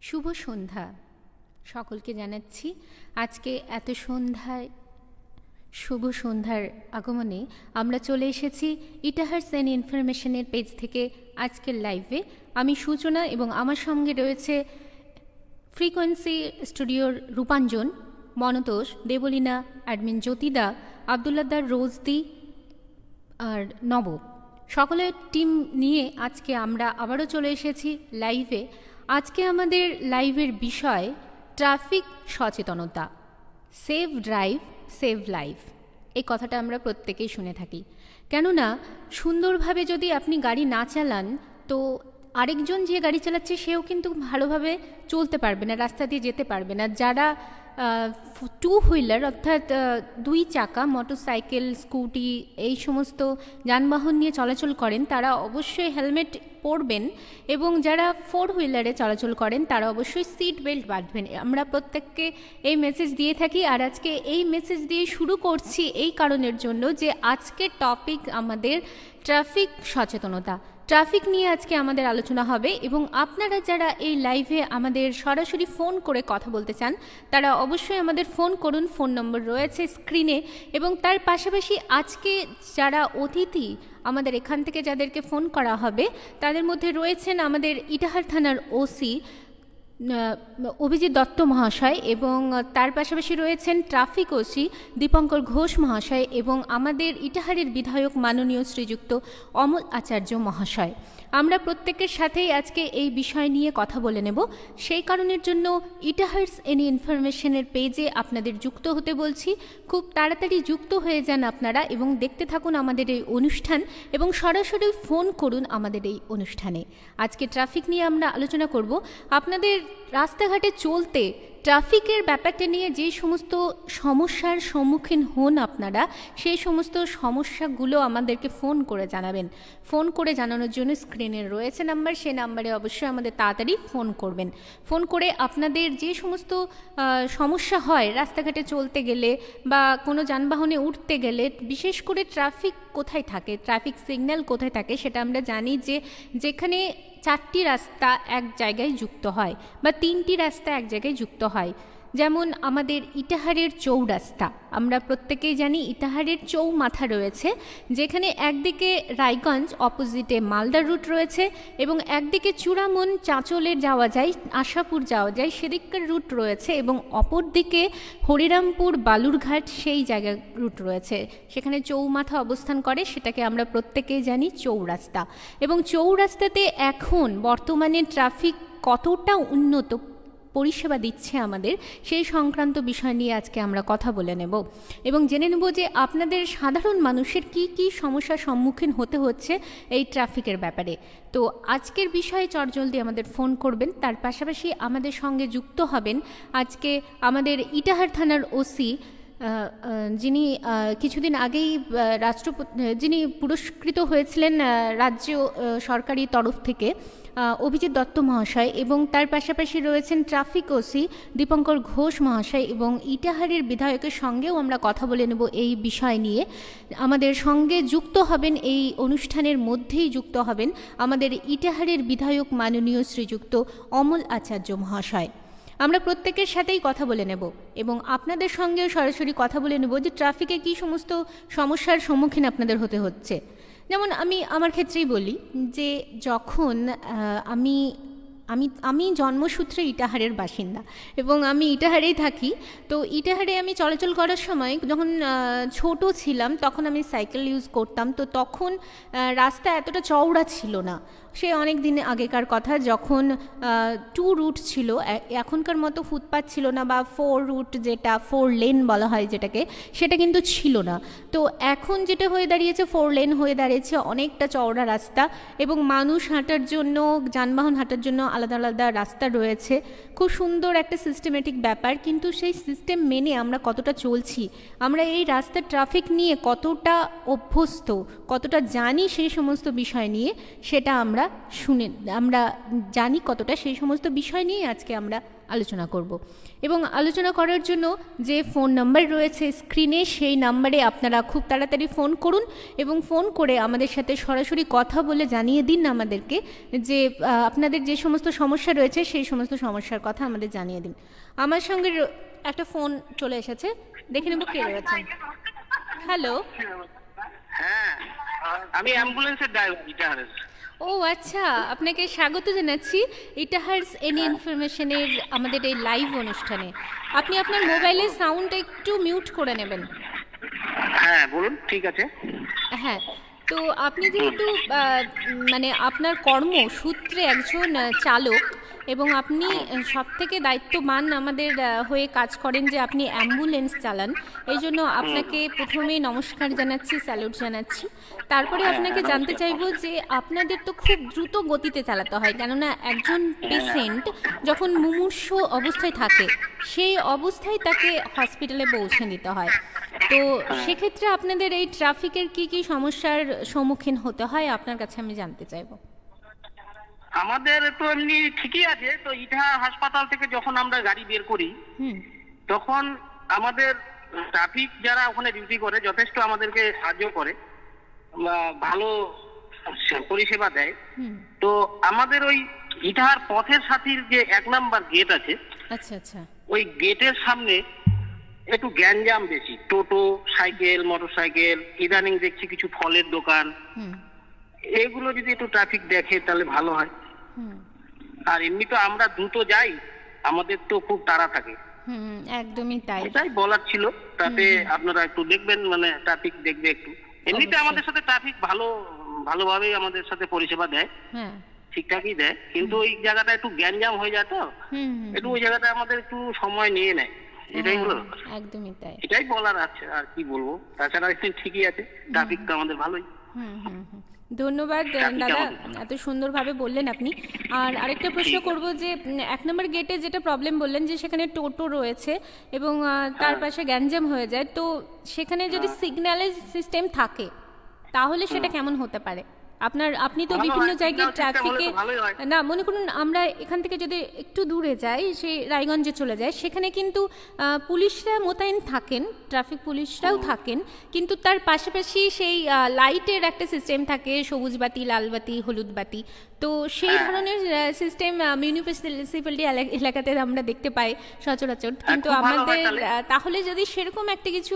শুভ সন্ধ্যা সকলকে জানাচ্ছি। আজকে এত সন্ধ্যায় শুভ সন্ধ্যার আগমনে আমরা চলে এসেছি ইটাহার্স অ্যান্ড ইনফরমেশনের পেজ থেকে আজকের লাইভে। আমি সূচনা এবং আমার সঙ্গে রয়েছে ফ্রিকোয়েন্সি স্টুডিওর রূপাঞ্জন, মনতোষ, দেবলীনা, অ্যাডমিন জ্যোতিদা, আবদুল্লাদার, রোজদি আর নব। সকলের টিম নিয়ে আজকে আমরা আবারও চলে এসেছি লাইভে। আজকে আমাদের লাইভের বিষয় ট্রাফিক সচেতনতা। Save drive, save life. এই কথাটা আমরা প্রত্যেকেই শুনে থাকি। কেননা সুন্দরভাবে যদি আপনি গাড়ি না চালান তো আরেকজন যে গাড়ি চালাচ্ছে সেও কিন্তু ভালোভাবে চলতে পারবে না, রাস্তা দিয়ে যেতে পারবে না। যারা টু হুইলার অর্থাৎ দুই চাকা, মোটরসাইকেল, স্কুটি এই সমস্ত যানবাহন নিয়ে চলাচল করেন তারা অবশ্যই হেলমেট পরবেন, এবং যারা ফোর হুইলারে চলাচল করেন তারা অবশ্যই সিট বেল্ট বাঁধবেন। আমরা প্রত্যেককে এই মেসেজ দিয়ে থাকি। আর আজকে এই মেসেজ দিয়ে শুরু করছি এই কারণের জন্য যে আজকের টপিক আমাদের ট্রাফিক সচেতনতা। ট্রাফিক নিয়ে আজকে আমাদের আলোচনা হবে, এবং আপনারা যারা এই লাইভে আমাদের সরাসরি ফোন করে কথা বলতে চান তারা অবশ্যই আমাদের ফোন করুন। ফোন নম্বর রয়েছে স্ক্রিনে। এবং তার পাশাপাশি আজকে যারা অতিথি আমাদের এখান থেকে যাদেরকে ফোন করা হবে তাদের মধ্যে রয়েছেন আমাদের ইটাহার থানার ওসি অভিজিৎ দত্ত মহাশয়, এবং তার পাশাপাশি রয়েছেন ট্রাফিক ওসি দীপঙ্কর ঘোষ মহাশয়, এবং আমাদের ইটাহারের বিধায়ক মাননীয় শ্রীযুক্ত অমল আচার্য মহাশয়। আমরা প্রত্যেকের সাথেই আজকে এই বিষয় নিয়ে কথা বলে নেব। সেই কারণের জন্য ইটাহার্স এনি ইনফরমেশনের পেজে আপনাদের যুক্ত হতে বলছি। খুব তাড়াতাড়ি যুক্ত হয়ে যান আপনারা, এবং দেখতে থাকুন আমাদের এই অনুষ্ঠান, এবং সরাসরি ফোন করুন আমাদের এই অনুষ্ঠানে। আজকে ট্রাফিক নিয়ে আমরা আলোচনা করব। আপনাদের রাস্তাঘাটে চলতে ট্রাফিকের ব্যাপারটা নিয়ে যে সমস্ত সমস্যার সম্মুখীন হন আপনারা, সেই সমস্ত সমস্যাগুলো আমাদেরকে ফোন করে জানাবেন। ফোন করে জানানোর জন্য স্ক্রিনে রয়েছে নাম্বার, সেই নাম্বারে অবশ্যই আমাদের তাড়াতাড়ি ফোন করবেন। ফোন করে আপনাদের যে সমস্ত সমস্যা হয় রাস্তাঘাটে চলতে গেলে বা কোনো যানবাহনে উঠতে গেলে, বিশেষ করে ট্রাফিক কোথায় থাকে, ট্রাফিক সিগন্যাল কোথায় থাকে, সেটা আমরা জানি যে যেখানে চারটি রাস্তা এক জায়গায় যুক্ত হয় বা তিনটি রাস্তা এক জায়গায় যুক্ত হয়। যেমন আমাদের ইটাহারের চৌরাস্তা, আমরা প্রত্যেকেই জানি ইটাহারের চৌমাথা রয়েছে, যেখানে একদিকে রায়গঞ্জ অপোজিটে মালদা রুট রয়েছে, এবং একদিকে চূড়ামন চাঁচলের যাওয়া যায়, আশাপুর যাওয়া যায় সেদিককার রুট রয়েছে, এবং অপর দিকে হরিরামপুর বালুরঘাট সেই জায়গা রুট রয়েছে। সেখানে চৌমাথা অবস্থান করে, সেটাকে আমরা প্রত্যেকেই জানি চৌরাস্তা। এবং চৌরাস্তাতে এখন বর্তমানে ট্রাফিক কতটা উন্নত পরিষেবা দিচ্ছে আমাদের, সেই সংক্রান্ত বিষয় নিয়ে আজকে আমরা কথা বলে নেব, এবং জেনে নেব যে আপনাদের সাধারণ মানুষের কি কি সমস্যার সম্মুখীন হতে হচ্ছে এই ট্রাফিকের ব্যাপারে। তো আজকের বিষয়ে চটজলদি আমাদের ফোন করবেন। তার পাশাপাশি আমাদের সঙ্গে যুক্ত হবেন আজকে আমাদের ইটাহার থানার ওসি, যিনি কিছুদিন আগেই যিনি পুরস্কৃত হয়েছিলেন রাজ্য সরকারি তরফ থেকে, অভিজিৎ দত্ত মহাশয়, এবং তার পাশাপাশি রয়েছেন ট্রাফিক ওসি দীপঙ্কর ঘোষ মহাশয়, এবং ইটাহারের বিধায়কের সঙ্গেও আমরা কথা বলে নেব এই বিষয় নিয়ে। আমাদের সঙ্গে যুক্ত হবেন, এই অনুষ্ঠানের মধ্যেই যুক্ত হবেন আমাদের ইটাহারের বিধায়ক মাননীয় শ্রীযুক্ত অমল আচার্য মহাশয়। আমরা প্রত্যেকের সাথেই কথা বলে নেব, এবং আপনাদের সঙ্গেও সরাসরি কথা বলে নেব যে ট্রাফিকে কী সমস্ত সমস্যার সম্মুখীন আপনাদের হতে হচ্ছে। যেমন আমি আমার ক্ষেত্রেই বলি যে যখন আমি আমি আমি জন্মসূত্রে ইটাহারের বাসিন্দা, এবং আমি ইটাহারেই থাকি। তো ইটাহারে আমি চলাচল করার সময় যখন ছোট ছিলাম তখন আমি সাইকেল ইউজ করতাম। তো তখন রাস্তা এতটা চওড়া ছিল না, সে অনেক দিন আগেকার কথা, যখন টু রুট ছিল, এখনকার মতো ফুটপাথ ছিল না, বা ফোর রুট যেটা ফোর লেন বলা হয় যেটাকে, সেটা কিন্তু ছিল না। তো এখন যেটা হয়ে দাঁড়িয়েছে, ফোর লেন হয়ে দাঁড়িয়েছে, অনেকটা চওড়া রাস্তা, এবং মানুষ হাঁটার জন্য, যানবাহন হাঁটার জন্য আলাদা আলাদা রাস্তা রয়েছে। খুব সুন্দর একটা সিস্টেমেটিক ব্যাপার, কিন্তু সেই সিস্টেম মেনে আমরা কতটা চলছি, আমরা এই রাস্তার ট্রাফিক নিয়ে কতটা অভ্যস্ত, কতটা জানি সেই সমস্ত বিষয় নিয়ে, সেটা আমরা জানি কতটা, সেই সমস্ত বিষয় নিয়ে আজকে আমরা আলোচনা করব এবং আলোচনা করার জন্য যে ফোন নাম্বার রয়েছে স্ক্রিনে সেই নাম্বারে আপনারা খুব তাড়াতাড়ি ফোন করুন এবং ফোন করে আমাদের সাথে সরাসরি কথা বলে জানিয়ে দিন আমাদেরকে যে আপনাদের যে সমস্ত সমস্যা রয়েছে সেই সমস্ত সমস্যার কথা আমাদের জানিয়ে দিন। আমার সঙ্গে একটা ফোন চলে এসেছে, দেখে নেব কে রয়েছেন। হ্যালো, হ্যাঁ আমি অ্যাম্বুলেন্সের ড্রাইভার। ও আচ্ছা, আপনাকে স্বাগত জানাচ্ছি ইটাহারস এনি ইনফরমেশনের আমাদের এই লাইভ অনুষ্ঠানে। আপনি আপনার মোবাইলের সাউন্ড একটু মিউট করে নেবেন। হ্যাঁ বলুন। ঠিক আছে। হ্যাঁ, তো আপনি যেহেতু মানে আপনার কর্মসূত্রে একজন চালক এবং আপনি সবথেকে দায়িত্ববান আমাদের হয়ে কাজ করেন যে আপনি অ্যাম্বুলেন্স চালান, এই জন্য আপনাকে প্রথমেই নমস্কার জানাচ্ছি, স্যালুট জানাচ্ছি। তারপরে আপনাকে জানতে চাইবো যে আপনাদের তো খুব দ্রুত গতিতে চালাতে হয়, কেননা একজন পেশেন্ট যখন মুমূর্ষ অবস্থায় থাকে সেই অবস্থায় তাকে হসপিটালে পৌঁছে দিতে হয়। তো সেক্ষেত্রে আপনাদের এই ট্রাফিকের কি কি সমস্যার সম্মুখীন হতে হয় আপনার কাছে আমি জানতে চাইবো। আমাদের তো এমনি ঠিকই আছে। তো ইটাহার হাসপাতাল থেকে যখন আমরা গাড়ি বের করি তখন আমাদের ট্রাফিক যারা ওখানে ডিউটি করে যথেষ্ট আমাদেরকে সাহায্য করে, ভালো পরিষেবা দেয়। তো আমাদের ওই ইটাহার পথের সাথীর যে 1 নাম্বার গেট আছে, আচ্ছা আচ্ছা, ওই গেটের সামনে একটু গ্যাঞ্জাম বেশি, টোটো, সাইকেল, মোটরসাইকেল, ইদানিং দেখছি কিছু ফলের দোকান, এগুলো যদি একটু ট্রাফিক দেখে তাহলে ভালো হয়। আর এমনি তো আমরা দ্রুত যাই, আমাদের তো খুব তাড়া থাকে। একদমই তাই, এটাই বলার ছিল। তাতে আপনারা একটু দেখবেন, মানে ট্রাফিক দেখবে একটু। এমনিতে আমাদের সাথে ট্রাফিক ভালোভাবেই আমাদের সাথে পরিষেবা দেয়, ঠিকঠাকই দেয়, কিন্তু ওই জায়গাটা একটু গ্যাঞ্জাম হয়ে যায়, তো একটু ওই জায়গাটা আমাদের একটু সময় নিয়ে নেয়। এটাই হলো, একদমই তাই, এটাই বলার আছে। আর কি বলবো, তাছাড়া ঠিকই আছে, ট্রাফিক তো আমাদের ভালোই। ধন্যবাদ দাদা, এত সুন্দরভাবে বললেন আপনি। আর আরেকটা প্রশ্ন করব যে 1 নম্বর গেটে যেটা প্রবলেম বললেন যে সেখানে টোটো রয়েছে এবং তার পাশে গ্যাঞ্জাম হয়ে যায়, তো সেখানে যদি সিগন্যালের সিস্টেম থাকে তাহলে সেটা কেমন হতে পারে? আপনি তো বিভিন্ন জায়গায় ট্রাফিকে, না মনে করুন আমরা এখান থেকে যদি একটু দূরে যাই, সেই রায়গঞ্জে চলে যায়, সেখানে কিন্তু পুলিশরা মোতায়েন থাকেন, ট্রাফিক পুলিশরাও থাকেন, কিন্তু তার পাশাপাশি সেই লাইটের একটা সিস্টেম থাকে, সবুজ বাতি, লাল বাতি, হলুদ বাতি। তো সেই ধরনের সিস্টেম মিউনিসিপ্যালিটি এলাকাতে আমরা দেখতে পাই সচরাচর, কিন্তু আমাদের তাহলে যদি সেরকম একটা কিছু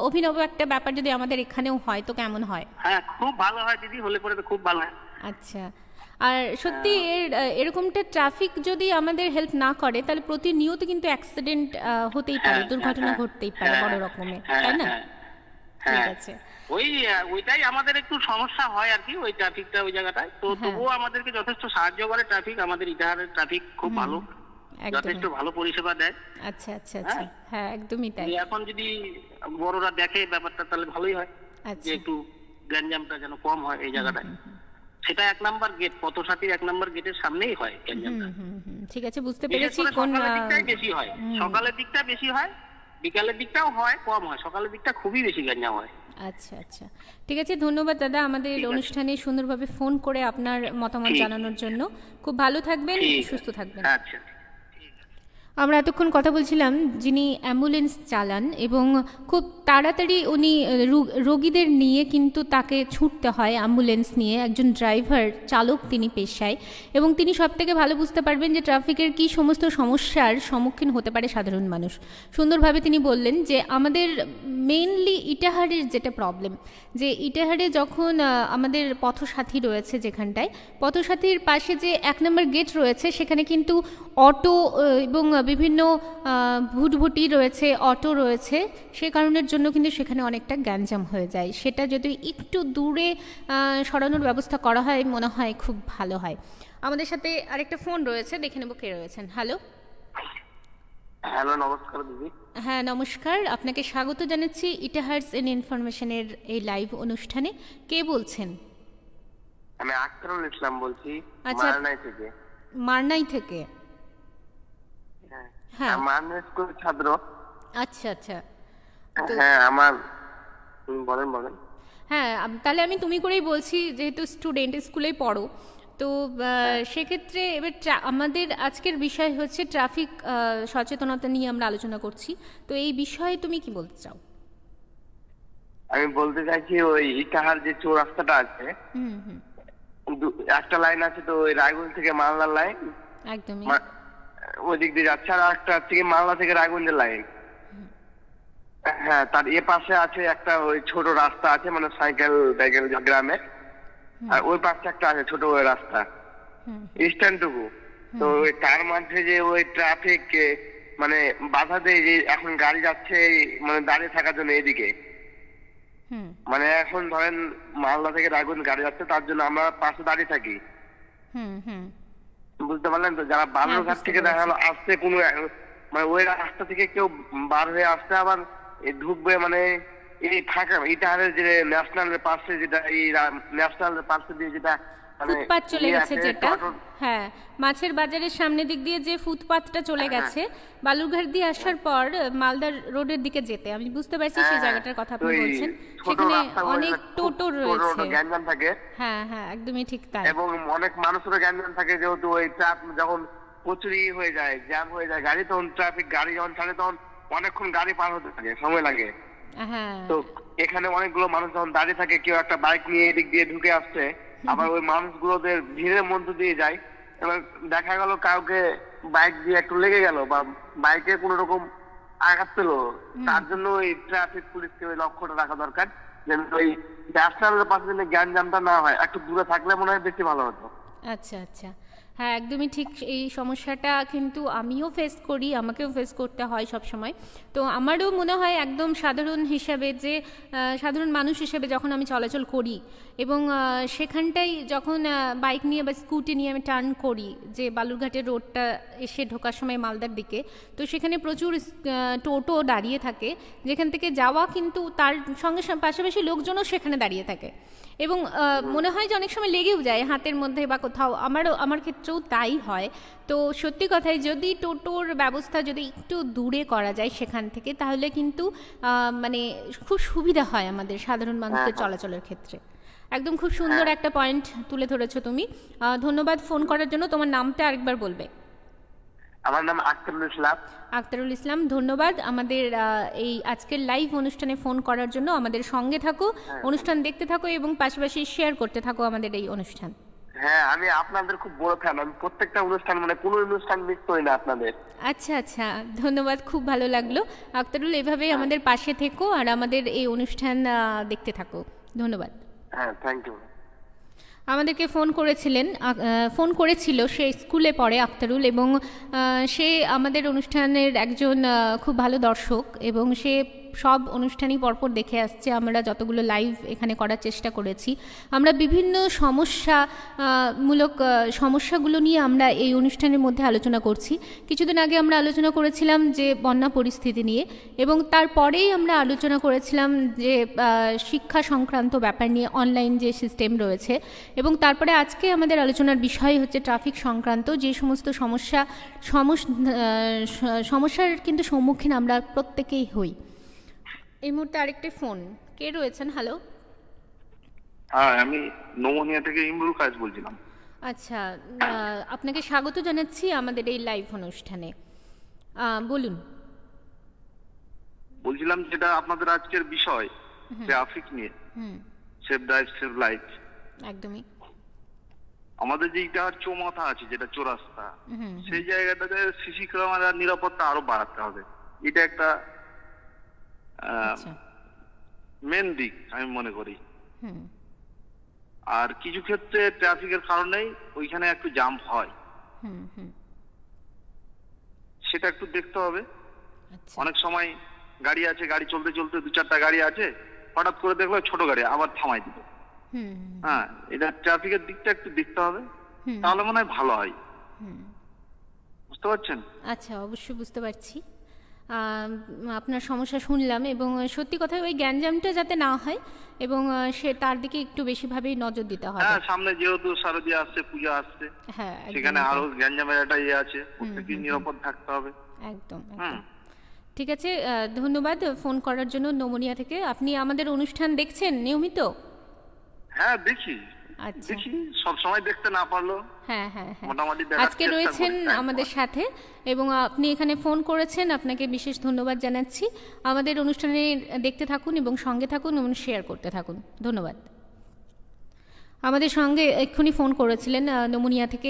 অভিনব একটা ব্যাপার যদি আমাদের এখানেও হয় তো কেমন হয়? হ্যাঁ খুব ভালো হয় দিদি, হলে পরে তো খুব ভালো হয়। আচ্ছা, আর সত্যি এরকমটা ট্রাফিক যদি আমাদের হেল্প না করে তাহলে প্রতিনিয়ত কিন্তু অ্যাক্সিডেন্ট হতেই পারে, দুর্ঘটনা ঘটতেই পারে বড় রকমের, তাই না? ঠিক আছে, ওইটাই আমাদের একটু সমস্যা হয় আর কি, ওই ট্রাফিকটা ওই জায়গাটায়। তো তবুও আমাদেরকে যথেষ্ট সাহায্য করে ট্রাফিক। আমাদের ইটাহারের ট্রাফিক খুব ভালো, যথেষ্ট ভালো পরিষেবা দেয়। আচ্ছা আচ্ছা আচ্ছা, হ্যাঁ একদমই তাই। এখন যদি বড়রা দেখে ব্যাপারটা তাহলে ভালোই হয়, যে একটু গ্যাঞ্জামটা যেন কম হয় এই জায়গাটায়। সেটা 1 নাম্বার গেট, পথসাথীর 1 নাম্বার গেটের সামনেই হয় গ্যাঞ্জামটা। ঠিক আছে, বুঝতে পেরেছি। সকালের দিকটাই বেশি হয়, সকালের দিকটা বেশি হয়, বিকালের দিকটাও হয়, কম হয়, সকালের দিকটা খুবই বেশি গ্যাঞ্জাম হয়। আচ্ছা আচ্ছা, ঠিক আছে, ধন্যবাদ দাদা আমাদের অনুষ্ঠানে সুন্দরভাবে ফোন করে আপনার মতামত জানানোর জন্য। খুব ভালো থাকবেন, সুস্থ থাকবেন। আচ্ছা, আমরা এতক্ষণ কথা বলছিলাম যিনি অ্যাম্বুলেন্স চালান এবং খুব তাড়াতাড়ি উনি রোগীদের নিয়ে কিন্তু তাকে ছুটতে হয় অ্যাম্বুলেন্স নিয়ে, একজন ড্রাইভার চালক তিনি পেশায়, এবং তিনি সবথেকে ভালো বুঝতে পারবেন যে ট্রাফিকের কী সমস্ত সমস্যার সম্মুখীন হতে পারে সাধারণ মানুষ। সুন্দরভাবে তিনি বললেন যে আমাদের মেইনলি ইটাহারের যেটা প্রবলেম, যে ইটাহারে যখন আমাদের পথসাথী রয়েছে, যেখানটায় পথসাথীর পাশে যে 1 নম্বর গেট রয়েছে সেখানে কিন্তু অটো এবং বিভিন্ন ভুটভুটি রয়েছে, অটো রয়েছে, সে কারণের জন্য কিন্তু সেখানে অনেকটা গ্যাঞ্জাম হয়ে যায়। সেটা যদি একটু দূরে সরানোর ব্যবস্থা করা হয় মনে হয় খুব ভালো হয়। আমাদের সাথে আরেকটা ফোন রয়েছে, দেখে নেব কে রয়েছেন। হ্যালো। হ্যালো, নমস্কার দিদি। হ্যাঁ নমস্কার, আপনাকে স্বাগত জানাচ্ছি ইটাহারস এন ইনফরমেশনের এই লাইভ অনুষ্ঠানে। কে বলছেন? আমি আখতারুল ইসলাম বলছি, মারনাই থেকে। মারনাই থেকে? হ্যাঁ, মারনাই স্কুল ছাত্র। আচ্ছা আচ্ছা, হ্যাঁ আমার বলেন। হ্যাঁ, তাহলে আমি তুমি করেই বলছি, যেহেতু স্টুডেন্ট, স্কুলেই পড়ো। তো সেক্ষেত্রে এবার আমাদের আজকের বিষয় হচ্ছে ট্রাফিক সচেতনতা নিয়ে আমরা আলোচনা করছি। তো এই বিষয়ে তুমি কি বলতে চাও? আমি বলতে চাইছি ওই ইটাহার যে চৌরাস্তাটা আছে, একটা লাইন আছে তো ওই রায়গঞ্জ থেকে মালদার লাইন, একদমই ওই দিক দিয়ে যাচ্ছে, আর একটা থেকে মালদা থেকে রায়গঞ্জের লাইন। হ্যাঁ, তার এ পাশে আছে একটা ওই ছোট রাস্তা আছে, মানে সাইকেল টাইকেল গ্রামে, আর ওই পাশে একটা আছে ছোট ওই রাস্তা স্ট্যান্ডটুকু। তো ওই তার মাঝে যে ওই ট্রাফিক মানে বাধা দেয়, যে এখন গাড়ি যাচ্ছে মানে দাঁড়িয়ে থাকার জন্য এদিকে, মানে এখন ধরেন মালদা থেকে রায়গঞ্জ গাড়ি যাচ্ছে, তার জন্য আমরা পাশে দাঁড়িয়ে থাকি। বুঝতে পারলেন তো? যারা বালুরঘাট থেকে দেখা গেলো আসছে কোনো মানে ওই রাস্তা থেকে কেউ বার হয়ে আসছে, আবার ঢুকবে মানে এই ফাঁকা ইটাহারের যে ন্যাশনাল পাশে, যেটা এই ন্যাশনাল পাশে দিয়ে যেটা ফুটপাত চলে গেছে, যেটা হ্যাঁ মাছের বাজারের সামনে দিক দিয়ে যে ফুটপাতটা চলে গেছে বালুরঘাট দিয়ে আসার পর মালদার রোডের দিকে যেতে, আমি বুঝতে পারছি সেই জায়গাটার কথা আপনি বলছেন। সেখানে অনেক টোটো রয়েছে, গ্যাঞ্জাম থাকে। হ্যাঁ হ্যাঁ, একদমই ঠিক তাই। এবং অনেক মানুষেরও গ্যাঞ্জাম থাকে, যেহেতু ওই ট্রাক যখন প্রচুরই হয়ে যায়, জ্যাম হয়ে যায় গাড়ি, তখন ট্রাফিক গাড়ি যখন ছাড়ে তখন অনেকক্ষণ গাড়ি পার হতে থাকে, সময় লাগে। তো এখানে অনেকগুলো মানুষ যখন দাঁড়িয়ে থাকে, কেউ একটা বাইক নিয়ে এদিক দিয়ে ঢুকে আসছে, আবার ওই মানুষগুলোদের ভিড়ের মধ্যে দিয়ে যায়, এবার দেখা গেল কাউকে বাইক দিয়ে একটু লেগে গেল বা বাইকে কোনো রকম আঘাত পেলো, তার জন্য ওই ট্রাফিক পুলিশকে ওই লক্ষ্যটা রাখা দরকার, যেন ওই ন্যাশনালের পাশে যেন জ্ঞানজামটা না হয়, একটু দূরে থাকলে মনে হয় বেশি ভালো হতো। আচ্ছা আচ্ছা, হ্যাঁ একদমই ঠিক। এই সমস্যাটা কিন্তু আমিও ফেস করি, আমাকেও ফেস করতে হয় সব সময়। তো আমারও মনে হয় একদম সাধারণ হিসাবে, যে সাধারণ মানুষ হিসেবে যখন আমি চলাচল করি এবং সেখানটাই যখন বাইক নিয়ে বা স্কুটি নিয়ে আমি টার্ন করি, যে বালুরঘাটের রোডটা এসে ঢোকার সময় মালদার দিকে, তো সেখানে প্রচুর টোটো দাঁড়িয়ে থাকে, যেখান থেকে যাওয়া কিন্তু তার সঙ্গে পাশাপাশি লোকজনও সেখানে দাঁড়িয়ে থাকে, এবং মনে হয় যে অনেক সময় লেগেও যায় হাতের মধ্যে বা কোথাও, আমার ক্ষেত্রেও তাই হয়। তো সত্যি কথাই, যদি টোটোর ব্যবস্থা যদি একটু দূরে করা যায় সেখান থেকে, তাহলে কিন্তু মানে খুব সুবিধা হয় আমাদের সাধারণ মানুষদের চলাচলের ক্ষেত্রে। একদম খুব সুন্দর একটা পয়েন্ট তুলে ধরেছো তুমি, ধন্যবাদ ফোন করার জন্য। তোমার নামটা আরেকবার বলবে? আমার নাম আখতারুল ইসলাম। আখতারুল ইসলাম, ধন্যবাদ আমাদের এই আজকের লাইভ অনুষ্ঠানে ফোন করার জন্য। আমাদের সঙ্গে থাকো, অনুষ্ঠান দেখতে থাকো এবং পাশাপাশি শেয়ার করতে থাকো আমাদের এই অনুষ্ঠান। হ্যাঁ, আমি আপনাদের খুব বড় ফ্যান, আমি প্রত্যেকটা অনুষ্ঠান মানে কোনো অনুষ্ঠান মিস করি না আপনাদের। আচ্ছা আচ্ছা, ধন্যবাদ, খুব ভালো লাগলো আখতারুল। এভাবেই আমাদের পাশে থেকো আর আমাদের এই অনুষ্ঠান দেখতে থাকো। ধন্যবাদ। হ্যাঁ, থ্যাংক ইউ। আমাদেরকে ফোন করেছিল, সে স্কুলে পড়ে আখতারুল, এবং সে আমাদের অনুষ্ঠানের একজন খুব ভালো দর্শক, এবং সে সব অনুষ্ঠানই পরপর দেখে আসছে। আমরা যতগুলো লাইভ এখানে করার চেষ্টা করেছি, আমরা বিভিন্ন সমস্যাগুলো নিয়ে আমরা এই অনুষ্ঠানের মধ্যে আলোচনা করছি। কিছুদিন আগে আমরা আলোচনা করেছিলাম যে বন্যা পরিস্থিতি নিয়ে, এবং তারপরেই আমরা আলোচনা করেছিলাম যে শিক্ষা সংক্রান্ত ব্যাপার নিয়ে, অনলাইন যে সিস্টেম রয়েছে, এবং তারপরে আজকে আমাদের আলোচনার বিষয় হচ্ছে ট্রাফিক সংক্রান্ত যে সমস্ত সমস্যার কিন্তু সম্মুখীন আমরা প্রত্যেকেই হই। এই মুহূর্তে আরেকটি ফোন, কে রয়েছেন? হ্যালো। হ্যাঁ, আমি নোমনিয়া থেকে ইমরুল কাজ বলছিলাম। আচ্ছা, আপনাকে স্বাগত জানাচ্ছি আমাদের এই লাইভ অনুষ্ঠানে। বলুন। বলছিলাম যেটা আপনাদের আজকের বিষয় ট্রাফিক নিয়ে, সেভ ড্রাইভ সেভ লাইফ। একদমই। আমাদের যে ইটাহার চৌমাথা আছে, যেটা চৌরাস্তা, সেই জায়গাটাতে সিসি ক্যামেরা নিরাপত্তা আরো বাড়াতে হবে। এটা একটা মেন দিক আমি মনে করি। আর কিছু ক্ষেত্রে ট্রাফিকের কারণেই ওইখানে একটু জ্যাম হয়, সেটা একটু দেখতে হবে। অনেক সময় গাড়ি আছে, গাড়ি চলতে চলতে দু চারটা গাড়ি আছে, হঠাৎ করে দেখলো ছোট গাড়ি, আবার থামাই দিল। হ্যাঁ, এটা ট্রাফিকের দিকটা একটু দেখতে হবে, তাহলে মনে হয় ভালো হয়। বুঝতে পারছেন? আচ্ছা, অবশ্যই বুঝতে পারছি। আপনার সমস্যা শুনলাম, এবং সত্যি কথা ওই গ্যাঞ্জামটা যাতে না হয়, এবং সে তার দিকে একটু বেশিভাবেই নজর দিতে হবে। হ্যাঁ, সামনে যেহেতু শারদীয়া আসছে, পূজা আসছে, হ্যাঁ সেখানে আরো গ্যাঞ্জামের একটা ইয়ে আছে, প্রত্যেকেই নিরাপদ থাকতে হবে। একদম একদম ঠিক আছে, ধন্যবাদ ফোন করার জন্য নোমনিয়া থেকে। আপনি আমাদের অনুষ্ঠান দেখছেন নিয়মিত? হ্যাঁ, দেখি। আচ্ছা, দেখি সব সময় দেখতে না পারলো। হ্যাঁ হ্যাঁ হ্যাঁ, মোটামুটি আজকে রয়েছেন আমাদের সাথে এবং আপনি এখানে ফোন করেছেন, আপনাকে বিশেষ ধন্যবাদ জানাচ্ছি। আমাদের অনুষ্ঠানে দেখতে থাকুন এবং সঙ্গে থাকুন এবং শেয়ার করতে থাকুন। ধন্যবাদ। আমাদের সঙ্গে এক্ষুনি ফোন করেছিলেন নমুনিয়া থেকে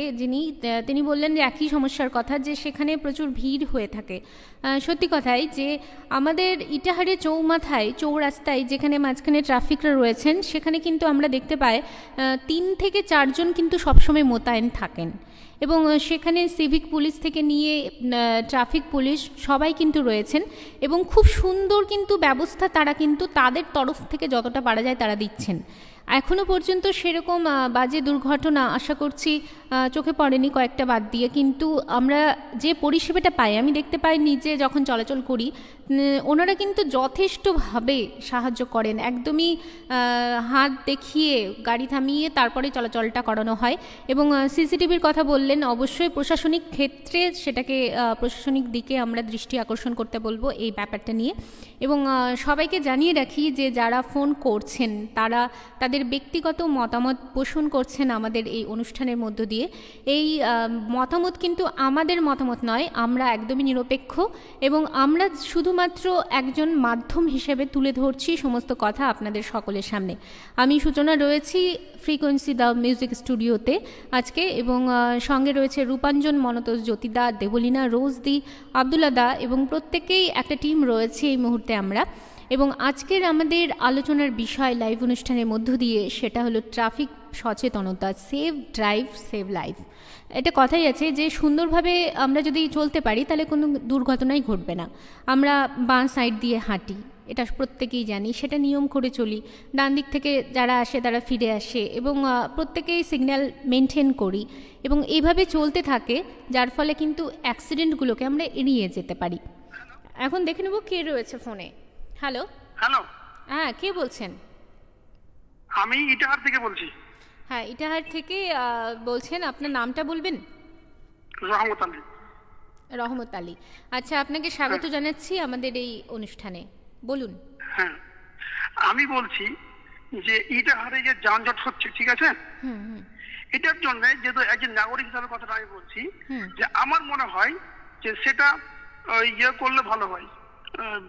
তিনি বললেন যে একই সমস্যার কথা, যে সেখানে প্রচুর ভিড় হয়ে থাকে। সত্যি কথাই যে আমাদের ইটাহারের চৌমাথায় চৌরাস্তায় যেখানে মাঝখানে ট্রাফিকরা রয়েছেন, সেখানে কিন্তু আমরা দেখতে পাই 3 থেকে 4 জন কিন্তু সবসময় মোতায়েন থাকেন এবং সেখানে সিভিক পুলিশ থেকে নিয়ে ট্রাফিক পুলিশ সবাই কিন্তু রয়েছেন এবং খুব সুন্দর কিন্তু ব্যবস্থা তারা কিন্তু তাদের তরফ থেকে যতটা পারা যায় তারা দিচ্ছেন। এখনও পর্যন্ত সেরকম বাজে দুর্ঘটনা আশা করছি চোখে পড়েনি, কয়েকটা বাদ দিয়ে। কিন্তু আমরা যে পরিষেবাটা পাই, আমি দেখতে পাই নিজে যখন চলাচল করি, ওনারা কিন্তু যথেষ্টভাবে সাহায্য করেন। একদমই হাত দেখিয়ে গাড়ি থামিয়ে তারপরে চলাচলটা করানো হয়। এবং সিসিটিভির কথা বললেন, অবশ্যই প্রশাসনিক ক্ষেত্রে সেটাকে প্রশাসনিক দিকে আমরা দৃষ্টি আকর্ষণ করতে বলবো এই ব্যাপারটা নিয়ে। এবং সবাইকে জানিয়ে রাখি যে যারা ফোন করছেন তারা তাদের ব্যক্তিগত মতামত পোষণ করছেন আমাদের এই অনুষ্ঠানের মধ্য দিয়ে। এই মতামত কিন্তু আমাদের মতামত নয়, আমরা একদমই নিরপেক্ষ এবং আমরা শুধুমাত্র একজন মাধ্যম হিসেবে তুলে ধরছি সমস্ত কথা আপনাদের সকলের সামনে। আমি সূচনা রয়েছি ফ্রিকোয়েন্সি দ্য মিউজিক স্টুডিওতে আজকে এবং সঙ্গে রয়েছে রূপাঞ্জন, মনতোষ, জ্যোতিদা, দেবলীনা, রোজদি, আব্দুল্লা দা এবং প্রত্যেকেই একটা টিম রয়েছে এই মুহূর্তে আমরা। এবং আজকের আমাদের আলোচনার বিষয় লাইভ অনুষ্ঠানের মধ্য দিয়ে সেটা হলো ট্রাফিক সচেতনতা, সেভ ড্রাইভ সেভ লাইফ। এটা কথাই আছে যে সুন্দরভাবে আমরা যদি চলতে পারি তাহলে কোনো দুর্ঘটনাই ঘটবে না। আমরা বাঁ সাইড দিয়ে হাঁটি, এটা প্রত্যেকেই জানি, সেটা নিয়ম করে চলি। ডান দিক থেকে যারা আসে তারা ফিরে আসে এবং প্রত্যেকেই সিগন্যাল মেনটেন করি এবং এইভাবে চলতে থাকে, যার ফলে কিন্তু অ্যাক্সিডেন্টগুলোকে আমরা এড়িয়ে যেতে পারি। এখন দেখে নেব কে রয়েছে ফোনে। হ্যালো হ্যালো, হ্যাঁ কে বলছেন? আমি ইটাহার থেকে বলছি। হ্যাঁ, ইটাহার থেকে বলছেন, আপনার নামটা বলবেন? রহমত আলী। রহমত আলী, আচ্ছা, আপনাকে স্বাগত জানাচ্ছি আমাদের এই অনুষ্ঠানে, বলুন। হ্যাঁ, আমি বলছি যে ইটাহারে যে যানজট হচ্ছে, ঠিক আছে, এটার জন্য যেহেতু একজন নাগরিক হিসাবে কথাটা আমি বলছি যে আমার মনে হয় যে সেটা ইয়ে করলে ভালো হয়।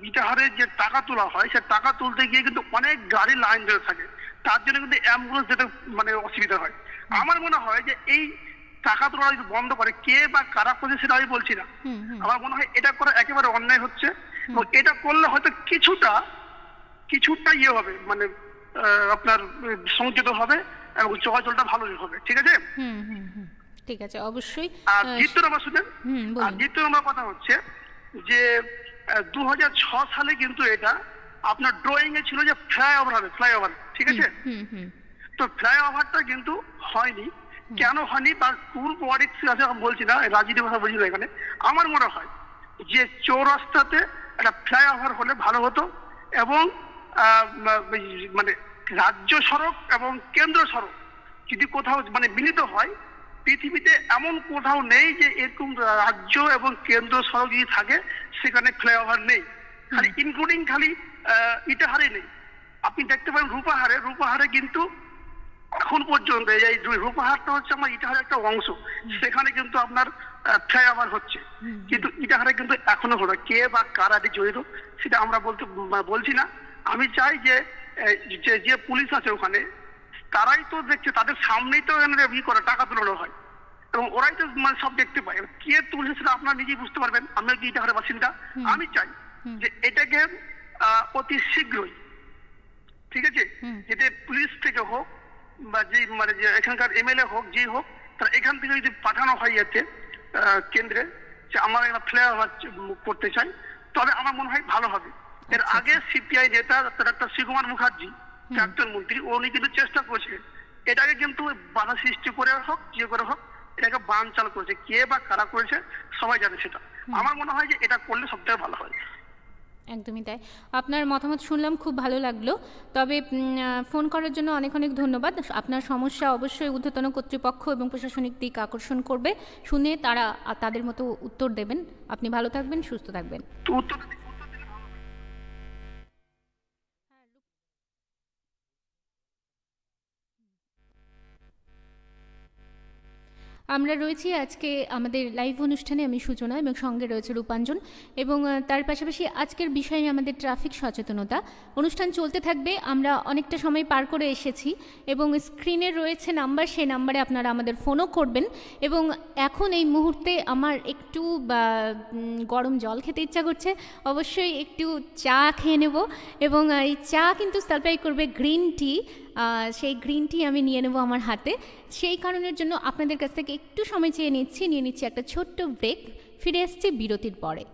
ইটাহারে যে টাকা তোলা হয়, সে টাকা তুলতে গিয়ে কিন্তু অনেক গাড়ি লাইন ধরে থাকে, তার জন্য কিন্তু অ্যাম্বুলেন্স যেতে মানে অসুবিধা হয়। আমার মনে হয় যে এই টাকা তোলা যদি বন্ধ করে, কে বা কারা করছে সেটা আমি বলছি না, আমার মনে হয় এটা করা একেবারে অন্যায় হচ্ছে এবং এটা করলে হয়তো কিছুটা ইয়ে হবে, মানে আপনার সংযত হবে এবং চলাচলটা ভালো হবে। ঠিক আছে, ঠিক আছে, অবশ্যই। আর দ্বিতীয় নম্বর শুনেন, আর দ্বিতীয় নম্বর কথা হচ্ছে যে 2006 সালে কিন্তু এটা আপনার ড্রয়িং এ ছিল যে ফ্লাইওভার হবে, ফ্লাইওভার, ঠিক আছে, তো ফ্লাইওভারটা কিন্তু হয়নি। কেন হয়নি তার ফুল পলিটিক্স আছে আমি বলছি না, রাজনীতি কথা বলছি না এখানে। আমার মনে হয় যে চৌরাস্তাতে একটা ফ্লাইওভার হলে ভালো হতো এবং মানে রাজ্য সড়ক এবং কেন্দ্র সড়ক যদি কোথাও মানে মিলিত হয়, পৃথিবীতে এমন কোথাও নেই যে এরকম রাজ্য এবং কেন্দ্র সড়ক যদি থাকে সেখানে ফ্লাইওভার নেই, খালি ইনক্লুডিং খালি ইটাহারে নেই। আপনি দেখতে পারেন রূপাহারে কিন্তু এখন পর্যন্ত এই রূপাহারটা হচ্ছে আমার ইটাহারের একটা অংশ, সেখানে কিন্তু আপনার ফ্লাইওভার হচ্ছে, কিন্তু ইটাহারে কিন্তু এখনো হলো। কে বা কারা জড়িত সেটা আমরা বলছি না। আমি চাই যে পুলিশ আছে ওখানে, তারাই তো দেখছে, তাদের সামনেই তো করে টাকা তোলানো হয় এবং ওরাই তো মানে সব দেখতে পায়। কে তুলছে সেটা আপনারা নিজেই বুঝতে পারবেন। আমি কি ইটাহারের বাসিন্দা, আমি চাই যে এটাকে অতি শীঘ্রই, ঠিক আছে, যেটা পুলিশ থেকে হোক বা যে মানে যে এখানকার এমএলএ হোক, যে হোক, তারা এখান থেকে যদি পাঠানো হয় যাতে কেন্দ্রে যে আমরা ফ্লাইওভার করতে চাই, তবে আমার মনে হয় ভালো হবে। এর আগে সিপিআই নেতা ডক্টর শ্রীকুমার মুখার্জি, প্রাক্তন মন্ত্রী, উনি কিন্তু চেষ্টা করেছিলেন এটাকে, কিন্তু বাধা সৃষ্টি করে হোক, যে করে হোক, এটাকে বানচাল করেছে। কে বা কারা করেছে সবাই জানে সেটা। আমার মনে হয় যে এটা করলে সবথেকে ভালো হয়। একদমই তাই। আপনার মতামত শুনলাম, খুব ভালো লাগলো। তবে ফোন করার জন্য অনেক অনেক ধন্যবাদ। আপনার সমস্যা অবশ্যই ঊর্ধ্বতন কর্তৃপক্ষ এবং প্রশাসনিক দিক আকর্ষণ করবে, শুনে তারা তাদের মতো উত্তর দেবেন। আপনি ভালো থাকবেন, সুস্থ থাকবেন। আমরা রয়েছি আজকে আমাদের লাইভ অনুষ্ঠানে। আমি সূচনা এবং সঙ্গে রয়েছে রূপাঞ্জন, এবং তার পাশাপাশি আজকের বিষয়ে আমাদের ট্রাফিক সচেতনতা। অনুষ্ঠান চলতে থাকবে, আমরা অনেকটা সময় পার করে এসেছি এবং স্ক্রিনে রয়েছে নাম্বার, সেই নাম্বারে আপনারা আমাদের ফোনও করবেন। এবং এখন এই মুহূর্তে আমার একটু গরম জল খেতে ইচ্ছা করছে, অবশ্যই একটু চা খেয়ে নেব, এবং এই চা কিন্তু সাপ্লাই করবে গ্রিন টি। সেই গ্রিন টি আমি নিয়ে নেব আমার হাতে। সেই কারণের জন্য আপনাদের কাছ থেকে একটু সময় নিয়ে নিচ্ছি একটা ছোট্ট ব্রেক। ফিরে আসছি বিরতির পরে।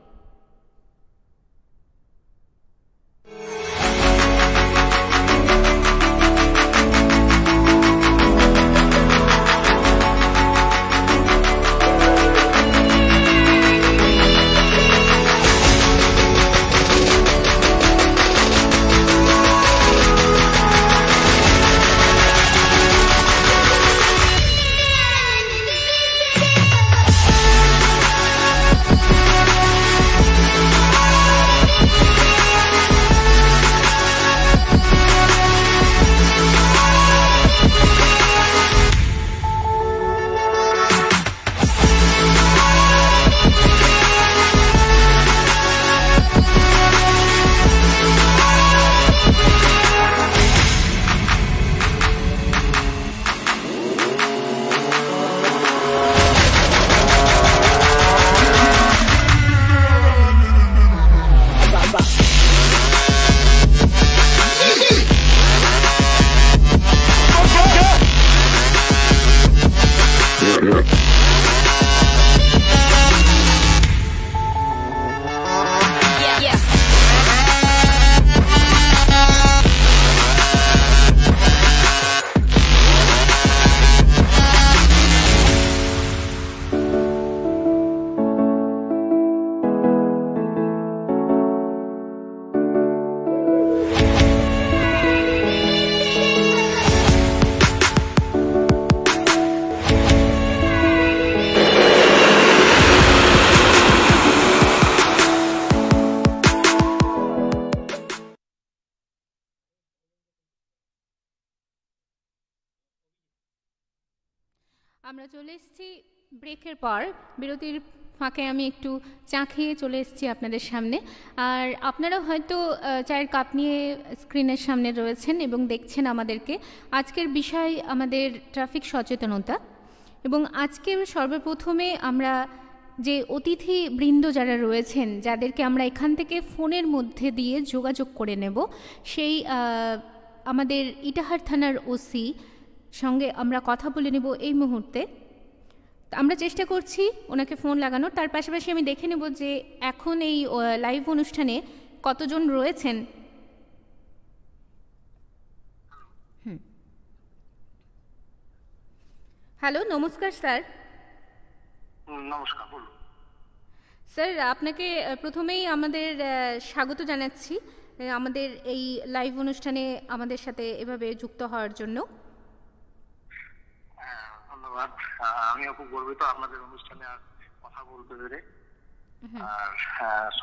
আমরা চলে এসেছি ব্রেকের পর। বিরতির ফাঁকে আমি একটু চা খেয়ে চলে এসেছি আপনাদের সামনে। আর আপনারা হয়তো চায়ের কাপ নিয়ে স্ক্রিনের সামনে রয়েছেন এবং দেখছেন আমাদেরকে। আজকের বিষয় আমাদের ট্রাফিক সচেতনতা, এবং আজকে সর্বপ্রথমে আমরা যে অতিথি বৃন্দ যারা রয়েছেন, যাদেরকে আমরা এখান থেকে ফোনের মধ্যে দিয়ে যোগাযোগ করে নেব, সেই আমাদের ইটাহার থানার ওসি সঙ্গে আমরা কথা বলে নেব এই মুহূর্তে। আমরা চেষ্টা করছি ওনাকে ফোন লাগানোর। তার পাশাপাশি আমি দেখে নেব যে এখন এই লাইভ অনুষ্ঠানে কতজন রয়েছেন। হ্যালো, নমস্কার স্যার। নমস্কার, বলুন স্যার। আপনাকে প্রথমেই আমাদের স্বাগত জানাচ্ছি আমাদের এই লাইভ অনুষ্ঠানে আমাদের সাথে এভাবে যুক্ত হওয়ার জন্য। ধন্যবাদ। আমিও খুব গর্বিত আপনাদের অনুষ্ঠানে কথা বলতে পেরে। আর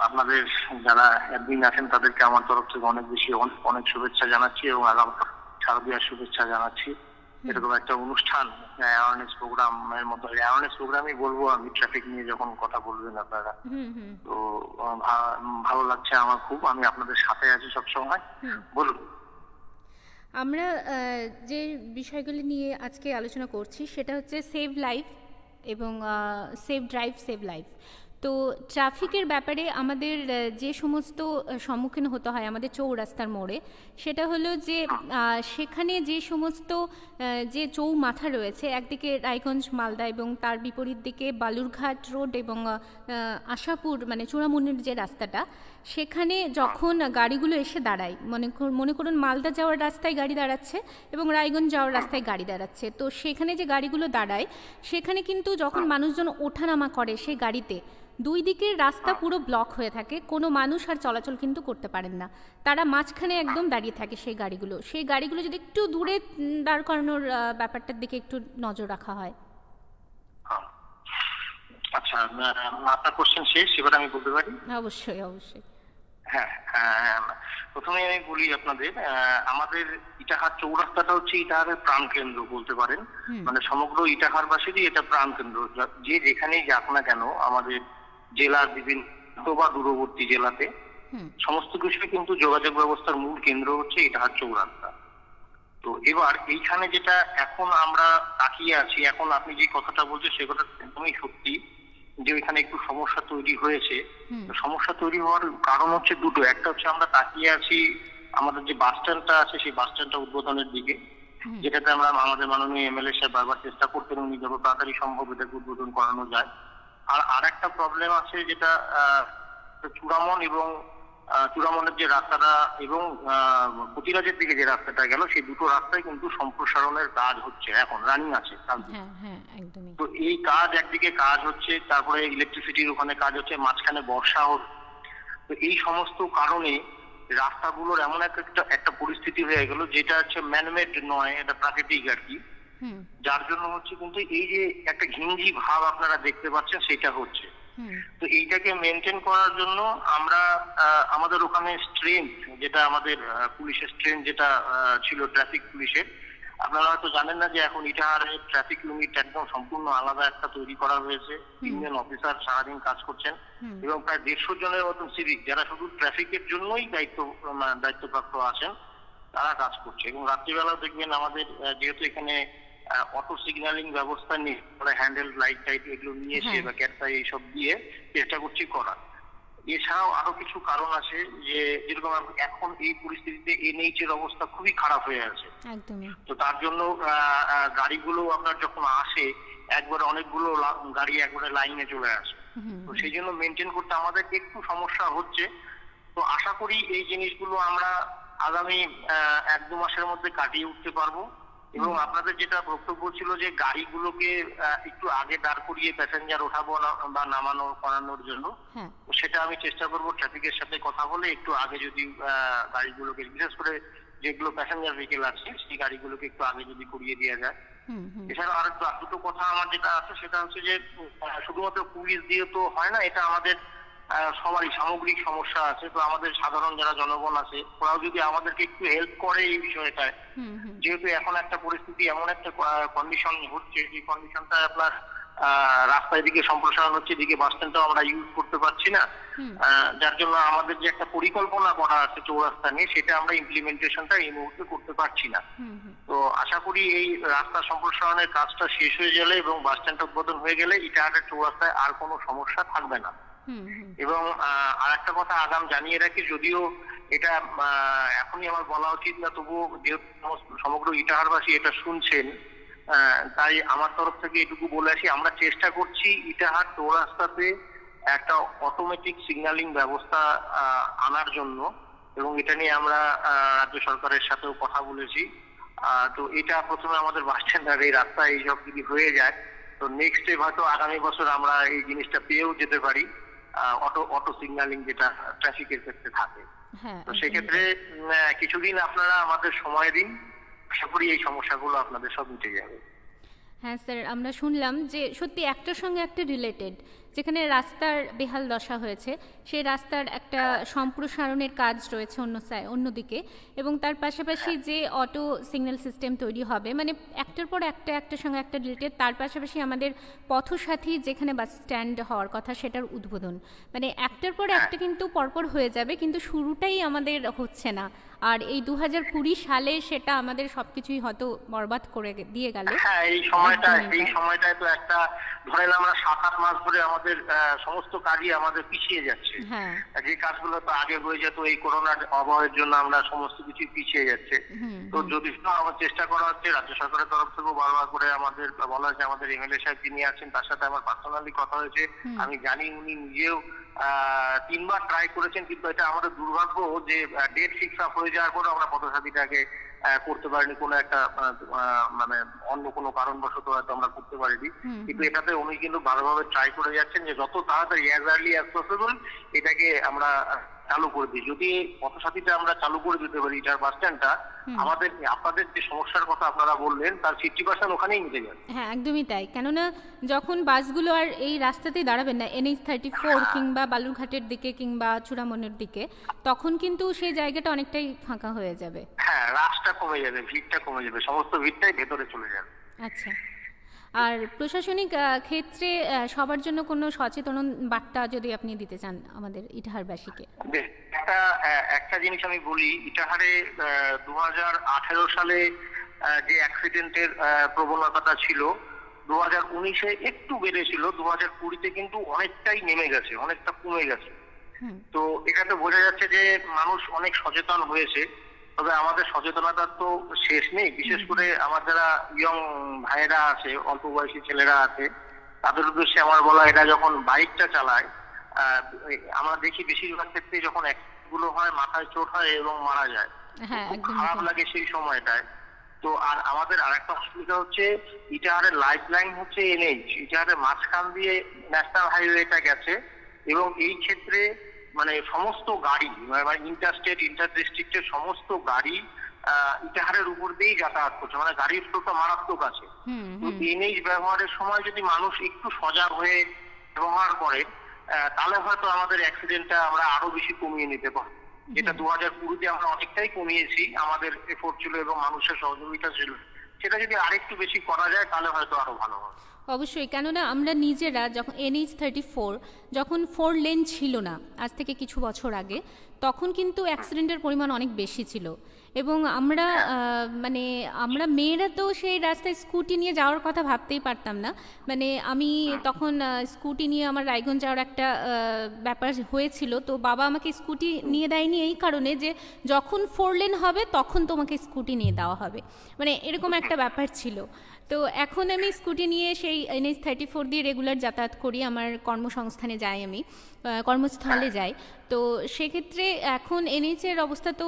আপনাদের যারা অ্যাডমিন আছেন তাদেরকে আমার তরফ থেকে অনেক বেশি অনেক শুভেচ্ছা জানাচ্ছি এবং আগাম শারদীয়ার শুভেচ্ছা জানাচ্ছি। এরকম একটা অনুষ্ঠান অ্যাওয়ারনেস প্রোগ্রামের মতো, অ্যাওয়ারনেস প্রোগ্রামই বলবো আমি, ট্রাফিক নিয়ে যখন কথা বলবেন আপনারা, তো ভালো লাগছে আমার খুব। আমি আপনাদের সাথে আছি সবসময়। বলুন। আমরা যে বিষয়গুলি নিয়ে আজকে আলোচনা করছি সেটা হচ্ছে সেভ লাইফ এবং সেভ ড্রাইভ সেভ লাইফ। তো ট্রাফিকের ব্যাপারে আমাদের যে সমস্ত সম্মুখীন হতে হয় আমাদের চৌরাস্তার মোড়ে, সেটা হলো যে সেখানে যে সমস্ত যে চৌমাথা রয়েছে, একদিকে রায়গঞ্জ মালদা এবং তার বিপরীত দিকে বালুরঘাট রোড এবং আশাপুর মানে চূড়ামুনির যে রাস্তাটা, সেখানে যখন গাড়িগুলো এসে দাঁড়ায়, মনে করুন মালদা যাওয়ার রাস্তায় গাড়ি দাঁড়াচ্ছে এবং রায়গঞ্জ যাওয়ার রাস্তায় গাড়ি দাঁড়াচ্ছে, তো সেখানে যে গাড়িগুলো দাঁড়ায় সেখানে কিন্তু যখন মানুষজন ওঠানামা করে সেই গাড়িতে দুই দিকের রাস্তা পুরো ব্লক হয়ে থাকে, কোনো মানুষ আর চলাচল কিন্তু করতে পারেন না, তারা মাঝখানে একদম দাঁড়িয়ে থাকে সেই গাড়িগুলো যদি একটু দূরে দাঁড় করানোর ব্যাপারটার দিকে একটু নজর রাখা হয়। আচ্ছা, আপনার কোশ্চেন শেষ, এবার আমি বলতে পারি? অবশ্যই অবশ্যই। হ্যাঁ, তো প্রথমে আমি বলি আপনাদের, আমাদের ইটাহার চৌরাস্তাটা হচ্ছে ইটাহারের প্রাণ কেন্দ্র বলতে পারেন, মানে সমগ্র ইটাহারবাসীরই এটা প্রাণ কেন্দ্র। যে যেখানেই যাক না কেন আমাদের জেলার বিভিন্ন বা দূরবর্তী জেলাতে সমস্ত কিছু কিন্তু যোগাযোগ ব্যবস্থার মূল কেন্দ্র হচ্ছে ইটাহার চৌরাস্তা। তো এবার এইখানে যেটা এখন আমরা তাকিয়ে আছি, এখন আপনি যে কথাটা বলছেন সে কথা একদমই সত্যি যে ওইখানে একটু সমস্যা তৈরি হয়েছে। সমস্যা তৈরি হওয়ার কারণ হচ্ছে দুটো। একটা হচ্ছে আমরা তাকিয়ে আছি আমাদের যে বাস স্ট্যান্ডটা আছে সেই বাস স্ট্যান্ডটা উদ্বোধনের দিকে, যেটাতে আমরা আমাদের মাননীয় এমএলএ সাহেব বারবার চেষ্টা করতেন উনি যত তাড়াতাড়ি সম্ভব এটাকে উদ্বোধন করানো যায়। আর একটা প্রবলেম আছে যেটা চূড়ামন এবং চূড়ামনের যে রাস্তাটা এবং প্রতিরাজের দিকে যে রাস্তাটা গেল সেই দুটো রাস্তায় কিন্তু সম্প্রসারণের কাজ হচ্ছে, এখন রানিং আছে। তো এই কাজ একদিকে কাজ হচ্ছে, তারপরে ইলেকট্রিসিটির ওখানে কাজ হচ্ছে, মাঝখানে বর্ষা হচ্ছে। তো এই সমস্ত কারণে রাস্তাগুলোর এমন একটা পরিস্থিতি হয়ে গেল যেটা হচ্ছে ম্যানমেড নয়, এটা প্রাকৃতিক আর কি, যার জন্য হচ্ছে কিন্তু এই যে একটা ঘিঞ্জি ভাব আপনারা দেখতে পাচ্ছেন সেটা হচ্ছে। তো এইটাকে মেনটেন করার জন্য আমরা আমাদের ওখানে স্ট্রেংথ যেটা আমাদের পুলিশের স্ট্রেংথ যেটা ছিল ট্রাফিক পুলিশের, আপনারা হয়তো জানেন না যে এখন ইটাহারে ট্রাফিক ইউনিট একদম সম্পূর্ণ আলাদা একটা তৈরি করা হয়েছে। 3 জন অফিসার সারাদিন কাজ করছেন এবং প্রায় 150 জনের মতন সিভিক যারা শুধু ট্রাফিকের জন্যই দায়িত্বপ্রাপ্ত আছেন তারা কাজ করছে। এবং রাত্রিবেলাও দেখবেন আমাদের যেহেতু এখানে অটো সিগন্যালিং ব্যবস্থা নিয়ে আমরা হ্যান্ডেল লাইট টাইট এগুলো নিয়ে এসে বা ক্যাটসাই এইসব দিয়ে চেষ্টা করছি করার। এছাড়াও আরো কিছু কারণ আছে যে যেরকম এখন এই পরিস্থিতিতে এনএইচ এর অবস্থা খুবই খারাপ হয়ে আছে। তো তার জন্য গাড়িগুলো আপনার যখন আসে একবারে অনেকগুলো গাড়ি একবারে লাইনে চলে আসে, তো সেই জন্য মেনটেন করতে আমাদের একটু সমস্যা হচ্ছে। তো আশা করি এই জিনিসগুলো আমরা আগামী 1-2 মাসের মধ্যে কাটিয়ে উঠতে পারবো। এবং আপনাদের যেটা বক্তব্য ছিল যে গাড়িগুলোকে একটু আগে দাঁড় করিয়ে প্যাসেঞ্জার ওঠাবো বা নামানো করানোর জন্য, সেটা আমি চেষ্টা করবো ট্রাফিকের সাথে কথা বলে একটু আগে যদি গাড়িগুলোকে, বিশেষ করে যেগুলো প্যাসেঞ্জার ভেহিকেল আছে সেই গাড়িগুলোকে একটু আগে যদি করিয়ে দেওয়া যায়। এছাড়া আর দুটো কথা আমার যেটা আছে সেটা হচ্ছে যে শুধুমাত্র পুলিশ দিয়ে তো হয় না, এটা আমাদের সবারই সামগ্রিক সমস্যা আছে। তো আমাদের সাধারণ যারা জনগণ আছে ওরাও যদি আমাদেরকে একটু হেল্প করে এই বিষয়টায়, যেহেতু এখন একটা পরিস্থিতি এমন একটা কন্ডিশন হচ্ছে যে কন্ডিশনটা আপনার রাস্তার দিকে সম্প্রসারণ হচ্ছে, এদিকে বাস স্ট্যান্ডটাও আমরা ইউজ করতে পারছি না, যার জন্য আমাদের যে একটা পরিকল্পনা করা আছে চৌরাস্তা নিয়ে সেটা আমরা ইমপ্লিমেন্টেশনটা এই মুহূর্তে করতে পারছি না। তো আশা করি এই রাস্তা সম্প্রসারণের কাজটা শেষ হয়ে গেলে এবং বাস স্ট্যান্ডটা উদ্বোধন হয়ে গেলে ইটাহারের চৌরাস্তায় আর কোনো সমস্যা থাকবে না। এবং আর একটা কথা আগাম জানিয়ে রাখি, যদিও এটা এখনই আমার বলা উচিত না, তবুও যেহেতু সমগ্র ইটাহারবাসী এটা শুনছেন তাই আমার তরফ থেকে এটুকু বলে আসি, আমরা চেষ্টা করছি ইটাহার চৌরাস্তাতে একটা অটোমেটিক সিগন্যালিং ব্যবস্থা আনার জন্য, এবং এটা নিয়ে আমরা রাজ্য সরকারের সাথেও কথা বলেছি। তো এটা প্রথমে আমাদের বাস স্ট্যান্ড আর এই রাস্তায় এইসব যদি হয়ে যায় তো নেক্সট স্টেপ হয়তো আগামী বছর আমরা এই জিনিসটা পেয়েও যেতে পারি, অটো সিগন্যালিং যেটা ট্রাফিকের ক্ষেত্রে থাকে। তো সেক্ষেত্রে কিছুদিন আপনারা আমাদের সময় দিন, আশা করি এই সমস্যাগুলো আপনাদের সব মিটে যাবে। হ্যাঁ স্যার, আমরা শুনলাম যে সত্যি একটার সঙ্গে একটা রিলেটেড, যেখানে রাস্তার বেহাল দশা হয়েছে সেই রাস্তার একটা সম্প্রসারণের কাজ রয়েছে অন্যদিকে, এবং তার পাশাপাশি যে অটো সিগন্যাল সিস্টেম তৈরি হবে, মানে একটার পর একটার সঙ্গে একটা রিলেটেড। তার পাশাপাশি আমাদের পথসাথী যেখানে বাস স্ট্যান্ড হওয়ার কথা সেটার উদ্বোধন, মানে একটার পর একটা কিন্তু পরপর হয়ে যাবে, কিন্তু শুরুটাই আমাদের হচ্ছে না। আর এই 2020 সালে সেটা আমাদের সবকিছুই হয়তো বরবাদ করে দিয়ে গেল। হ্যাঁ, এই সময়টায় তো একটা ধরেন আমরা 7-8 মাস ধরে আমাদের সমস্ত কাজই আমাদের পিছিয়ে যাচ্ছে। যে কাজগুলো তো আগে হয়ে যেত এই করোনার অভাবের জন্য আমরা সমস্ত কিছু পিছিয়ে যাচ্ছে। তো যদি আমার চেষ্টা করা হচ্ছে রাজ্য সরকারের তরফ থেকেও বারবার করে আমাদের বলা হয়েছে, আমাদের এমএলএ সাহেব যিনি আছেন তার সাথে আমার পার্সোনালি কথা হয়েছে, আমি জানি উনি নিজেও 3 বার ট্রাই করেছেন, কিন্তু এটা আমাদের দুর্ভাগ্য যে ডেট ফিক্স আপ হয়ে যাওয়ার পরে আমরা পথসাথীটাকে করতে পারিনি, কোনো একটা মানে অন্য কোনো কারণবশত হয়তো আমরা করতে পারিনি। কিন্তু এটাতে উনি কিন্তু ভালোভাবে ট্রাই করে যাচ্ছেন যে যত তাড়াতাড়ি অ্যাজ আর্লি অ্যাজ পসিবল এটাকে আমরা চালু করে দিই, যদি পথসাথীটা আমরা চালু করে দিতে পারি ইটাহার বাস স্ট্যান্ডটা, আমাদের আপনাদের যে সমস্যার কথা আপনারা বললেন তার 50% ওখানেই মিটে যাবে। হ্যাঁ একদমই তাই, কেননা যখন বাসগুলো আর এই রাস্তাতেই দাঁড়াবে না NH-34 কিংবা বালুরঘাটের দিকে কিংবা চূড়ামনের দিকে, তখন কিন্তু সেই জায়গাটা অনেকটাই ফাঁকা হয়ে যাবে। হ্যাঁ, রাশটা কমে যাবে, ভিড়টা কমে যাবে, সমস্ত ভিড়টাই ভেতরে চলে যাবে। আচ্ছা, আর প্রশাসনিক ক্ষেত্রে সবার জন্য কোনো সচেতন বার্তা যদি আপনি দিতে চান আমাদের ইটাহারবাসীকে। একটা জিনিস আমি বলি, ইটাহারে 2018 সালে যে অ্যাক্সিডেন্টের প্রবণতাটা ছিল 2019-এ একটু বেড়েছিল, 2020-তে কিন্তু অনেকটাই নেমে গেছে, অনেকটা কমে গেছে। তো এটাতে বোঝা যাচ্ছে যে মানুষ অনেক সচেতন হয়েছে। তবে আমাদের সচেতনতার তো শেষ নেই, বিশেষ করে আমার যারা ইয়ং ভাইয়েরা আছে, অল্প বয়সী ছেলেরা আছে, তাদের উদ্দেশ্যে আমার বলা, এটা যখন বাইকটা চালায় আমরা দেখি বেশিরভাগ ক্ষেত্রে যখন অ্যাক্সিডেন্টগুলো হয় মাথায় চোট হয় এবং মারা যায়, খারাপ লাগে সেই সময়টায়। তো আর আমাদের আরেকটা অসুবিধা হচ্ছে, ইটাহারের লাইফ লাইন হচ্ছে NH, ইটাহারের মাঝখান দিয়ে ন্যাশনাল হাইওয়েটা গেছে এবং এই ক্ষেত্রে মানে সমস্ত গাড়ি, মানে ইন্টারস্টেট ইন্টার ডিস্ট্রিক্টের সমস্ত গাড়ি ইটাহারের উপর দিয়েই যাতায়াত করছে, মানে গাড়ির ফ্লোটা মারাত্মক আছে। তো NH ব্যবহারের সময় যদি মানুষ একটু সজাগ হয়ে ব্যবহার করে তাহলে হয়তো আমাদের অ্যাক্সিডেন্টটা আমরা আরো বেশি কমিয়ে নিতে পারি, যেটা 2020-তে আমরা অনেকটাই কমিয়েছি, আমাদের এফোর্ট ছিল এবং মানুষের সহযোগিতা ছিল। সেটা যদি আরেকটু বেশি করা যায় তাহলে হয়তো আরো ভালো হবে। অবশ্যই, কেননা আমরা নিজেরা যখন NH-34 যখন 4 লেন ছিল না আজ থেকে কিছু বছর আগে, তখন কিন্তু অ্যাক্সিডেন্টের পরিমাণ অনেক বেশি ছিল এবং আমরা মেয়েরা তো সেই রাস্তায় স্কুটি নিয়ে যাওয়ার কথা ভাবতেই পারতাম না। মানে আমি তখন স্কুটি নিয়ে আমার রায়গঞ্জ যাওয়ার একটা ব্যাপার হয়েছিল, তো বাবা আমাকে স্কুটি নিয়ে দেয়নি এই কারণে যে যখন 4 লেন হবে তখন তোমাকে স্কুটি নিয়ে দেওয়া হবে, মানে এরকম একটা ব্যাপার ছিল। তো এখন আমি স্কুটি নিয়ে সেই NH-34 দিয়ে রেগুলার যাতায়াত করি, আমার কর্মসংস্থানে যাই, আমি কর্মস্থলে যাই। তো সেক্ষেত্রে এখন NH-এর অবস্থা তো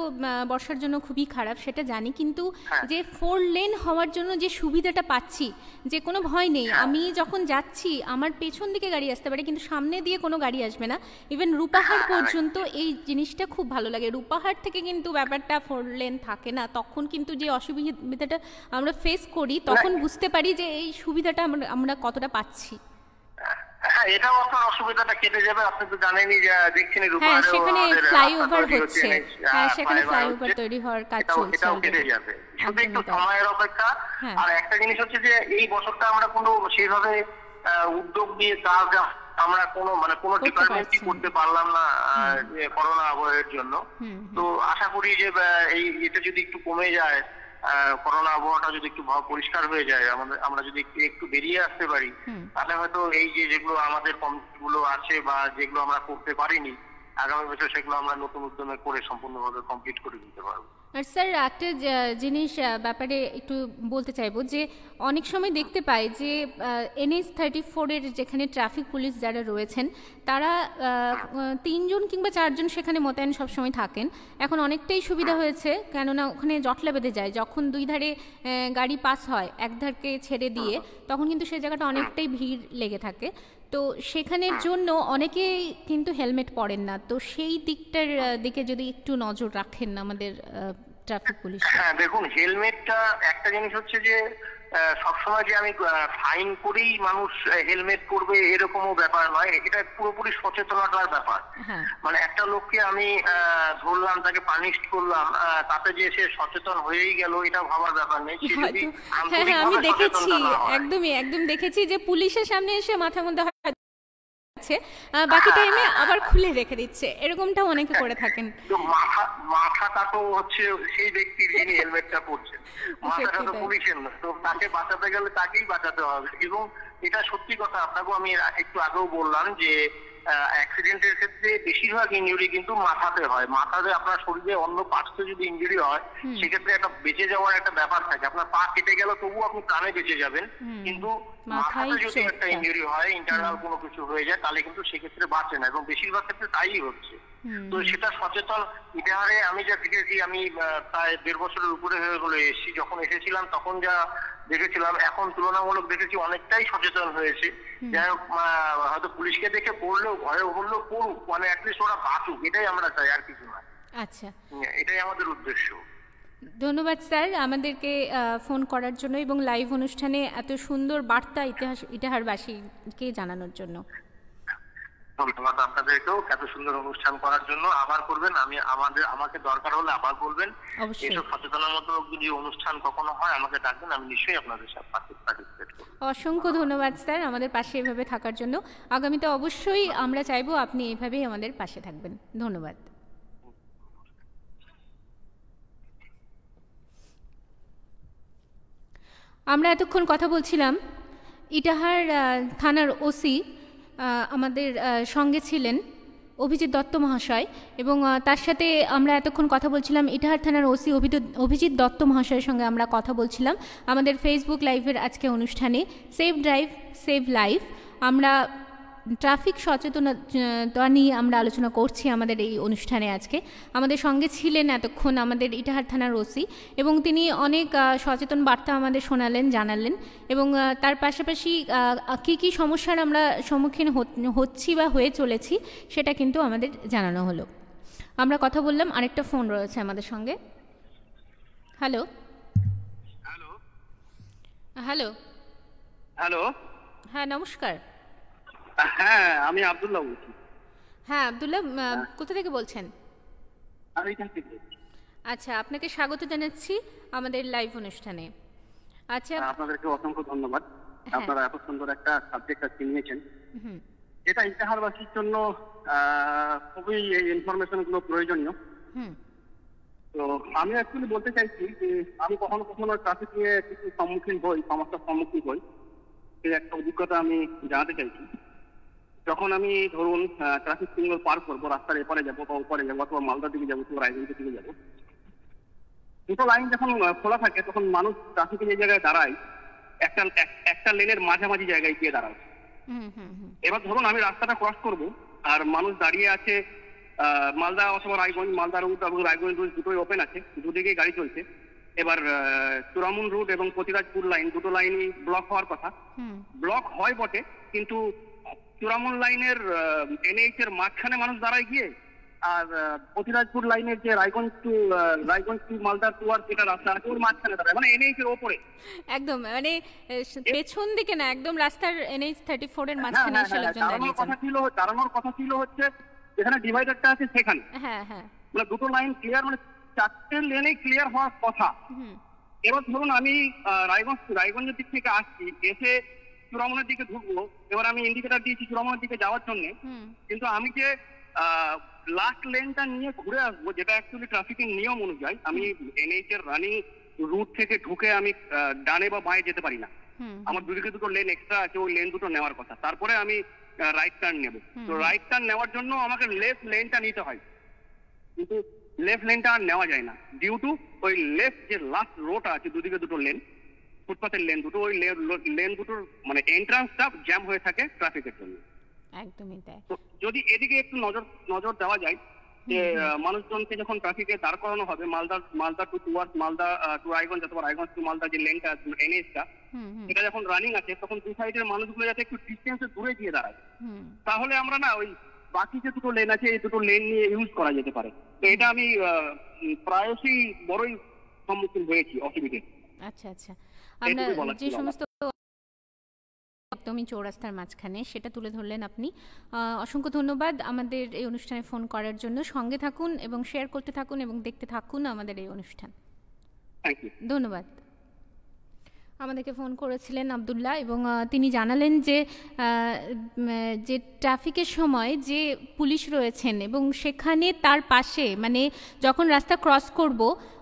বর্ষার জন্য খুবই খারাপ, সেটা জানি, কিন্তু যে 4 লেন হওয়ার জন্য যে সুবিধাটা পাচ্ছি, যে কোনো ভয় নেই, আমি যখন যাচ্ছি আমার পেছন দিকে গাড়ি আসতে পারে কিন্তু সামনে দিয়ে কোনো গাড়ি আসবে না, ইভেন রূপাহার পর্যন্ত। এই জিনিসটা খুব ভালো লাগে। রূপাহার থেকে কিন্তু ব্যাপারটা 4 লেন থাকে না, তখন কিন্তু যে অসুবিধাটা আমরা ফেস করি তখন বুঝতে পারি যে এই সুবিধাটা আমরা কতটা পাচ্ছি। হ্যাঁ, এটাও আপনার অসুবিধাটা কেটে যাবে। আপনি তো জানেনই যে দেখছেন রূপাহারে সেখানে ফ্লাইওভার হচ্ছে, হ্যাঁ সেখানে ফ্লাইওভার তৈরি হওয়ার কাজ চলছে, এটাও কেটে যাবে, শুধু একটু সময়ের অপেক্ষা। আর একটা জিনিস হচ্ছে যে এই বছরটা আমরা কোনো সেইভাবে উদ্যোগ নিয়ে কাজ আমরা কোনো ডিপার্টমেন্টই করতে পারলাম না করোনা আবহের জন্য। তো আশা করি যে এটা যদি একটু কমে যায়, করোনা আবহাওয়াটা যদি একটু পরিষ্কার হয়ে যায়, আমরা যদি একটু বেরিয়ে আসতে পারি, তাহলে হয়তো এই যেগুলো আমাদের কমিটিগুলো আছে বা যেগুলো আমরা করতে পারিনি আগামী বছর সেগুলো আমরা নতুন উদ্যমে করে সম্পূর্ণভাবে কমপ্লিট করে দিতে পারবো। আর স্যার একটা জিনিস ব্যাপারে একটু বলতে চাইবো যে অনেক সময় দেখতে পাই যে NH-34-এর যেখানে ট্রাফিক পুলিশ যারা রয়েছেন তারা 3 জন কিংবা 4 জন সেখানে মোতায়েন সবসময় থাকেন। এখন অনেকটাই সুবিধা হয়েছে, কেননা ওখানে জটলা বেঁধে যায়, যখন দুই ধারে গাড়ি পাস হয় এক ধারকে ছেড়ে দিয়ে, তখন কিন্তু সেই জায়গাটা অনেকটাই ভিড় লেগে থাকে। তো সেখানের জন্য অনেকেই কিন্তু হেলমেট পরেন না, তো সেই দিকটার দিকে যদি একটু নজর রাখেন আমাদের ট্রাফিক পুলিশ। হ্যাঁ দেখুন, হেলমেটটা একটা জিনিস হচ্ছে যে সবসময় যে আমি ফাইন করেই মানুষ হেলমেট পরবে এরকমও ব্যাপার নয়, এটা পুরোপুরি সচেতনতার ব্যাপার। মানে একটা লোককে আমি ধরলাম, তাকে পানিশ করলাম, তাতে যে সে সচেতন হয়েই গেল এটা ভাবার ব্যাপার নেই। হ্যাঁ আমি দেখেছি, একদম দেখেছি যে পুলিশের সামনে এসে মাথার মধ্যে বাকি টাইমে আবার খুলে রেখে দিচ্ছে, এরকমটাও অনেকে করে থাকেন। তো মাথাটা তো হচ্ছে সেই ব্যক্তির যিনি হেলমেটটা পরছেন, মাথাটা তো পুলিশের না, তো তাকে বাঁচাতে গেলে তাকেই বাঁচাতে হবে। এবং এটা সত্যি কথা, আপনাকেও আমি একটু আগেও বললাম যে অ্যাক্সিডেন্টের ক্ষেত্রে বেশিরভাগ ইনজুরি কিন্তু মাথাতে হয়। মাথাতে আপনার শরীরে অন্য পার্টসে যদি ইনজুরি হয় সেক্ষেত্রে একটা বেঁচে যাওয়ার একটা ব্যাপার থাকে। আপনার পা কেটে গেল তবুও আপনি প্রাণে বেঁচে যাবেন, কিন্তু মাথাতে যদি একটা ইনজুরি হয়, ইন্টারনাল কোনো কিছু হয়ে যায়, তাহলে কিন্তু সেক্ষেত্রে বাঁচে না, এবং বেশিরভাগ ক্ষেত্রে তাই হচ্ছে। তো সেটা সচেতন ইটাহারে আমি যা দেখেছি, আমি প্রায় 1.5 বছরের উপরে হয়ে এসেছি, যখন এসেছিলাম তখন যা দেখেছিলাম, এখন তুলনামূলক দেখেছি অনেকটাই সচেতন হয়েছে। যাই হোক, হয়তো পুলিশকে দেখে পড়লেও ভয়ে বললেও পড়ুক, মানে অ্যাটলিস্ট ওরা বাঁচুক, এটাই আমরা চাই, আর কিছু না। আচ্ছা, এটাই আমাদের উদ্দেশ্য। ধন্যবাদ স্যার আমাদেরকে ফোন করার জন্য এবং লাইভ অনুষ্ঠানে এত সুন্দর বার্তা ইটাহারবাসীকে জানানোর জন্য। ধন্যবাদ আপনাদেরকেও এত সুন্দর অনুষ্ঠান করার জন্য। আবার করবেন, আমাকে দরকার হলে আবার বলবেন। এসব সচেতনতামূলক যদি অনুষ্ঠান কখনো হয় আমাকে ডাকবেন, আমি নিশ্চয়ই আপনাদের সাথে পার্টিসিপেট করব। অসংখ্য ধন্যবাদ স্যার আমাদের পাশে এভাবে থাকার জন্য। আগামীতে অবশ্যই আমরা চাইবো আপনি এভাবেই আমাদের পাশে থাকবেন। ধন্যবাদ। আমরা এতক্ষণ কথা বলছিলাম ইটাহার থানার ওসি আমাদের সঙ্গে ছিলেন অভিজিৎ দত্ত মহাশয়, এবং তার সাথে আমরা এতক্ষণ কথা বলছিলাম ইটাহার থানার ওসি অভিজিৎ দত্ত মহাশয়ের সঙ্গে আমরা কথা বলছিলাম আমাদের ফেসবুক লাইভের আজকে অনুষ্ঠানে সেভ ড্রাইভ সেভ লাইফ। আমরা ট্রাফিক সচেতনতা নিয়ে আমরা আলোচনা করছি আমাদের এই অনুষ্ঠানে। আজকে আমাদের সঙ্গে ছিলেন এতক্ষণ আমাদের ইটাহার থানার ওসি, এবং তিনি অনেক সচেতন বার্তা আমাদের শোনালেন, জানালেন, এবং তার পাশাপাশি কী কী সমস্যার আমরা সম্মুখীন হচ্ছি বা হয়ে চলেছি সেটা কিন্তু আমাদের জানানো হলো। আমরা কথা বললাম, আরেকটা ফোন রয়েছে আমাদের সঙ্গে। হ্যালো হ্যালো হ্যালো হ্যালো হ্যাঁ, নমস্কার। হ্যাঁ, আমি আব্দুল্লাহ বলছি। হ্যাঁ আব্দুল্লাহ, কোথা থেকে বলছেন? আমি এখান থেকে। আচ্ছা, আপনাকে স্বাগত জানাচ্ছি আমাদের লাইভ অনুষ্ঠানে। আচ্ছা, আপনাদেরকে অসংখ্য ধন্যবাদ। আপনারা এত সুন্দর একটা সাবজেক্ট আজকে নিয়েছেন, এটা ইটাহারবাসীর জন্য খুবই এই ইনফরমেশনগুলো প্রয়োজনীয়। তো আমি অ্যাকচুয়ালি বলতে চাইছি যে আমি কখনো কখনো ট্রাফিক নিয়ে কিছু সমস্যার সম্মুখীন হই, সেই একটা অভিজ্ঞতা আমি জানাতে চাইছি। যখন আমি ধরুন ট্রাফিক সিগন্যাল পার করবো, রাস্তার এপারে যাবো বা ওপারে যাবো, অথবা মালদার দিকে যাবো, অথবা রায়গঞ্জের দিকে যাবো, দুটো লাইন যখন খোলা থাকে তখন মানুষ ট্রাফিকে যে জায়গায় দাঁড়ায় একটা লেনের মাঝামাঝি জায়গায় গিয়ে দাঁড়ায়। এবার ধরুন আমি রাস্তাটা ক্রস করবো আর মানুষ দাঁড়িয়ে আছে মালদা অথবা রায়গঞ্জ, মালদা রুট এবং রায়গঞ্জ রুট দুটোই ওপেন আছে, দুদিকেই গাড়ি চলছে। এবার চূড়ামুন রুট এবং প্রতিরাজপুর লাইন দুটো লাইনই ব্লক হওয়ার কথা। ব্লক হয় বটে, কিন্তু চূড়ামুন লাইনের NH এর মাঝখানে মানুষ দাঁড়ায় গিয়ে, আর প্রতিরাজপুর লাইনের যে রায়গঞ্জ টু মালদা টুয়ার্ড যেটা রাস্তা আছে ওর মাঝখানে দাঁড়ায়, মানে NH এর ওপরে একদম, মানে পেছন দিকে না, একদম রাস্তার NH 34 এর মাঝখানে এসে লোকজন দাঁড়িয়েছে। দাঁড়ানোর কথা ছিল হচ্ছে যেখানে ডিভাইডারটা আছে সেখানে। হ্যাঁ হ্যাঁ, মানে দুটো লাইন ক্লিয়ার, মানে 4টে লেনে ক্লিয়ার হওয়ার কথা। এবার ধরুন আমি রায়গঞ্জের দিক থেকে আসছি, এসে চূড়ামনের দিকে ঢুকবো, এবার আমি ইন্ডিকেটর দিয়েছি চূড়ামনের দিকে যাওয়ার জন্য, কিন্তু আমি যে লাস্ট লেনটা নিয়ে ঘুরে আসবো, যেটা অ্যাকচুয়ালি ট্রাফিকের নিয়ম অনুযায়ী, আমি NH এর রানিং রুট থেকে ঢুকে আমি ডানে বা বাঁয়ে যেতে পারি না। আমার দুদিকে দুটো লেন এক্সট্রা আছে, ওই লেন দুটো নেওয়ার কথা, তারপরে আমি রাইট টার্ন নেব। তো রাইট টার্ন নেওয়ার জন্য আমাকে লেফট লেনটা নিতে হয়, কিন্তু লেফট লেনটা আর নেওয়া যায় না ডিউ টু ওই লেফট যে লাস্ট রোড আছে দুদিকে দুটো লেন, ফুটপাথের লেন দুটো, ওই লেন দুটোর মানে এন্ট্রান্সটা জ্যাম হয়ে থাকে ট্রাফিকের জন্য। একদমই তাই। তো যদি এদিকে একটু নজর দেওয়া যায় যে মানুষজনকে যখন ট্রাফিকে দাঁড় করানো হবে, Malda to towards Malda to Raiganj অথবা রায়গঞ্জ টু মালদা যে লেনটা NH-টা, এটা যখন রানিং আছে তখন দুই সাইডের মানুষগুলো যাতে একটু ডিস্টেন্সে দূরে গিয়ে দাঁড়ায়, তাহলে আমরা না ওই বাকি যে দুটো লেন আছে এই দুটো লেন নিয়ে ইউজ করা যেতে পারে। তো এটা আমি প্রায়শই বড়ই সম্মুখীন হয়েছি অসুবিধে। আচ্ছা আচ্ছা, আমরা যে সমস্ত একদমই চৌরাস্তার মাঝখানে সেটা তুলে ধরলেন আপনি। অসংখ্য ধন্যবাদ আমাদের এই অনুষ্ঠানে ফোন করার জন্য। সঙ্গে থাকুন এবং শেয়ার করতে থাকুন এবং দেখতে থাকুন আমাদের এই অনুষ্ঠান। ধন্যবাদ। আমাদেরকে ফোন করেছিলেন আব্দুল্লাহ, এবং তিনি জানালেন যে ট্রাফিকের সময় যে পুলিশ রয়েছেন এবং সেখানে তার পাশে, মানে যখন রাস্তা ক্রস করব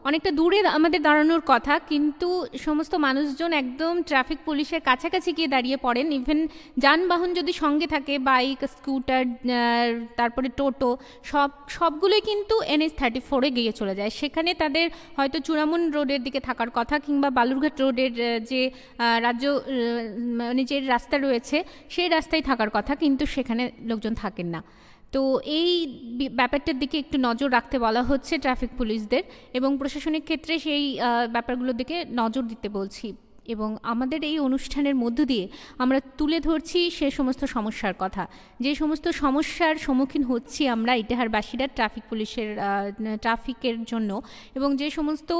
অনেকটা দূরে আমাদের দাঁড়ানোর কথা, কিন্তু সমস্ত মানুষজন একদম ট্রাফিক পুলিশের কাছাকাছি গিয়ে দাঁড়িয়ে পড়েন। ইভেন যানবাহন যদি সঙ্গে থাকে, বাইক, স্কুটার, তারপরে টোটো, সবগুলোই কিন্তু NH 34-এ গিয়ে চলে যায়। সেখানে তাদের হয়তো চূড়ামুন রোডের দিকে থাকার কথা, কিংবা বালুরঘাট রোডের যে মানে যে রাস্তা রয়েছে সেই রাস্তায় থাকার কথা, কিন্তু সেখানে লোকজন থাকেন না। তো এই ব্যাপারটার দিকে একটু নজর রাখতে বলা হচ্ছে ট্রাফিক পুলিশদের, এবং প্রশাসনিক ক্ষেত্রে সেই ব্যাপারগুলোর দিকে নজর দিতে বলছি। এবং আমাদের এই অনুষ্ঠানের মধ্য দিয়ে আমরা তুলে ধরছি সে সমস্ত সমস্যার কথা, যে সমস্ত সমস্যার সম্মুখীন হচ্ছি আমরা ইটাহারবাসীরা ট্রাফিকের জন্য, এবং যে সমস্ত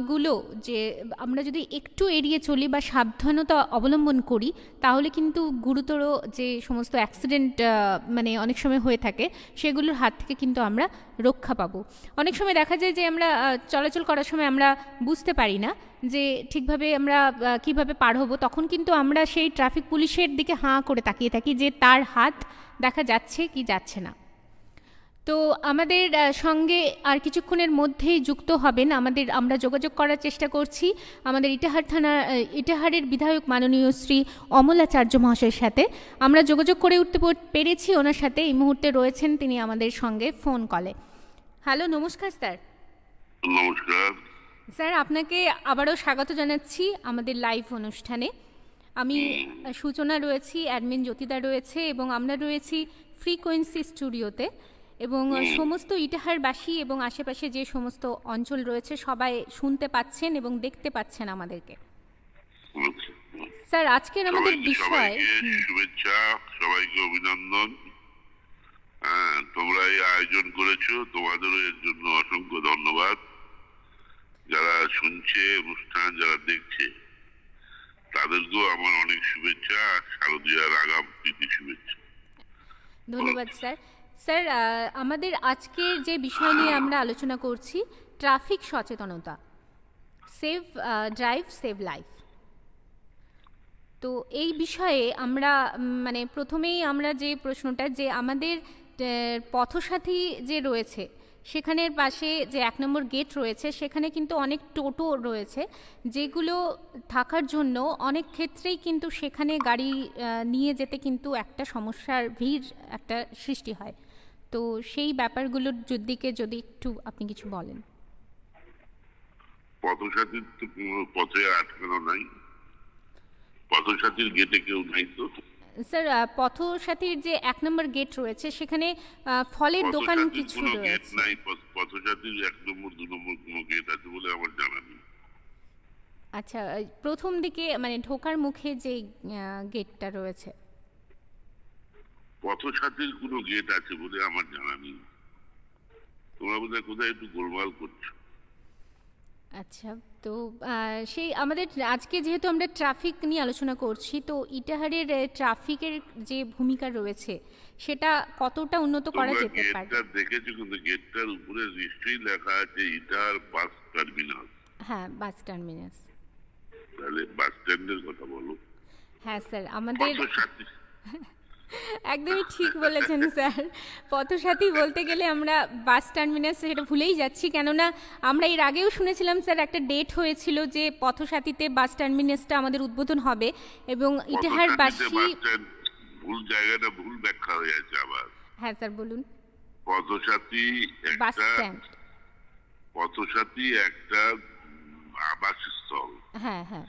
গুলো যে আমরা যদি একটু এড়িয়ে চলি বা সাবধানতা অবলম্বন করি তাহলে কিন্তু গুরুতর যে সমস্ত অ্যাক্সিডেন্ট মানে অনেক সময় হয়ে থাকে সেগুলোর হাত থেকে কিন্তু আমরা রক্ষা পাবো। অনেক সময় দেখা যায় যে আমরা চলাচল করার সময় আমরা বুঝতে পারি না যে ঠিকভাবে আমরা কিভাবে পার হব, তখন কিন্তু আমরা সেই ট্রাফিক পুলিশের দিকে হাঁ করে তাকিয়ে থাকি যে তার হাত দেখা যাচ্ছে কি যাচ্ছে না। তো আমাদের সঙ্গে আর কিছুক্ষণের মধ্যেই যুক্ত হবেন, আমরা যোগাযোগ করার চেষ্টা করছি আমাদের ইটাহারের বিধায়ক মাননীয় শ্রী অমলাচার্য মহাশয়ের সাথে। আমরা যোগাযোগ করে উঠতে পেরেছি ওনার সাথে, এই মুহূর্তে রয়েছেন তিনি আমাদের সঙ্গে ফোন কলে। হ্যালো, নমস্কার স্যার। নমস্কার স্যার, আপনাকে আবারও স্বাগত জানাচ্ছি আমাদের লাইভ অনুষ্ঠানে। আমি সূচনা রয়েছি, অ্যাডমিন জ্যোতিদা রয়েছে, এবং আমরা রয়েছি ফ্রিকোয়েন্সি স্টুডিওতে, এবং সমস্ত ইটাহারবাসী এবং আশেপাশে যে সমস্ত অঞ্চল রয়েছে সবাই শুনতে পাচ্ছেন এবং দেখতে পাচ্ছেন আমাদেরকে। স্যার, আজকের আমাদের বিষয়, শুভেচ্ছা, সবাইকে অভিনন্দন। তোমরা এই আয়োজন করেছো, তোমাদেরও এর জন্য অসংখ্য ধন্যবাদ। যারা শুনছে অনুষ্ঠান, যারা দেখছে তাদেরকেও আমার অনেক শুভেচ্ছা, শারদীয়ার আগাম প্রীতি শুভেচ্ছা। ধন্যবাদ স্যার। স্যার, আমাদের আজকের যে বিষয় নিয়ে আমরা আলোচনা করছি ট্রাফিক সচেতনতা, সেভ ড্রাইভ সেভ লাইফ। তো এই বিষয়ে আমরা মানে প্রথমেই আমরা যে প্রশ্নটা, যে আমাদের পথসাথী যে রয়েছে সেখানের পাশে যে 1 নম্বর গেট রয়েছে সেখানে কিন্তু অনেক টোটো রয়েছে, যেগুলো থাকার জন্য অনেক ক্ষেত্রেই কিন্তু সেখানে গাড়ি নিয়ে যেতে কিন্তু একটা সমস্যার ভিড় একটা সৃষ্টি হয়। তো সেই ব্যাপারগুলোর দিকে যদি একটু আপনি কিছু বলেন। পথসাথীর তো পথে আটকানো নাই, পথসাথীর গেটে কেউ নাই তো স্যার। পথসাথীর যে 1 নম্বর গেট রয়েছে সেখানে ফলের দোকান কিছু রয়েছে। নাই, পথসাথীর 1 নম্বর 2 নম্বর কোনো গেট আছে বলে আমার জানা নেই। আচ্ছা, প্রথম দিকে মানে ঢোকার মুখে যে গেটটা রয়েছে, পথসাথীর কোনো গেট আছে বলে আমার জানা নেই। তোমরা বোধহয় কোথায় একটু গোলমাল করছো। আচ্ছা, তো সেই আমাদের আজকে যেহেতু আমরা ট্রাফিক নিয়ে আলোচনা করছি, তো ইটাহারের ট্রাফিকের যে ভূমিকা রয়েছে সেটা কতটা উন্নত করা যেতে পারে? গেটটা দেখেছো, কিন্তু গেটটার উপরে নিশ্চয়ই লেখা আছে ইটাহার বাস টার্মিনাস। হ্যাঁ, বাস টার্মিনাস। তাহলে বাস স্ট্যান্ডের কথা বলো। হ্যাঁ স্যার, আমাদের একদমই ঠিক বলেছেন স্যার। পথসাথী বলতে গেলে আমরা বাস টার্মিনাস সেটা ভুলেই যাচ্ছি, কেননা আমরা এর আগেও শুনেছিলাম স্যার একটা ডেট হয়েছিল যে পথসাথীতে বাস টার্মিনাসটা আমাদের উদ্বোধন হবে, এবং ইটাহারবাসী ভুল জায়গাটা ভুল ব্যাখ্যা হয়ে আছে আবার। হ্যাঁ স্যার বলুন। পথসাথী বাস স্ট্যান্ড, পথসাথী একটা আবাসস্থল, হ্যাঁ হ্যাঁ,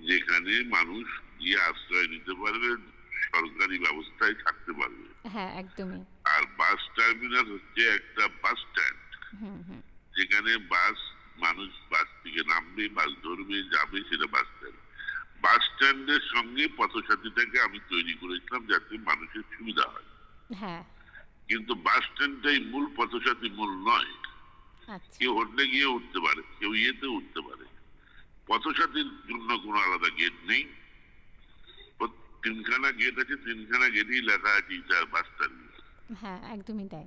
যেখানে মানুষ গিয়ে আশ্রয় নিতে পারবে, সরকারি ব্যবস্থায় থাকতে পারবে। হ্যাঁ একদমই। আর বাস টার্মিনাস হচ্ছে একটা বাস স্ট্যান্ড, যেখানে মানুষ বাস থেকে নামবে, বাস ধরবে, যাবে, সেটা বাস স্ট্যান্ড। বাস স্ট্যান্ডের সঙ্গে পথসাথীটাকে আমি তৈরি করেছিলাম যাতে মানুষের সুবিধা হয়। হ্যাঁ, কিন্তু বাস স্ট্যান্ডটাই মূল, পথসাথী মূল নয়। কেউ হোটেলে গিয়ে উঠতে পারে, কেউ ইয়েতে উঠতে পারে। পথসাথীর জন্য কোনো আলাদা গেট নেই। 3খানা গেট আছে, 3খানা গেটেই লেখা আছে ইটার বাস টার্মিনাস। হ্যাঁ একদমই তাই।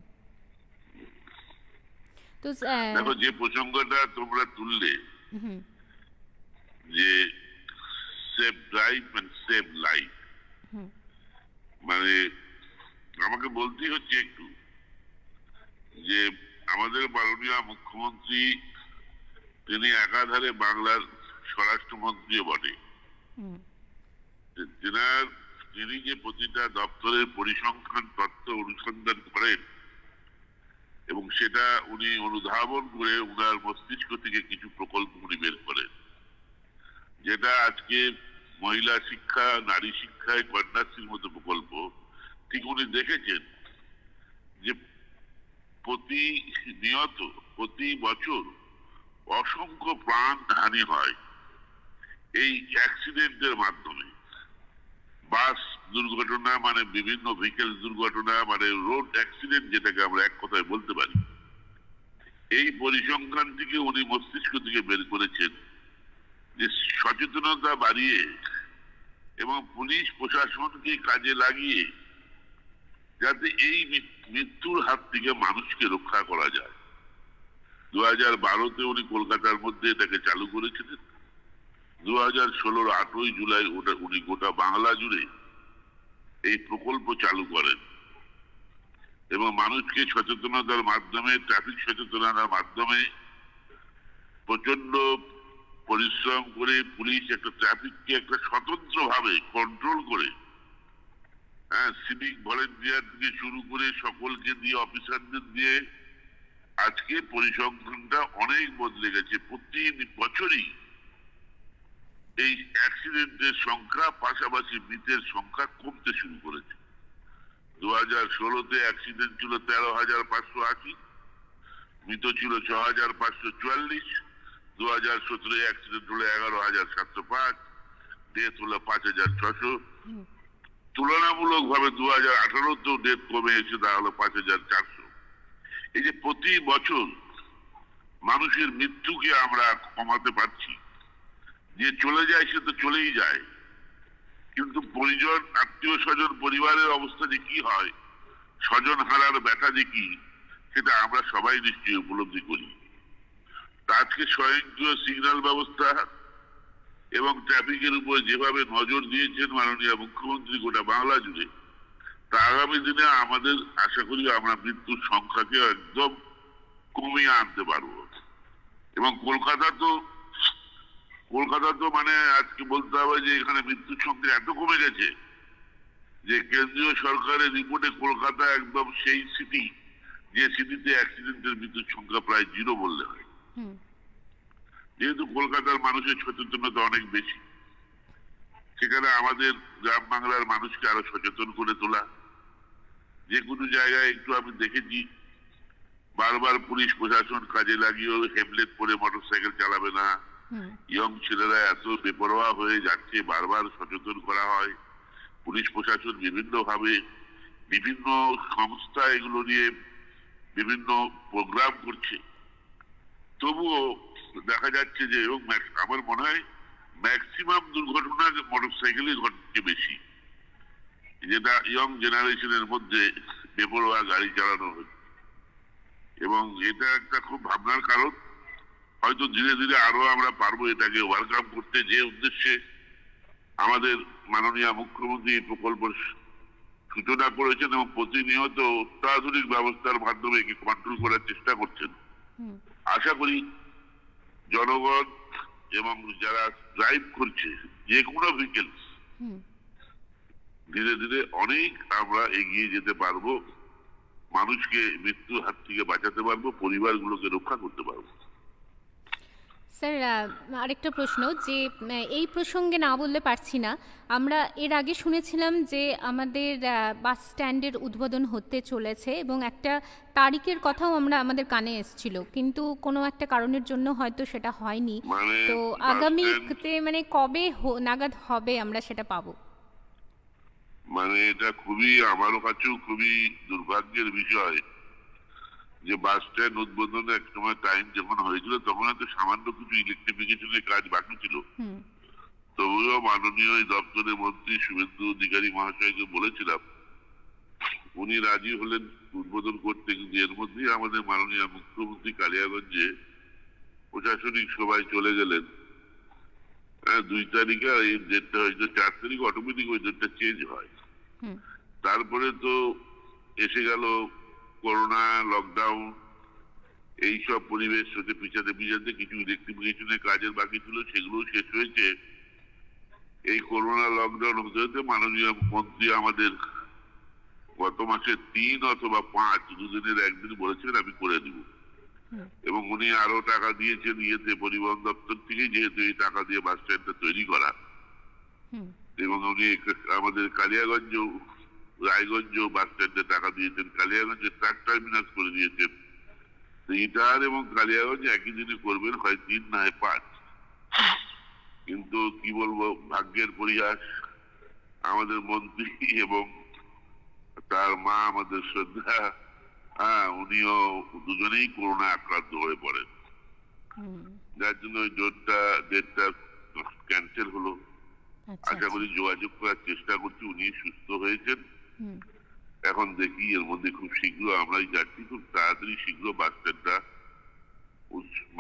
তো দেখো, যে প্রসঙ্গটা তোমরা তুললে যে save drive and save life, মানে আমাকে বলতেই হচ্ছে একটু যে আমাদের মাননীয় মুখ্যমন্ত্রী, তিনি একাধারে বাংলার স্বরাষ্ট্রমন্ত্রীও বটে। তিনি যে প্রতিটা দপ্তরের পরিসংখ্যান তথ্য অনুসন্ধান করেন এবং সেটা উনি অনুধাবন করে উনার মস্তিষ্ক থেকে কিছু প্রকল্প উনি বের করেন, যেটা আজকে মহিলা শিক্ষা, নারী শিক্ষায় কন্যাশ্রীর মতো প্রকল্প। ঠিক উনি দেখেছেন যে প্রতি বছর অসংখ্য প্রাণ হানি হয় এই অ্যাক্সিডেন্টের মাধ্যমে। বাস দুর্ঘটনা মানে বিভিন্ন ভেহিকেল দুর্ঘটনা মানে রোড অ্যাক্সিডেন্ট, যেটাকে আমরা এক কথায় বলতে পারি। এই পরিসংখ্যান থেকে উনি মস্তিষ্ক থেকে বের করেছেন যে সচেতনতা বাড়িয়ে এবং পুলিশ প্রশাসনকে কাজে লাগিয়ে যাতে এই মৃত্যুর হাত থেকে মানুষকে রক্ষা করা যায়। 2012-তে উনি কলকাতার মধ্যে এটাকে চালু করেছিলেন। 2016-র 8ই জুলাই উনি গোটা বাংলা জুড়ে এই প্রকল্প চালু করেন এবং মানুষকে সচেতনতার মাধ্যমে, ট্রাফিক সচেতনতার মাধ্যমে প্রচন্ড পরিশ্রম করে পুলিশ একটা ট্রাফিককে একটা স্বতন্ত্র ভাবে কন্ট্রোল করে, সিভিক ভলেন্টিয়ার থেকে শুরু করে সকলকে দিয়ে, অফিসারদের দিয়ে আজকে পরিসংখ্যানটা অনেক বদলে গেছে। প্রতি বছরই এই অ্যাক্সিডেন্টের সংখ্যা পাশাপাশি মৃতের সংখ্যা কমতে শুরু করেছে। 2016-তে অ্যাক্সিডেন্ট ছিল 13,580, মৃত ছিল 6,544। 2017-এ অ্যাক্সিডেন্ট হলো 11,705, ডেথ হলো 5,600। তুলনামূলক ভাবে 2018-তেও ডেথ কমে এসে তা হলো 5,400। এই যে প্রতি বছর মানুষের মৃত্যুকে আমরা কমাতে পারছি। যে চলে যায় সে তো চলেই যায়, কিন্তু পরিজন, আত্মীয় স্বজন, পরিবারের অবস্থা যে কি হয়, স্বজন হারার ব্যথা যে কি, সেটা আমরা সবাই নিশ্চয়ই উপলব্ধি করি। আজকে স্বয়ংক্রিয় সিগন্যাল ব্যবস্থা এবং ট্রাফিকের উপর যেভাবে নজর দিয়েছেন মাননীয় মুখ্যমন্ত্রী গোটা বাংলা জুড়ে, তা আগামী দিনে আমাদের আশা করি আমরা মৃত্যুর সংখ্যাকে একদম কমিয়ে আনতে পারবো। এবং কলকাতা তো মানে আজকে বলতে হবে যে এখানে মৃত্যুর সংখ্যা এত কমে গেছে যে কেন্দ্রীয় সরকারের রিপোর্টে কলকাতা একদম সেই সিটি যে সিটিতে অ্যাক্সিডেন্টের মৃত্যুর সংখ্যা প্রায় 0 বললে হয়। যেহেতু কলকাতার মানুষের সচেতনতা অনেক বেশি, সেখানে আমাদের গ্রাম বাংলার মানুষকে আরো সচেতন করে তোলা। যে কোনো জায়গায় একটু আমি দেখেছি বারবার পুলিশ প্রশাসন কাজে লাগিয়েও হেলমেট পরে মোটরসাইকেল চালাবে না, ইয়ং ছেলেরা এত বেপরোয়া হয়ে যাচ্ছে, বারবার সচেতন করা হয়। পুলিশ প্রশাসন বিভিন্ন ভাবে, বিভিন্ন সংস্থা এগুলো নিয়ে বিভিন্ন প্রোগ্রাম করছে, তবুও দেখা যাচ্ছে যে, এবং আমার মনে হয় ম্যাক্সিমাম দুর্ঘটনা মোটরসাইকেলে ঘটছে বেশি, যেটা ইয়ং জেনারেশনের মধ্যে বেপরোয়া গাড়ি চালানো হচ্ছে। এবং এটা একটা খুব ভাবনার কারণ। হয়তো ধীরে ধীরে আরো আমরা পারবো এটাকে ওভারকাম করতে, যে উদ্দেশ্যে আমাদের মাননীয় মুখ্যমন্ত্রী এই প্রকল্প সূচনা করেছেন এবং প্রতিনিয়ত অত্যাধুনিক ব্যবস্থার মাধ্যমে একে কন্ট্রোল করার চেষ্টা করছেন। আশা করি জনগণ এবং যারা ড্রাইভ করছে যে কোনো ভেহিকেলস, ধীরে ধীরে অনেক আমরা এগিয়ে যেতে পারবো, মানুষকে মৃত্যুর হাত থেকে বাঁচাতে পারবো, পরিবারগুলোকে রক্ষা করতে পারবো। স্যার, আরেকটা প্রশ্ন, যে এই প্রসঙ্গে না বললে পারছি না, আমরা এর আগে শুনেছিলাম যে আমাদের বাস স্ট্যান্ডের উদ্বোধন হতে চলেছে এবং একটা তারিখের কথাও আমাদের কানে এসেছিল, কিন্তু কোনো একটা কারণের জন্য হয়তো সেটা হয়নি। তো আগামীতে মানে কবে নাগাদ হবে আমরা সেটা পাবো? মানে এটা খুবই আমারও কাছেও খুবই দুর্ভাগ্যের বিষয় যে বাস স্ট্যান্ড উদ্বোধনের এক সময় টাইম যখন হয়েছিল তখন হয়তো সামান্য কিছু ইলেকট্রিফিকেশনের কাজ বাকি ছিল, তবুও মাননীয় দপ্তরের মন্ত্রী শুভেন্দু অধিকারী মহাশয়কে বলেছিলাম, উনি রাজি হলেন উদ্বোধন করতে। কিন্তু এর মধ্যেই আমাদের মাননীয় মুখ্যমন্ত্রী কালিয়াগঞ্জে প্রশাসনিক সভায় চলে গেলেন। 2 তারিখে এই ডেটটা হয়তো 4 তারিখ অটোমেটিক ওই ডেটটা চেঞ্জ হয়। তারপরে তো এসে গেল করোনা, লকডাউন, এইসব পরিবেশ হতে পিছাতে কিছু ইলেকট্রিফিকেশনের কাজের বাকি ছিল, সেগুলো শেষ হয়েছে। এই করোনা লকডাউন হতে হতে মাননীয় মন্ত্রী আমাদের গত মাসে 3 অথবা 5 দুদিনের একদিন বলেছিলেন আমি করে দিব, এবং উনি আরো টাকা দিয়েছেন ইয়েতে পরিবহন দপ্তর থেকে, যেহেতু এই টাকা দিয়ে বাস স্ট্যান্ডটা তৈরি করা। এবং উনি আমাদের কালিয়াগঞ্জ রায়গঞ্জ বাস স্ট্যান্ডে টাকা দিয়েছেন, কালিয়াগঞ্জে ট্রাক টার্মিনাস করে দিয়েছেন। ইটাহার এবং কালিয়াগঞ্জ একই দিনে করবেন, হয় 3 না হয় 5। কিন্তু কি বলবো, ভাগ্যের পরিহাস, আমাদের মন্ত্রী এবং তার মা আমাদের শ্রদ্ধা, উনিও দুজনেই করোনা আক্রান্ত হয়ে পড়েন, যার জন্য ওই ডেটটা ক্যান্সেল হলো। আশা করি যোগাযোগ করার চেষ্টা করছি, উনি সুস্থ হয়েছেন। এখন দেখি এর মধ্যে খুব শীঘ্র আমরাই যাচ্ছি, খুব তাড়াতাড়ি শীঘ্র বাস স্ট্যান্ডটা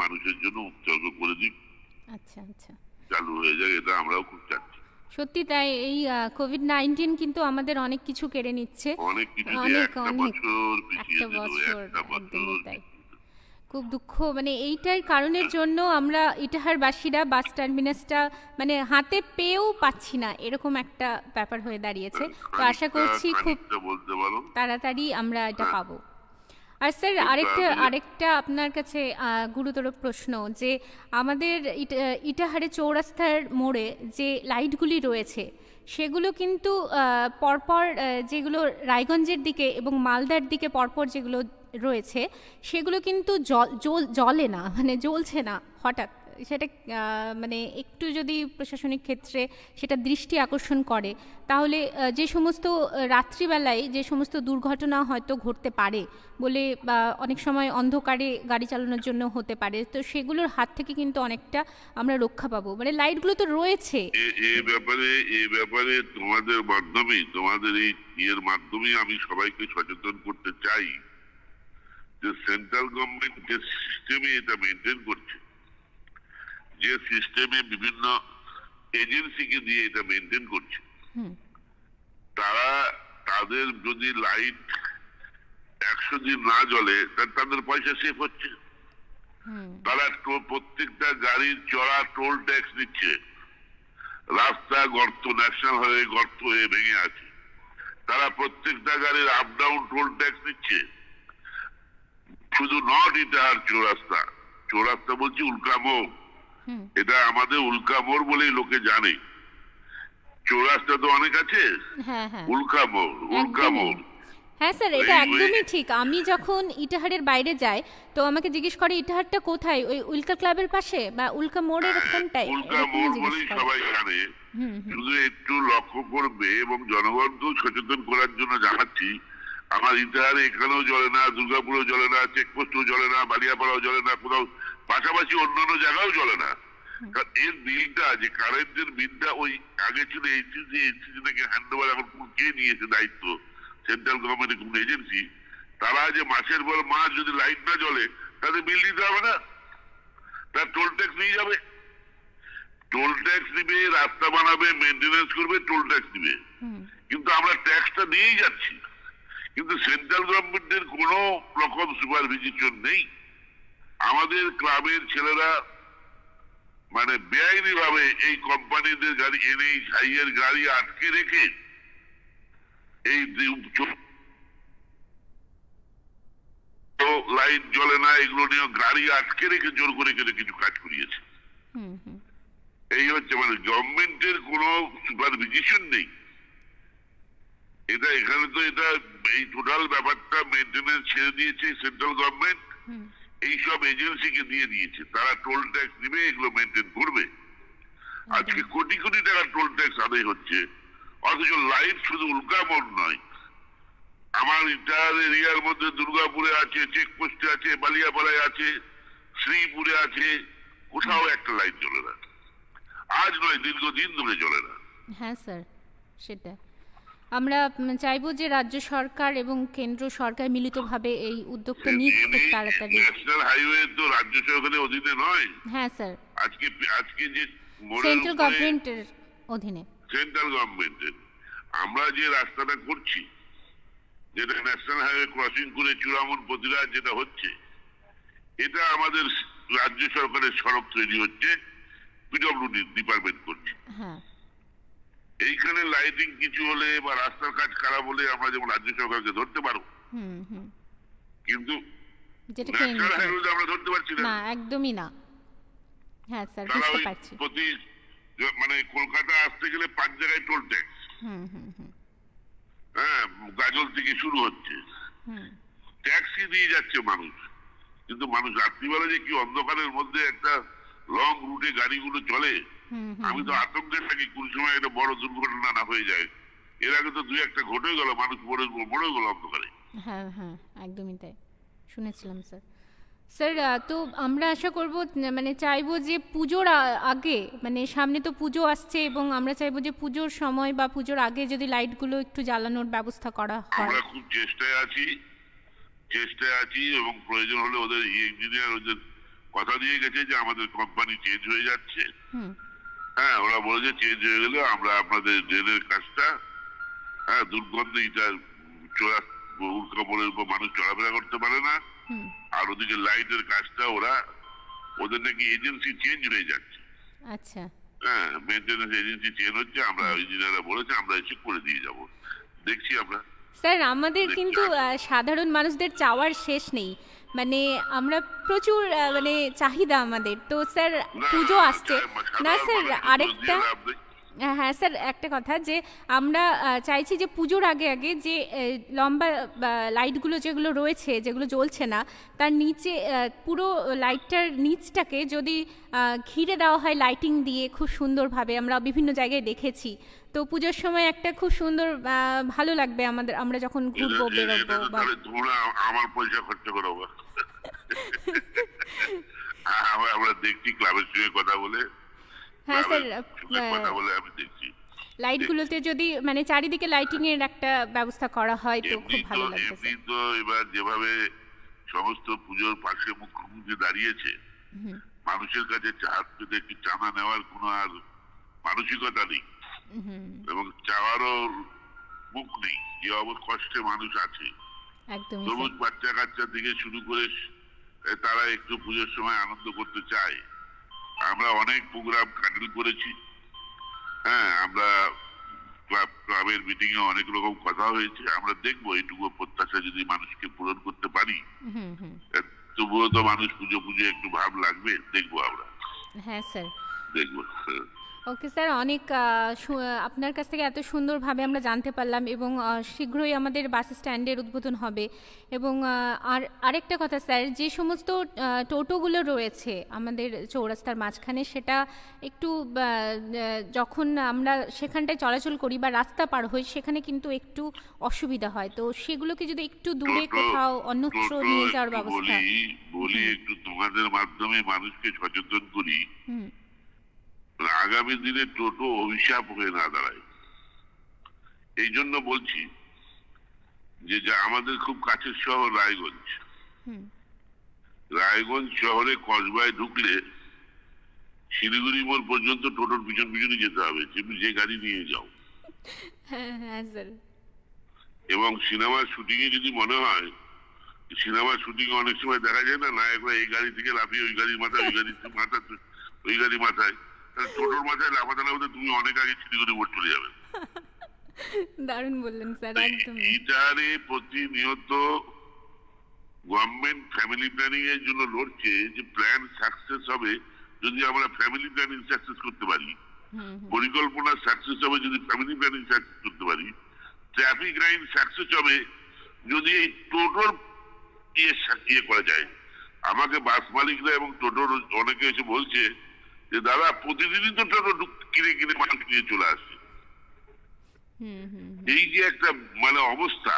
মানুষের জন্য উৎসর্গ করে দিই, চালু হয়ে যায়, এটা আমরাও খুব চাচ্ছি। সত্যি তাই, এই কোভিড-19 কিন্তু আমাদের অনেক কিছু কেড়ে নিচ্ছে, অনেক কিছু, একটা বছর তাই খুব দুঃখ। মানে এইটার কারণের জন্য আমরা ইটাহারবাসীরা বাস টার্মিনাসটা মানে হাতে পেয়েও পাচ্ছি না, এরকম একটা ব্যাপার হয়ে দাঁড়িয়েছে। তো আশা করছি খুব তাড়াতাড়ি আমরা এটা পাবো। আর স্যার আরেকটা আপনার কাছে গুরুতর প্রশ্ন, যে আমাদের ইটাহারে চৌরাস্তার মোড়ে যে লাইটগুলি রয়েছে সেগুলো কিন্তু পরপর, যেগুলো রায়গঞ্জের দিকে এবং মালদার দিকে পরপর যেগুলো রয়েছে সেগুলো কিন্তু জ্বলে না, মানে জ্বলছে না হঠাৎ। সেটা মানে একটু যদি প্রশাসনিক ক্ষেত্রে সেটা দৃষ্টি আকর্ষণ করে, তাহলে যে সমস্ত রাত্রিবেলায় যে সমস্ত দুর্ঘটনা হয়তো ঘটতে পারে বলে, বা অনেক সময় অন্ধকারে গাড়ি চালানোর জন্য হতে পারে, তো সেগুলোর হাত থেকে কিন্তু অনেকটা আমরা রক্ষা পাবো। মানে লাইটগুলো তো রয়েছে। এই ব্যাপারে তোমাদের মাধ্যমে, তোমাদের এই ইয়ের মাধ্যমে আমি সবাইকে সচেতন করতে চাই যে সেন্ট্রাল গভর্নমেন্ট যে সিস্টেমে এটা মেনটেন করছে, যে সিস্টেমে বিভিন্ন এজেন্সিকে দিয়ে এটা মেনটেন করছে, তাদের যদি লাইট 100 দিন না জ্বলে তাদের পয়সা সেভ হচ্ছে। তারা প্রত্যেকটা গাড়ির চড়া টোল ট্যাক্স দিচ্ছে, রাস্তা গর্ত, ন্যাশনাল হাইওয়ে গর্ত হয়ে ভেঙে আছে, তারা প্রত্যেকটা গাড়ির আপ ডাউন টোল ট্যাক্স দিচ্ছে। শুধু নট ইটাহার চৌরাস্তা বলছি, উল্কামোড়, এটা আমাদের উল্কামোড় বলেই লোকে জানে। চৌরাস্তা তো অনেক আছে, উল্কামোড়। হ্যাঁ স্যার, এটা একদমই ঠিক। আমি যখন ইটাহারের বাইরে যাই তো আমাকে জিজ্ঞেস করে ইটাহারটা কোথায়, ওই উল্কা ক্লাবের পাশে বা উল্কা মোড়ের ওখানটায়, উল্কামোড় বলেই সবাই জানে। শুধু একটু লক্ষ্য করবে, এবং জনগণকেও সচেতন করার জন্য জানাচ্ছি, আমার ইটাহারে এখানেও জ্বলে না, দুর্গাপুরেও জ্বলে না, চেকপোস্টেও জ্বলে না, বালিয়াপাড়াও জ্বলে না, কোথাও পাশাপাশি অন্যান্য জায়গাও জ্বলে না। কারণ এর বিলটা, যে কারেন্টের বিলটা ওই আগে ছিল এইচসিসি থেকে হ্যান্ড ওভার, এখন কে নিয়েছে দায়িত্ব, সেন্ট্রাল গভর্নমেন্টের কোন এজেন্সি, তারা যে মাসের পর মাস যদি লাইট না জ্বলে তাদের বিল দিতে হবে না, তার টোল ট্যাক্স নিয়ে যাবে, টোল ট্যাক্স দিবে, রাস্তা বানাবে, মেনটেনেন্স করবে, টোল ট্যাক্স দিবে। কিন্তু আমরা ট্যাক্সটা দিয়েই যাচ্ছি, কিন্তু সেন্ট্রাল গভর্নমেন্টের কোন রকম সুপারভিশন নেই। আমাদের ক্লাবের ছেলেরা মানে বেআইনি ভাবে এই কোম্পানিদের গাড়ি, NHAI এর গাড়ি আটকে রেখে এই লাইট জ্বলে না এগুলো নিয়ে গাড়ি আটকে রেখে জোর করে কিছু কাজ করিয়েছে। এই হচ্ছে, মানে গভর্নমেন্টের কোন সুপারভিশন নেই। এটা এখানে তো এটা এই টোটাল ব্যাপারটা মেনটেনেন্স ছেড়ে দিয়েছে সেন্ট্রাল গভর্নমেন্ট, এইসব এজেন্সিকে দিয়ে দিয়েছে, তারা টোল ট্যাক্স দিবে, এগুলো মেনটেন করবে। আজকে কোটি কোটি টাকা টোল ট্যাক্স আদায় হচ্ছে, অথচ লাইট শুধু উল্কামোড় নয়, আমার ইটাহার এরিয়ার মধ্যে দুর্গাপুরে আছে, চেকপোস্টে আছে, বালিয়াপাড়ায় আছে, শ্রীপুরে আছে, কোথাও একটা লাইট জ্বলে না, আজ নয় দীর্ঘদিন ধরে জ্বলে না। হ্যাঁ স্যার, সেটা আমরা চাইবো যে রাজ্য সরকার এবং কেন্দ্র সরকার মিলিতভাবে এই উদ্যোগটা নিক খুব তাড়াতাড়ি। ন্যাশনাল হাইওয়ে তো রাজ্য সরকারের অধীনে নয়। হ্যাঁ স্যার, আজকে যে সেন্ট্রাল গভর্নমেন্টের অধীনে, সেন্ট্রাল গভর্নমেন্টের আমরা যে রাস্তাটা করছি, যেটা ন্যাশনাল হাইওয়ে ক্রসিং করে চূড়ামন প্রতিরাজ যেটা হচ্ছে, এটা আমাদের রাজ্য সরকারের সড়ক তৈরি হচ্ছে, পিডব্লিউডি ডিপার্টমেন্ট করছে। এইখানে লাইটিং কিছু হলে বা রাস্তার কাজ খারাপ হলে আমরা যেমন রাজ্য সরকারকে ধরতে পারবো, কিন্তু ন্যাশনাল হাইওয়ে আমরা ধরতে পারছি না, একদমই না। হ্যাঁ স্যার, বুঝতে পারছি। মানে কলকাতা আসতে গেলে 5 জায়গায় টোল ট্যাক্স, হ্যাঁ, গাজল থেকে শুরু হচ্ছে, ট্যাক্সি দিয়ে যাচ্ছে মানুষ, কিন্তু মানুষ রাত্রিবেলা যে কি অন্ধকারের মধ্যে একটা লং রুটে গাড়িগুলো চলে, আমি তো আতঙ্কে থাকি কোন সময় একটা বড় দুর্ঘটনা না হয়ে যায়। এর আগে তো দুই একটা ঘটে গেল, মানুষ মরে গেল অন্ধকারে। হ্যাঁ হ্যাঁ, একদমই তাই, শুনেছিলাম স্যার। স্যার তো আমরা আশা করব, মানে চাইবো যে পুজোর আগে, মানে সামনে তো পুজো আসছে, এবং আমরা চাইবো যে পুজোর সময় বা পুজোর আগে যদি লাইটগুলো একটু জ্বালানোর ব্যবস্থা করা হয়। আমরা খুব চেষ্টায় আছি এবং প্রয়োজন হলে ওদের ইঞ্জিনিয়ার ওদের কথা দিয়ে গেছে যে আমাদের কোম্পানি চেঞ্জ হয়ে যাচ্ছে। হ্যাঁ, ওরা বলেছে চেঞ্জ হয়ে গেলে আমরা আপনাদের ড্রেনের কাজটা, হ্যাঁ, দুর্গন্ধে এটা উল্কামলের উপর মানুষ চলাফেরা করতে পারে না, আর ওদিকে লাইটের কাজটা ওদের নাকি এজেন্সি চেঞ্জ হয়ে যাচ্ছে। আচ্ছা, হ্যাঁ, মেইনটেনেন্স এজেন্সি চেঞ্জ হচ্ছে, আমরা ইঞ্জিনিয়াররা বলেছে আমরা এসে করে দিয়ে যাব। দেখছি আমরা। স্যার আমাদের কিন্তু সাধারণ মানুষদের চাওয়ার শেষ নেই, মানে আমরা প্রচুর মানে চাহিদা আমাদের তো। স্যার পুজো আসছে না স্যার, আরেকটা, হ্যাঁ স্যার একটা কথা, যে আমরা চাইছি যে পুজোর আগে আগে যে লম্বা লাইটগুলো যেগুলো রয়েছে, যেগুলো জ্বলছে না, তার নিচে পুরো লাইটটার নিচটাকে যদি ঘিরে দেওয়া হয় লাইটিং দিয়ে খুব সুন্দরভাবে, আমরা বিভিন্ন জায়গায় দেখেছি, তো পুজোর সময় একটা খুব সুন্দর ভালো লাগবে আমাদের, আমরা যখন ঘুরবো বেরোবো। তোমরা আমার পয়সা খরচ করো, আমরা দেখছি ক্লাবের সঙ্গে কথা বলে। হ্যাঁ স্যার, লাইটগুলোতে যদি মানে চারিদিকে লাইটিং এর একটা ব্যবস্থা করা হয় তো খুব ভালো লাগবে। এমনি তো এবার যেভাবে সমস্ত পুজোর পাশে মুখ্যমন্ত্রী দাঁড়িয়েছে, মানুষের কাছে হাত পেতে একটু চাঁদা নেওয়ার কোনো আর মানসিকতা নেই, এবং চাওয়ারও মুখ নেই, যে কষ্টে মানুষ আছে। সবুজ বাচ্চা কাচ্চা থেকে শুরু করে তারা একটু পুজোর সময় আনন্দ করতে চায়। আমরা অনেক প্রোগ্রাম ক্যান্ডেল করেছি, হ্যাঁ, আমরা ক্লাবের মিটিং এ অনেক রকম কথা হয়েছে। আমরা দেখবো এইটুকু প্রত্যাশা যদি মানুষকে পূরণ করতে পারি, তবুও তো মানুষ পুজো একটু ভাব লাগবে, দেখবো আমরা। হ্যাঁ স্যার, দেখবো। ওকে স্যার, অনেক আপনার কাছ থেকে এত সুন্দরভাবে আমরা জানতে পারলাম, এবং শীঘ্রই আমাদের বাস স্ট্যান্ডের উদ্বোধন হবে। এবং আরেকটা কথা স্যার, যে সমস্ত টোটোগুলো রয়েছে আমাদের চৌরাস্তার মাঝখানে, সেটা একটু যখন আমরা সেখানটায় চলাচল করি বা রাস্তা পার হই, সেখানে কিন্তু একটু অসুবিধা হয়, তো সেগুলোকে যদি একটু দূরে কোথাও অন্যত্র নিয়ে যাওয়ার ব্যবস্থা। বলি একটু তোমাদের মাধ্যমে মানুষকে সচেতন করি, আগামী দিনে টোটো অভিশাপ হয়ে না দাঁড়ায়। এই জন্য বলছি যে আমাদের খুব কাছের শহর রায়গঞ্জ শহরে কসবায় ঢুকলে শিলিগুড়ি মোড় পর্যন্ত টোটোর পিছনে যেতে হবে, তুমি যে গাড়ি নিয়ে যাও। এবং সিনেমার শুটিং এ যদি মনে হয়, সিনেমার শুটিং এ অনেক সময় দেখা যায় না, নায়করা এই গাড়ি থেকে লাফিয়ে ওই গাড়ির মাথায়, ওই গাড়ি মাথায়, টোটোর মাথায় লাফাতে লাফাতে তুমি অনেক আগে শিলিগুড়ি মোড় চলে যাবে। দারুণ বললেন স্যার, একদম। এটারে প্রতিনিয়ত গভর্নমেন্ট ফ্যামিলি প্ল্যানিং এর জন্য লড়ছে, যে প্ল্যান সাকসেস হবে যদি আমরা ফ্যামিলি প্ল্যানিং সাকসেস করতে পারি, পরিকল্পনা সাকসেস হবে যদি ফ্যামিলি প্ল্যানিং সাকসেস করতে পারি, ট্রাফিক লাইন সাকসেস হবে যদি এই টোটোর ইয়ে করা যায়। আমাকে বাস মালিকরা এবং টোটোর অনেকে এসে বলছে যে দাদা প্রতিদিনই তো টোটো কিনে মানুষ নিয়ে চলে আসছে। এই যে একটা মানে অবস্থা,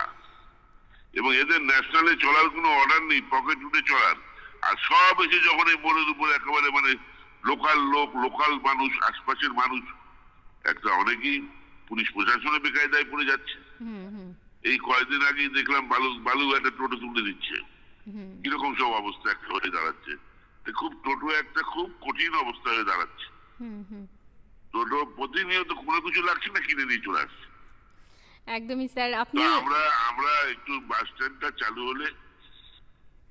এবং এদের ন্যাশনালে চলার কোনো অর্ডার নেই, পকেট উঠে চলার, আর সব এসে যখন এই মোড়ের উপরে একেবারে মানে লোকাল মানুষ, আশপাশের মানুষ, একটা অনেকেই পুলিশ প্রশাসনে বেকায়দায় পড়ে যাচ্ছে। এই কয়েকদিন আগেই দেখলাম বালুঘাটে টোটো তুলে দিচ্ছে, কিরকম সব অবস্থা একটা হয়ে দাঁড়াচ্ছে। টোটো একটা খুব কঠিন অবস্থা হয়ে দাঁড়াচ্ছে। টোটো প্রতিনিয়ত কোনো কিছু লাগছে না, কিনে নিয়ে চলে আসছে। একদমই স্যার, আপনি আমরা একটু বাস স্ট্যান্ডটা চালু হলে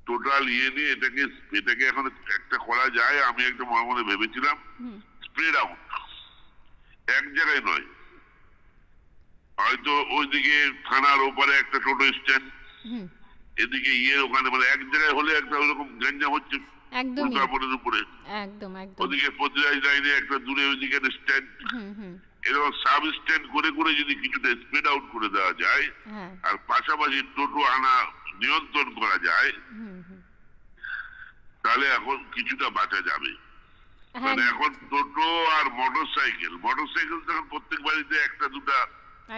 টোটাল নিয়ে এটাকে এখন একটা করা যায়। আমি একটা মনে ভেবেছিলাম স্প্রেড আউট, এক জায়গায় নয়, হয়তো ওইদিকে থানার ওপারে একটা টোটো স্ট্যান্ড, এদিকে ওখানে, মানে এক জায়গায় হলে একটা ওইরকম গ্যাঞ্জাম হচ্ছে, উত্থাপনের উপরে, একদম একদম, ওদিকে প্রতিরাজ লাইনে একটা দূরে ওইদিকে স্ট্যান্ড, এরকম সাব স্ট্যান্ড করে করে যদি কিছুটা স্প্রেড আউট করে দেওয়া যায় আর পাশাপাশি টোটো আনা নিয়ন্ত্রণ করা যায়, তাহলে এখন কিছুটা বাঁচা যাবে। মানে এখন টোটো আর মোটরসাইকেল তো এখন প্রত্যেক বাড়িতে একটা দুটা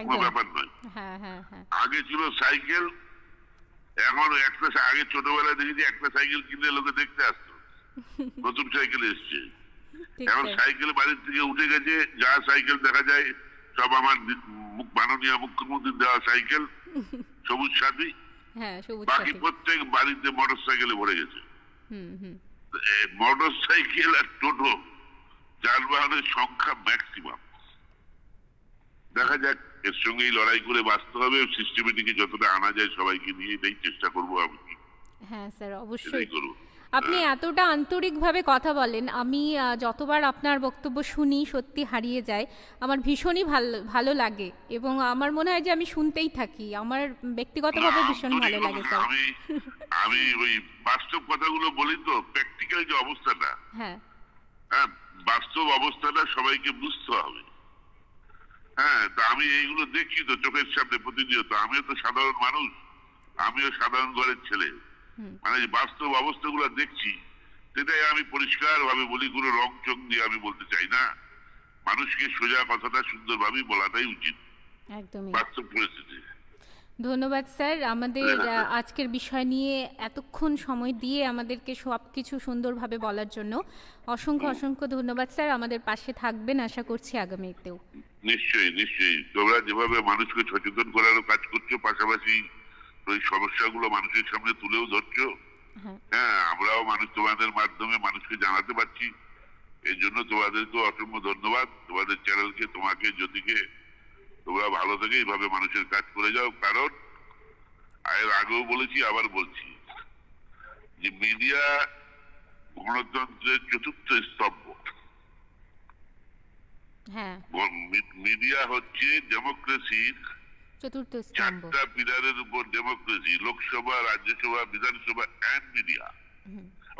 কোনো ব্যাপার নয়। আগে ছিল সাইকেল, এখন একটা, আগে ছোটবেলায় দেখেছি একটা সাইকেল কিনলে লোকে দেখতে আসতো, নতুন সাইকেল এসছে। এখন সাইকেল বাড়ির থেকে উঠে গেছে, যা সাইকেল দেখা যায় সব আমার মাননীয় মুখ্যমন্ত্রীর দেওয়া সাইকেল, সবুজ সাথী, বাকি প্রত্যেক বাড়িতে মোটর সাইকেলে ভরে গেছে। মোটর সাইকেল আর টোটো যানবাহনের সংখ্যা ম্যাক্সিমাম। দেখা যাক, এর সঙ্গেই লড়াই করে বাঁচতে হবে, সিস্টেমেটিকে যতটা আনা যায় সবাইকে নিয়ে এটাই চেষ্টা করবো আমি। হ্যাঁ স্যার, অবশ্যই আপনি এতটা আন্তরিকভাবে কথা বলেন, আমি যতবার আপনার বক্তব্য শুনি সত্যি হারিয়ে যায়, আমার ভীষণই ভালো লাগে এবং আমার মনে হয় যে আমি শুনতেই থাকি, আমার ব্যক্তিগতভাবে ভীষণ ভালো লাগে স্যার। আমি ওই বাস্তব কথাগুলো বলি তো, প্র্যাকটিক্যাল যে অবস্থাটা, হ্যাঁ বাস্তব অবস্থাটা সবাইকে বুঝতে হবে। হ্যাঁ, তা আমি এইগুলো দেখছি তো চোখের সামনে প্রতিনিয়ত, আমিও তো সাধারণ মানুষ, আমিও সাধারণ ঘরের ছেলে, মানে বাস্তব অবস্থাগুলো দেখছি, সেটাই আমি পরিষ্কার ভাবে বলি, কোনো রং চং দিয়ে আমি বলতে চাই না, মানুষকে সোজা কথাটা সুন্দরভাবে বলাটাই উচিত বাস্তব পরিস্থিতি। ধন্যবাদ স্যার, আমাদের আজকের বিষয় নিয়ে এতক্ষণ সময় দিয়ে আমাদেরকে সবকিছু সুন্দরভাবে বলার জন্য অসংখ্য অসংখ্য ধন্যবাদ স্যার। আমাদের পাশে থাকবেন আশা করছি আগামীতেও। নিশ্চয়ই নিশ্চয়ই, তোমরা যেভাবে মানুষকে সচেতন করারও কাজ করছো, পাশাপাশি ওই সমস্যাগুলো মানুষের সামনে তুলেও ধরছো, হ্যাঁ আমরাও তোমাদের মাধ্যমে মানুষকে জানাতে পারছি, এই জন্য তোমাদেরকে অসংখ্য ধন্যবাদ। তোমাদের চ্যানেলকে, তোমাকে, জ্যোতিকে, তোমরা ভালো থেকে এইভাবে মানুষের কাজ করে যাও। কারণ এর আগেও বলেছি, আবার বলছি যে মিডিয়া গণতন্ত্রের চতুর্থ স্তম্ভ। মিডিয়া হচ্ছে ডেমোক্রেসির চারটা পিলারের উপর democracy: Lok Sabha, Rajya Sabha, Vidhan Sabha and media,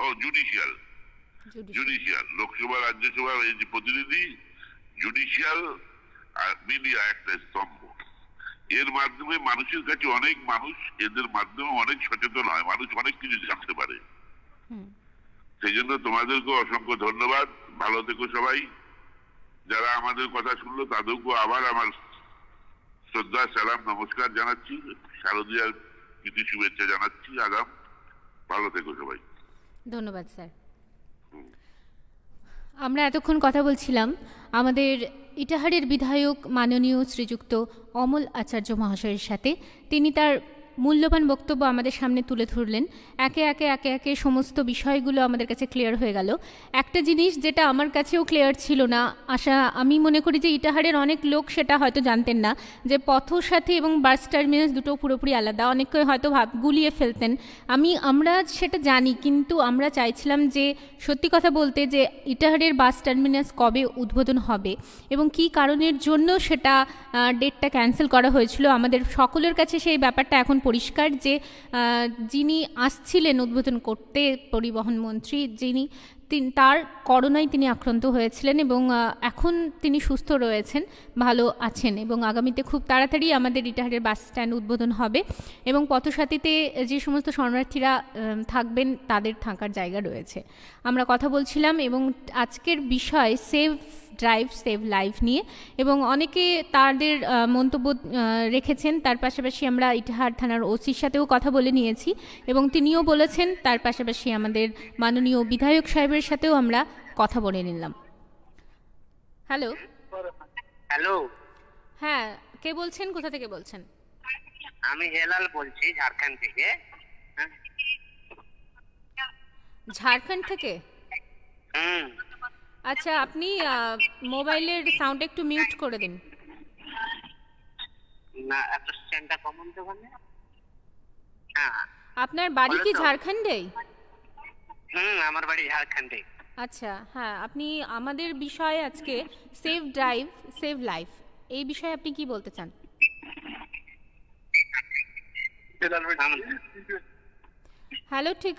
ও জুডিশিয়াল। লোকসভা, রাজ্যসভা এই যে প্রতিনিধি, জুডিশিয়াল আর মিডিয়া একটা স্তম্ভ। এর মাধ্যমে মানুষের কাছে অনেক মানুষ, এদের মাধ্যমে অনেক সচেতন হয়, মানুষ অনেক কিছু জানতে পারে। সেই জন্য তোমাদেরকে অসংখ্য ধন্যবাদ, ভালো থেকো সবাই। যারা আমাদের কথা শুনলো তাদেরকে আবার আমার শ্রদ্ধা, সালাম, নমস্কার জানাচ্ছি, শারদীয়ার প্রীতি শুভেচ্ছা জানাচ্ছি। আগাম ভালো থেকো সবাই। ধন্যবাদ স্যার। আমরা এতক্ষণ কথা বলছিলাম আমাদের ইটাহারের বিধায়ক মাননীয় শ্রীযুক্ত অমল আচার্য মহাশয়ের সাথে। তিনি তার মূল্যবান বক্তব্য আমাদের সামনে তুলে ধরলেন। একে একে সমস্ত বিষয়গুলো আমাদের কাছে ক্লিয়ার হয়ে গেল। একটা জিনিস যেটা আমার কাছেও ক্লিয়ার ছিল না, আমি মনে করি যে ইটাহারের অনেক লোক সেটা হয়তো জানতেন না, যে পথসাথী এবং বাস টার্মিনাস দুটো পুরোপুরি আলাদা। অনেকে হয়তো গুলিয়ে ফেলতেন। আমরা সেটা জানি, কিন্তু আমরা চাইছিলাম যে সত্যি কথা বলতে যে ইটাহারের বাস টার্মিনাস কবে উদ্বোধন হবে এবং কী কারণের জন্য সেটা ডেটটা ক্যান্সেল করা হয়েছিল। আমাদের সকলের কাছে সেই ব্যাপারটা এখন পরিষ্কার যে যিনি আসছিলেন উদ্বোধন করতে, পরিবহন মন্ত্রী, তার করোনায় তিনি আক্রান্ত হয়েছিলেন এবং এখন তিনি সুস্থ রয়েছেন, ভালো আছেন এবং আগামীতে খুব তাড়াতাড়ি আমাদের ইটাহারের বাস স্ট্যান্ড উদ্বোধন হবে এবং পথসাথীতে যে সমস্ত শরণার্থীরা থাকবেন তাদের থাকার জায়গা রয়েছে। আমরা কথা বলছিলাম এবং আজকের বিষয় সেভ ড্রাইভ সেভ লাইফ নিয়ে, এবং অনেকে তাদের মন্তব্য রেখেছেন। তার পাশাপাশি আমরা ইটাহার থানার ওসির সাথেও কথা বলে নিয়েছি এবং তিনিও বলেছেন। তার পাশাপাশি আমাদের মাননীয় বিধায়ক সাহেবের সাথেও আমরা কথা বলে নিলাম। হ্যালো হ্যালো, হ্যাঁ কে বলছেন, কোথা থেকে বলছেন? আমি হেলাল বলছি, ঝাড়খণ্ড থেকে। ঝাড়খণ্ড থেকে? আচ্ছা, আপনি মোবাইলের সাউন্ড একটু মিউট করে দিন। না, এত স্ট্যান্ডটা কমন তো বলে। আপনার বাড়ি কি ঝাড়খণ্ডেই? আমার বাড়ি ঝাড়খণ্ডে। আচ্ছা, হ্যাঁ, আপনি আমাদের বিষয়ে আজকে সেভ ড্রাইভ সেভ লাইফ, এই বিষয়ে আপনি কি বলতে চান? হ্যালো, ঠিক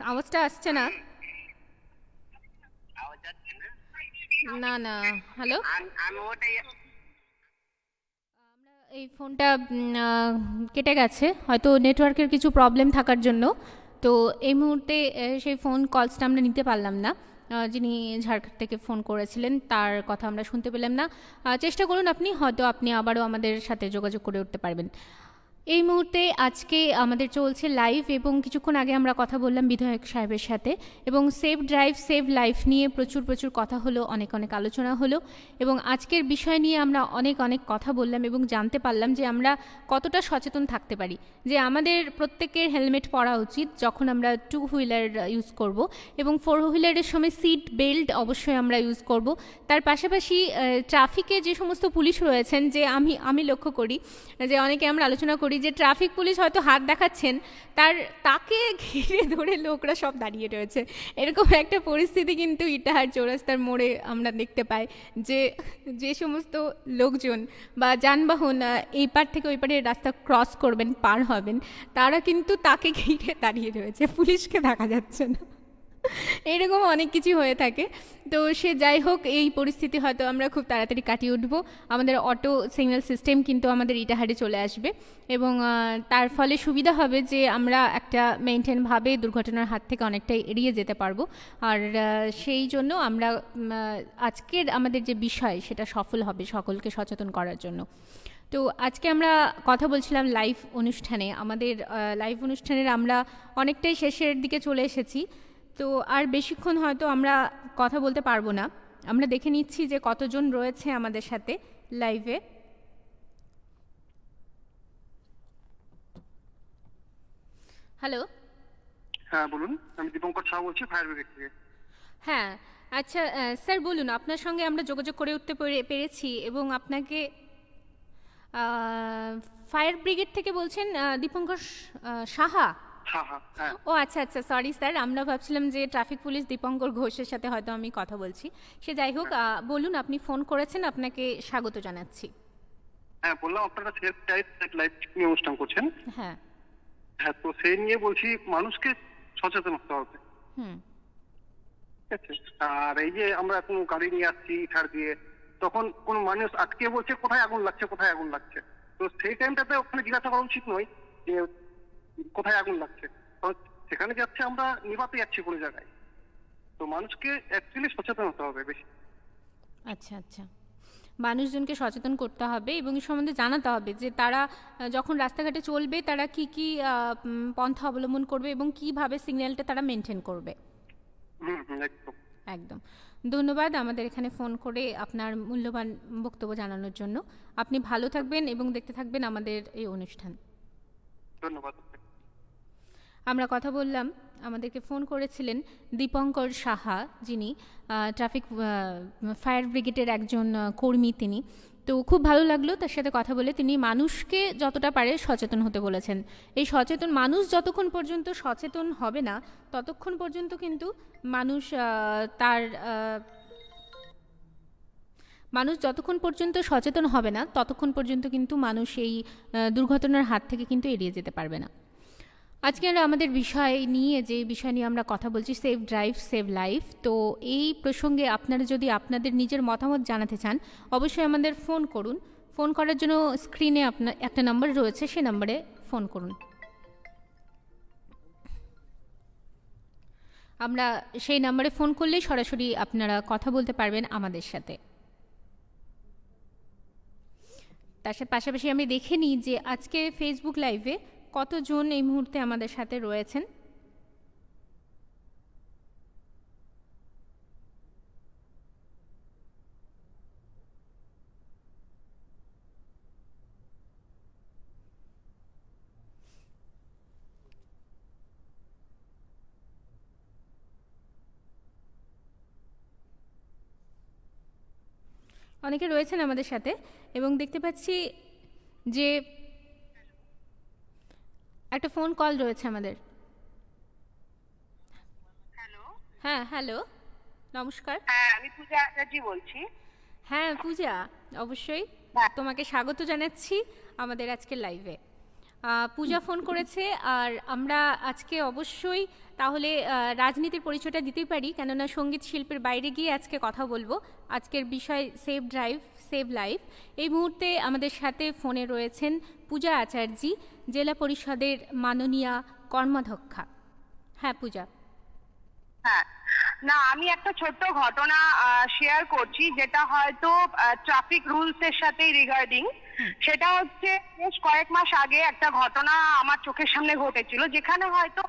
আওয়াজটা আসছে না। না না, হ্যালো, আমি ওটাই এই ফোনটা কেটে গেছে হয়তো নেটওয়ার্কের কিছু প্রবলেম থাকার জন্য। তো এই মুহূর্তে সেই ফোন কলসটা আমরা নিতে পারলাম না। যিনি ঝাড়খণ্ড থেকে ফোন করেছিলেন তার কথা আমরা শুনতে পেলাম না। চেষ্টা করুন হয়তো আপনি আবারও আমাদের সাথে যোগাযোগ করে উঠতে পারবেন। এই মুহূর্তে আজকে আমাদের চলছে লাইভ, এবং কিছুক্ষণ আগে আমরা কথা বললাম বিধায়ক সাহেবের সাথে, এবং সেভ ড্রাইভ সেভ লাইফ নিয়ে প্রচুর কথা হলো, অনেক আলোচনা হলো, এবং আজকের বিষয় নিয়ে আমরা অনেক কথা বললাম এবং জানতে পারলাম যে আমরা কতটা সচেতন থাকতে পারি, যে আমাদের প্রত্যেকের হেলমেট পরা উচিত যখন আমরা 2 হুইলার ইউজ করব, এবং 4 হুইলারের সময় সিট বেল্ট অবশ্যই আমরা ইউজ করব। তার পাশাপাশি ট্রাফিকে যে সমস্ত পুলিশ রয়েছেন, যে আমি লক্ষ্য করি যে অনেকে আমরা আলোচনা করি যে ট্রাফিক পুলিশ হয়তো হাত দেখাচ্ছেন, তাকে ঘিরে ধরে লোকরা সব দাঁড়িয়ে রয়েছে। এরকম একটা পরিস্থিতি কিন্তু ইটাহার চৌরাস্তার মোড়ে আমরা দেখতে পাই, যে সমস্ত লোকজন বা যানবাহন এই পার থেকে ওই পারে রাস্তা ক্রস করবেন, পার হবেন, তারা কিন্তু তাকে ঘিরে দাঁড়িয়ে রয়েছে, পুলিশকে দেখা যাচ্ছে না। এরকম অনেক কিছু হয়ে থাকে। তো সে যাই হোক, এই পরিস্থিতি হয়তো আমরা খুব তাড়াতাড়ি কাটিয়ে উঠব। আমাদের অটো সিগন্যাল সিস্টেম কিন্তু আমাদের ইটাহারে চলে আসবে, এবং তার ফলে সুবিধা হবে যে আমরা একটা মেইনটেনভাবে দুর্ঘটনার হাত থেকে অনেকটাই এড়িয়ে যেতে পারবো। আর সেই জন্য আমরা আজকের আমাদের যে বিষয় সেটা সফল হবে সকলকে সচেতন করার জন্য। তো আজকে আমরা কথা বলছিলাম লাইভ অনুষ্ঠানে, আমাদের লাইভ অনুষ্ঠানের আমরা অনেকটাই শেষের দিকে চলে এসেছি। তো আর বেশিক্ষণ হয়তো আমরা কথা বলতে পারবো না। আমরা দেখে নিচ্ছি যে কতজন রয়েছে আমাদের সাথে লাইভে। হ্যালো, হ্যাঁ বলুন, আমি দীপঙ্কর শাহ বলছি ফায়ার ব্রিগেড থেকে। হ্যাঁ আচ্ছা স্যার বলুন, আপনার সঙ্গে আমরা যোগাযোগ করে উঠতে পেরেছি, এবং আপনাকে ফায়ার ব্রিগেড থেকে বলছেন দীপঙ্কর সাহা? ও আচ্ছা, সরি স্যার, আমরা ভাবছিলাম যে ট্রাফিক পুলিশ দীপঙ্কর ঘোষের সাথে হয়তো আমি কথা বলছি। সে যাই হোক, বলুন, আপনি ফোন করেছেন, আপনাকে স্বাগত জানাচ্ছি। হ্যাঁ বললাম, আপনারা সেলফ ড্রাইভ লাইভ নিয়ে অনুষ্ঠান করছেন। হ্যাঁ, তো সেই নিয়ে বলছি মানুষকে সচেতন হতে হবে। ঠিক আছে, আর এই যে আমরা এখন গাড়ি নিয়ে আসছি ছাড় দিয়ে, তখন কোন মানুষ আটকে বলছে কোথায় আগুন লাগছে, তো সেই টাইমটাতে ওখানে জিজ্ঞাসা করা উচিত নয় যে কোথায় আগুন লাগছে, সেখানে যাচ্ছে আমরা নিভাতে যাচ্ছি কোনো জায়গায়। তো মানুষকে অ্যাকচুয়ালি সচেতন হতে হবে বেশি। আচ্ছা, মানুষজনকে সচেতন করতে হবে এবং এই সম্বন্ধে জানাতে হবে যে তারা যখন রাস্তাঘাটে চলবে তারা কি পন্থা অবলম্বন করবে এবং কিভাবে সিগন্যালটা তারা মেনটেন করবে। একদম ধন্যবাদ আমাদের এখানে ফোন করে আপনার মূল্যবান বক্তব্য জানানোর জন্য। আপনি ভালো থাকবেন এবং দেখতে থাকবেন আমাদের এই অনুষ্ঠান। ধন্যবাদ। আমরা কথা বললাম, আমাদেরকে ফোন করেছিলেন দীপঙ্কর সাহা, যিনি ট্রাফিক ফায়ার ব্রিগেডের একজন কর্মী। তিনি তো খুব ভালো লাগলো তার সাথে কথা বলে। তিনি মানুষকে যতটা পারে সচেতন হতে বলেছেন। এই সচেতন মানুষ যতক্ষণ পর্যন্ত সচেতন হবে না ততক্ষণ পর্যন্ত কিন্তু মানুষ যতক্ষণ পর্যন্ত সচেতন হবে না ততক্ষণ পর্যন্ত কিন্তু মানুষ এই দুর্ঘটনার হাত থেকে কিন্তু এড়িয়ে যেতে পারবে না। আজকে আমাদের বিষয় নিয়ে আমরা কথা বলছি সেভ ড্রাইভ সেভ লাইফ। তো এই প্রসঙ্গে আপনারা যদি আপনাদের নিজের মতামত জানাতে চান অবশ্যই আমাদের ফোন করুন। ফোন করার জন্য স্ক্রিনে আপনার একটা নাম্বার রয়েছে, সেই নাম্বারে ফোন করুন। আমরা সেই নাম্বারে ফোন করলেই সরাসরি আপনারা কথা বলতে পারবেন আমাদের সাথে। তার সাথে পাশাপাশি আমি দেখে নিই যে আজকে ফেসবুক লাইভে কতজন এই মুহূর্তে আমাদের সাথে রয়েছেন। অনেকে রয়েছেন আমাদের সাথে এবং দেখতে পাচ্ছি যে একটা ফোন কল রয়েছে আমাদের। হ্যালো। হ্যাঁ হ্যালো, নমস্কার। হ্যাঁ, আমি পূজা আচার্য বলছি। হ্যাঁ পূজা, অবশ্যই তোমাকে স্বাগত জানাচ্ছি আমাদের আজকের লাইভে। পূজা ফোন করেছে আর আমরা আজকে অবশ্যই তাহলে রাজনীতির পরিচয়টা দিতেই পারি, কেননা সঙ্গীত শিল্পের বাইরে গিয়ে আজকে কথা বলবো। আজকের বিষয় সেভ ড্রাইভ সেভ লাইফ। এই মুহূর্তে আমাদের সাথে ফোনে রয়েছেন পূজা আচার্যি, জেলা পরিষদের মাননীয়া কর্মাধ্যক্ষা। হ্যাঁ পূজা। হ্যাঁ, না আমি একটা ছোট্ট ঘটনা শেয়ার করছি, যেটা হয়তো ট্রাফিক রুলস এর সাথে রিগার্ডিং। সেটা হচ্ছে বেশ কয়েক মাস আগে একটা ঘটনা আমার চোখের সামনে ঘটেছিল, যেখানে হয়তো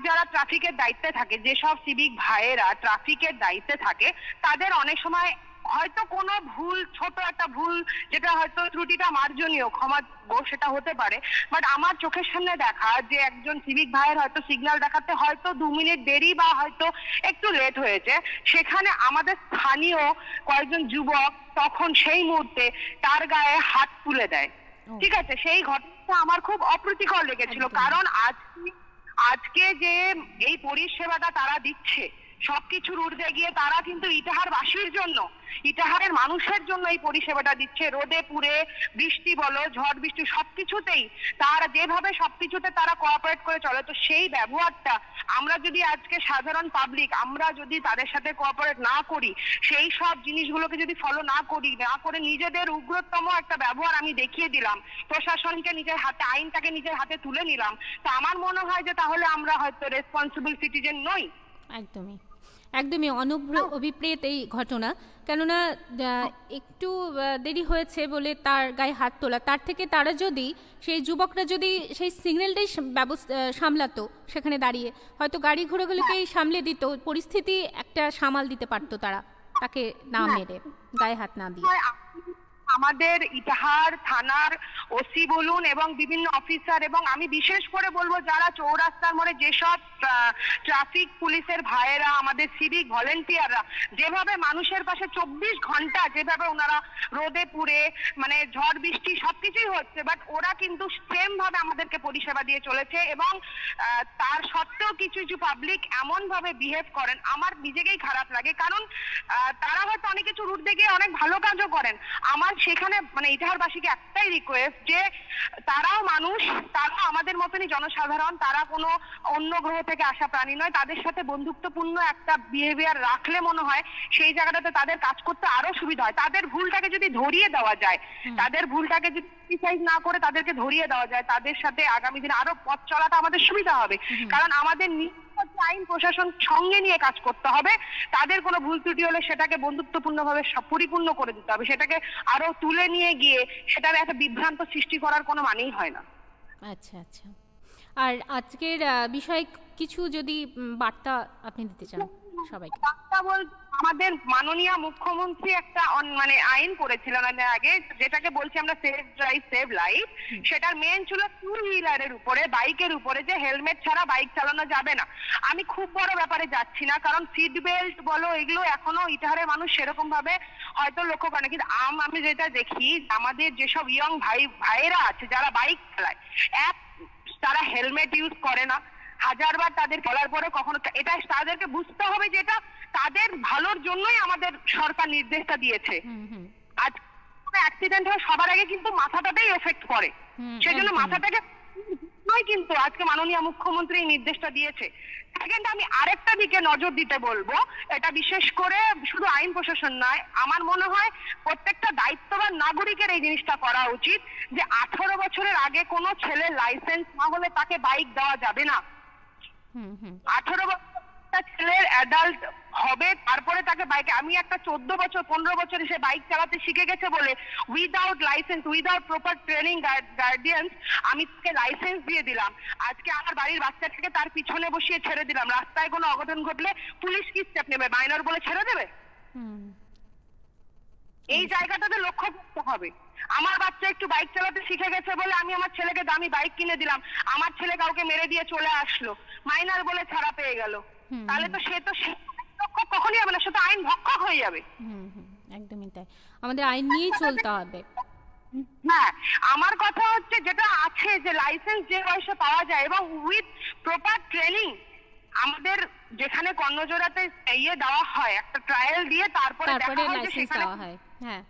যারা ট্রাফিকের দায়িত্বে থাকে, যেসব সিভিক ভাইয়েরা ট্রাফিকের দায়িত্বে থাকে, তাদের অনেক সময় হয়তো কোনো ভুল, ছোট একটা ভুল, যেটা হয়তো ত্রুটিটা মার্জনীয়, ক্ষমাযোগ্য, সেটা হতে পারে। বাট আমার চোখের সামনে দেখা যে একজন সিভিক ভাইয়ের হয়তো সিগন্যাল দেখাতে হয়তো 2 মিনিট দেরি বা হয়তো একটু লেট হয়েছে, সেখানে আমাদের স্থানীয় কয়েকজন যুবক তখন সেই মুহূর্তে তার গায়ে হাত তুলে দেয়। ঠিক আছে, সেই ঘটনাটা আমার খুব অপ্রীতিকর লেগেছিল, কারণ আজকে যে এই পরিষেবাটা তারা দিচ্ছে, সবকিছুর ঊর্ধ্বে গিয়ে তারা কিন্তু ইটাহারবাসীর জন্য, ইটাহারের মানুষের জন্য এই পরিষেবাটা দিচ্ছে। রোদে পুড়ে, বৃষ্টি বলো, ঝড় বৃষ্টি, সবকিছুতেই তারা যেভাবে সবকিছুতে তারা কোঅপারেট করে চলে, তো সেই ব্যবহারটা আমরা যদি আজকে সাধারণ পাবলিক, আমরা যদি তাদের সাথে কোঅপারেট না করি, সেই সব জিনিসগুলোকে যদি ফলো না করে নিজেদের উগ্রতম একটা ব্যবহার আমি দেখিয়ে দিলাম, প্রশাসনকে নিজের হাতে, আইনটাকে নিজের হাতে তুলে নিলাম, তো আমার মনে হয় যে তাহলে আমরা হয়তো রেসপন্সিবল সিটিজেন নই। একদমই একদমই অভিপ্রেত এই ঘটনা, কেননা একটু দেরি হয়েছে বলে তার গায়ে হাত তোলা, তার থেকে তারা যদি, সেই যুবকরা যদি সেই সিগন্যালটাই সামলাতো, সেখানে দাঁড়িয়ে হয়তো গাড়ি ঘোড়াগুলোকেই সামলে দিত, পরিস্থিতি একটা সামাল দিতে পারতো তারা, তাকে না মেরে, গায়ে হাত না দিয়ে। আমাদের ইটাহার থানার ওসি বলুন এবং বিভিন্ন অফিসার, এবং আমি বিশেষ করে বলবো যারা চৌরাস্তার মোড়ে যেসব ট্রাফিক পুলিশের ভাইয়েরা, আমাদের সিভিক ভলেন্টিয়াররা যেভাবে মানুষের পাশে 24 ঘন্টা যেভাবে ওনারা রোদে পুড়ে, মানে ঝড় বৃষ্টি সবকিছুই হচ্ছে, বাট ওরা কিন্তু সেম ভাবে আমাদেরকে পরিষেবা দিয়ে চলেছে, এবং তার সত্ত্বেও কিছু কিছু পাবলিক এমন ভাবে বিহেভ করেন, আমার নিজেকেই খারাপ লাগে, কারণ তারা হয়তো অনেক কিছু রুটে গিয়ে অনেক ভালো কাজও করেন। আমার সেখানে মানে ইটাহারবাসীকে একটাই রিকোয়েস্ট যে তারাও মানুষ, তারা আমাদের মতনই জনসাধারণ, তারা কোনো অন্য গ্রহ থেকে আসা প্রাণী নয়, তাদের সাথে বন্ধুত্বপূর্ণ একটা বিহেভিয়ার রাখলে মনে হয় সেই জায়গাটাতে তাদের কাজ করতে আরো সুবিধা হয়। তাদের ভুলটাকে যদি ধরিয়ে দেওয়া যায়, তাদের ভুলটাকে যদি ক্রিটিসাইজ না করে তাদেরকে ধরিয়ে দেওয়া যায়, তাদের সাথে আগামী দিনে আরো পথ চলাটা আমাদের সুবিধা হবে, কারণ আমাদের আইন প্রশাসন সঙ্গে নিয়ে কাজ করতে হবে। তাদের কোনো ভুল ত্রুটি হলে সেটাকে বন্ধুত্বপূর্ণভাবে পরিপূর্ণ করে দিতে হবে, সেটাকে আরো তুলে নিয়ে গিয়ে সেটার একটা বিভ্রান্ত সৃষ্টি করার কোনো মানেই হয় না। আচ্ছা আচ্ছা, আর আজকের বিষয়ে কিছু যদি বার্তা আপনি দিতে চান সবাইকে। বার্তা বলতে আমাদের মাননীয় মুখ্যমন্ত্রী একটা মানে আইন করেছিলেন আগে, যেটাকে বলছি আমরা সেভ ড্রাইভ সেভ লাইফ। সেটার মেন ছিল 2 হুইলারের উপরে, বাইকের উপরে, যে হেলমেট ছাড়া বাইক চালানো যাবে না। আমি খুব বড় ব্যাপারে যাচ্ছি না, কারণ সিট বেল্ট বলো এগুলো এখনো ইটাহারের মানুষ সেরকম ভাবে হয়তো লক্ষ্য করে না, কিন্তু আমি যেটা দেখি আমাদের যেসব ইয়ং ভাইয়েরা আছে যারা বাইক চালায়, তারা হেলমেট ইউজ করে না, হাজারবার তাদের বলার পরে কখনো, এটা তাদেরকে বুঝতে হবে যে এটা তাদের ভালোর জন্যই আমাদের সরকার নির্দেশটা দিয়েছে। আজ অ্যাক্সিডেন্ট হয় সবার আগে কিন্তু মাথাটাতেই এফেক্ট পড়ে, সেজন্য মাথাটাকে নয় কিন্তু আজকে মাননীয় মুখ্যমন্ত্রী এই নির্দেশটা দিয়েছে। সেকেন্ড, আমি আরেকটা দিকে নজর দিতে বলবো, এটা বিশেষ করে শুধু আইন প্রশাসন নয়, আমার মনে হয় প্রত্যেকটা দায়িত্ববান নাগরিকের এই জিনিসটা করা উচিত যে 18 বছরের আগে কোনো ছেলের লাইসেন্স না হলে তাকে বাইক দেওয়া যাবে না। 18 বছর ছেলের অ্যাডাল্ট হবে, তারপরে তাকে বাইকে, আমি একটা 14 বছর 15 বছর সে বাইক চালাতে শিখে গেছে বলে without licence, without proper training guardians আমি তাকে লাইসেন্স দিয়ে দিলাম, আজকে আমার বাড়ির বাচ্চাটাকে তার পিছনে বসিয়ে ছেড়ে দিলাম, রাস্তায় কোনো অঘটন ঘটলে পুলিশ কি স্টেপ নেবে? মাইনর বলে ছেড়ে দেবে? এই জায়গাটাতে লক্ষ্য করতে হবে। আমার বাচ্চা একটু বাইক চালাতে শিখে গেছে বলে আমি আমার ছেলেকে দামি বাইক কিনে দিলাম, আমার ছেলে কাউকে মেরে দিয়ে চলে আসলো, মাইনার বলে ছাড়া পেয়ে গেল, তাহলে তো সে তো কখনই হবে না, সে তো আইন ভক্ষক হয়ে যাবে। একদমই তাই, আমাদের আইন নিয়েই চলতে হবে। হ্যাঁ, আমার কথা হচ্ছে যেটা আছে যে লাইসেন্স যে বয়সে পাওয়া যায় এবং উইথ প্রপার ট্রেনিং, আমাদের যেখানে কর্ণজোড়াতে দেওয়া হয় একটা ট্রায়াল দিয়ে তারপরে লাইসেন্স দেওয়া হয়। হ্যাঁ,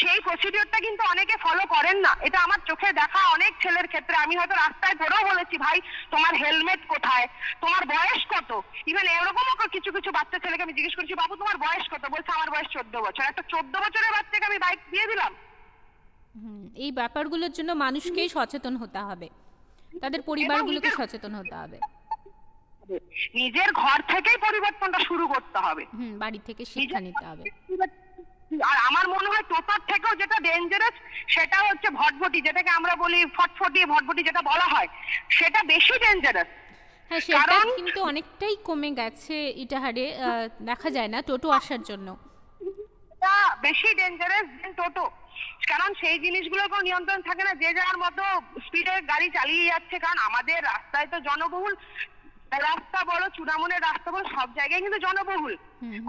সেই প্রসিডিওরটা কিন্তু অনেকে ফলো করেন না। এটা আমার চোখে দেখা অনেক ছেলের ক্ষেত্রে। আমি হয়তো রাস্তায় ধরেও বলেছি, ভাই তোমার হেলমেট কোথায়, তোমার বয়স কত। ইভেন এরকমও কিছু কিছু বাচ্চা ছেলেকে আমি জিজ্ঞেস করছি, বাবু তোমার বয়স কত, বলছে আমার বয়স 14 বছর। একটা 14 বছরের বাচ্চাকে আমি বাইক দিয়ে দিলাম। এই ব্যাপারগুলোর জন্য মানুষকেই সচেতন হতে হবে, তাদের পরিবারগুলোকে সচেতন হতে হবে, নিজের ঘর থেকেই পরিবর্তনটা শুরু করতে হবে, বাড়ি থেকে শিক্ষা নিতে হবে। আর আমার মনে হয় টোটোর থেকেও যেটা ডেঞ্জারাস সেটা হচ্ছে ভটভটি, যেটাকে আমরা বলি ফটফটি, ভটভটি যেটা বলা হয়, সেটা বেশি ডেঞ্জারাস। হ্যাঁ, সেটা কিন্তু অনেকটাই কমে গেছে ইটাহারে, দেখা যায় না টোটো আসার জন্য। এটা বেশি ডেঞ্জারাস দেন টোটো, কারণ সেই জিনিসগুলোর কোনো নিয়ন্ত্রণ থাকে না, যে যার মতো স্পিডে গাড়ি চালিয়ে যাচ্ছে। কারণ আমাদের রাস্তায় তো জনবহুল রাস্তা বলো, চূড়ামনের রাস্তা বলো, সব জায়গায় কিন্তু জনবহুল।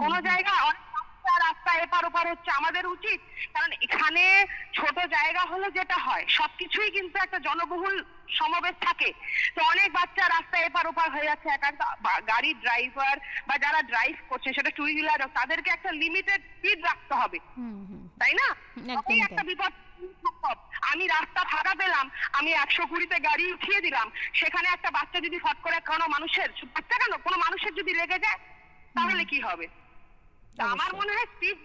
কোন জায়গায় রাস্তা এপার ওপার হচ্ছে, আমাদের উচিত, কারণ এখানে ছোট জায়গা হলে যেটা হয় সবকিছুই কিন্তু একটা জনবহুল সমাবেশ থাকে, তো অনেক বাচ্চা রাস্তা এপার ওপার হয়ে যাচ্ছে। এক একটা গাড়ির ড্রাইভার বা যারা ড্রাইভ করছে, সেটা টু হুইলার, তাদেরকে একটা লিমিটেড স্পিড রাখতে হবে, তাই না? একটা বিপদ, আমি রাস্তা ফাঁকা পেলাম, আমি 120-তে গাড়ি উঠিয়ে দিলাম, সেখানে একটা বাচ্চা যদি ফট করে কোনো মানুষের, বাচ্চা কেন কোনো মানুষের যদি লেগে যায় তাহলে কি হবে? আমার মনে হয় স্পিড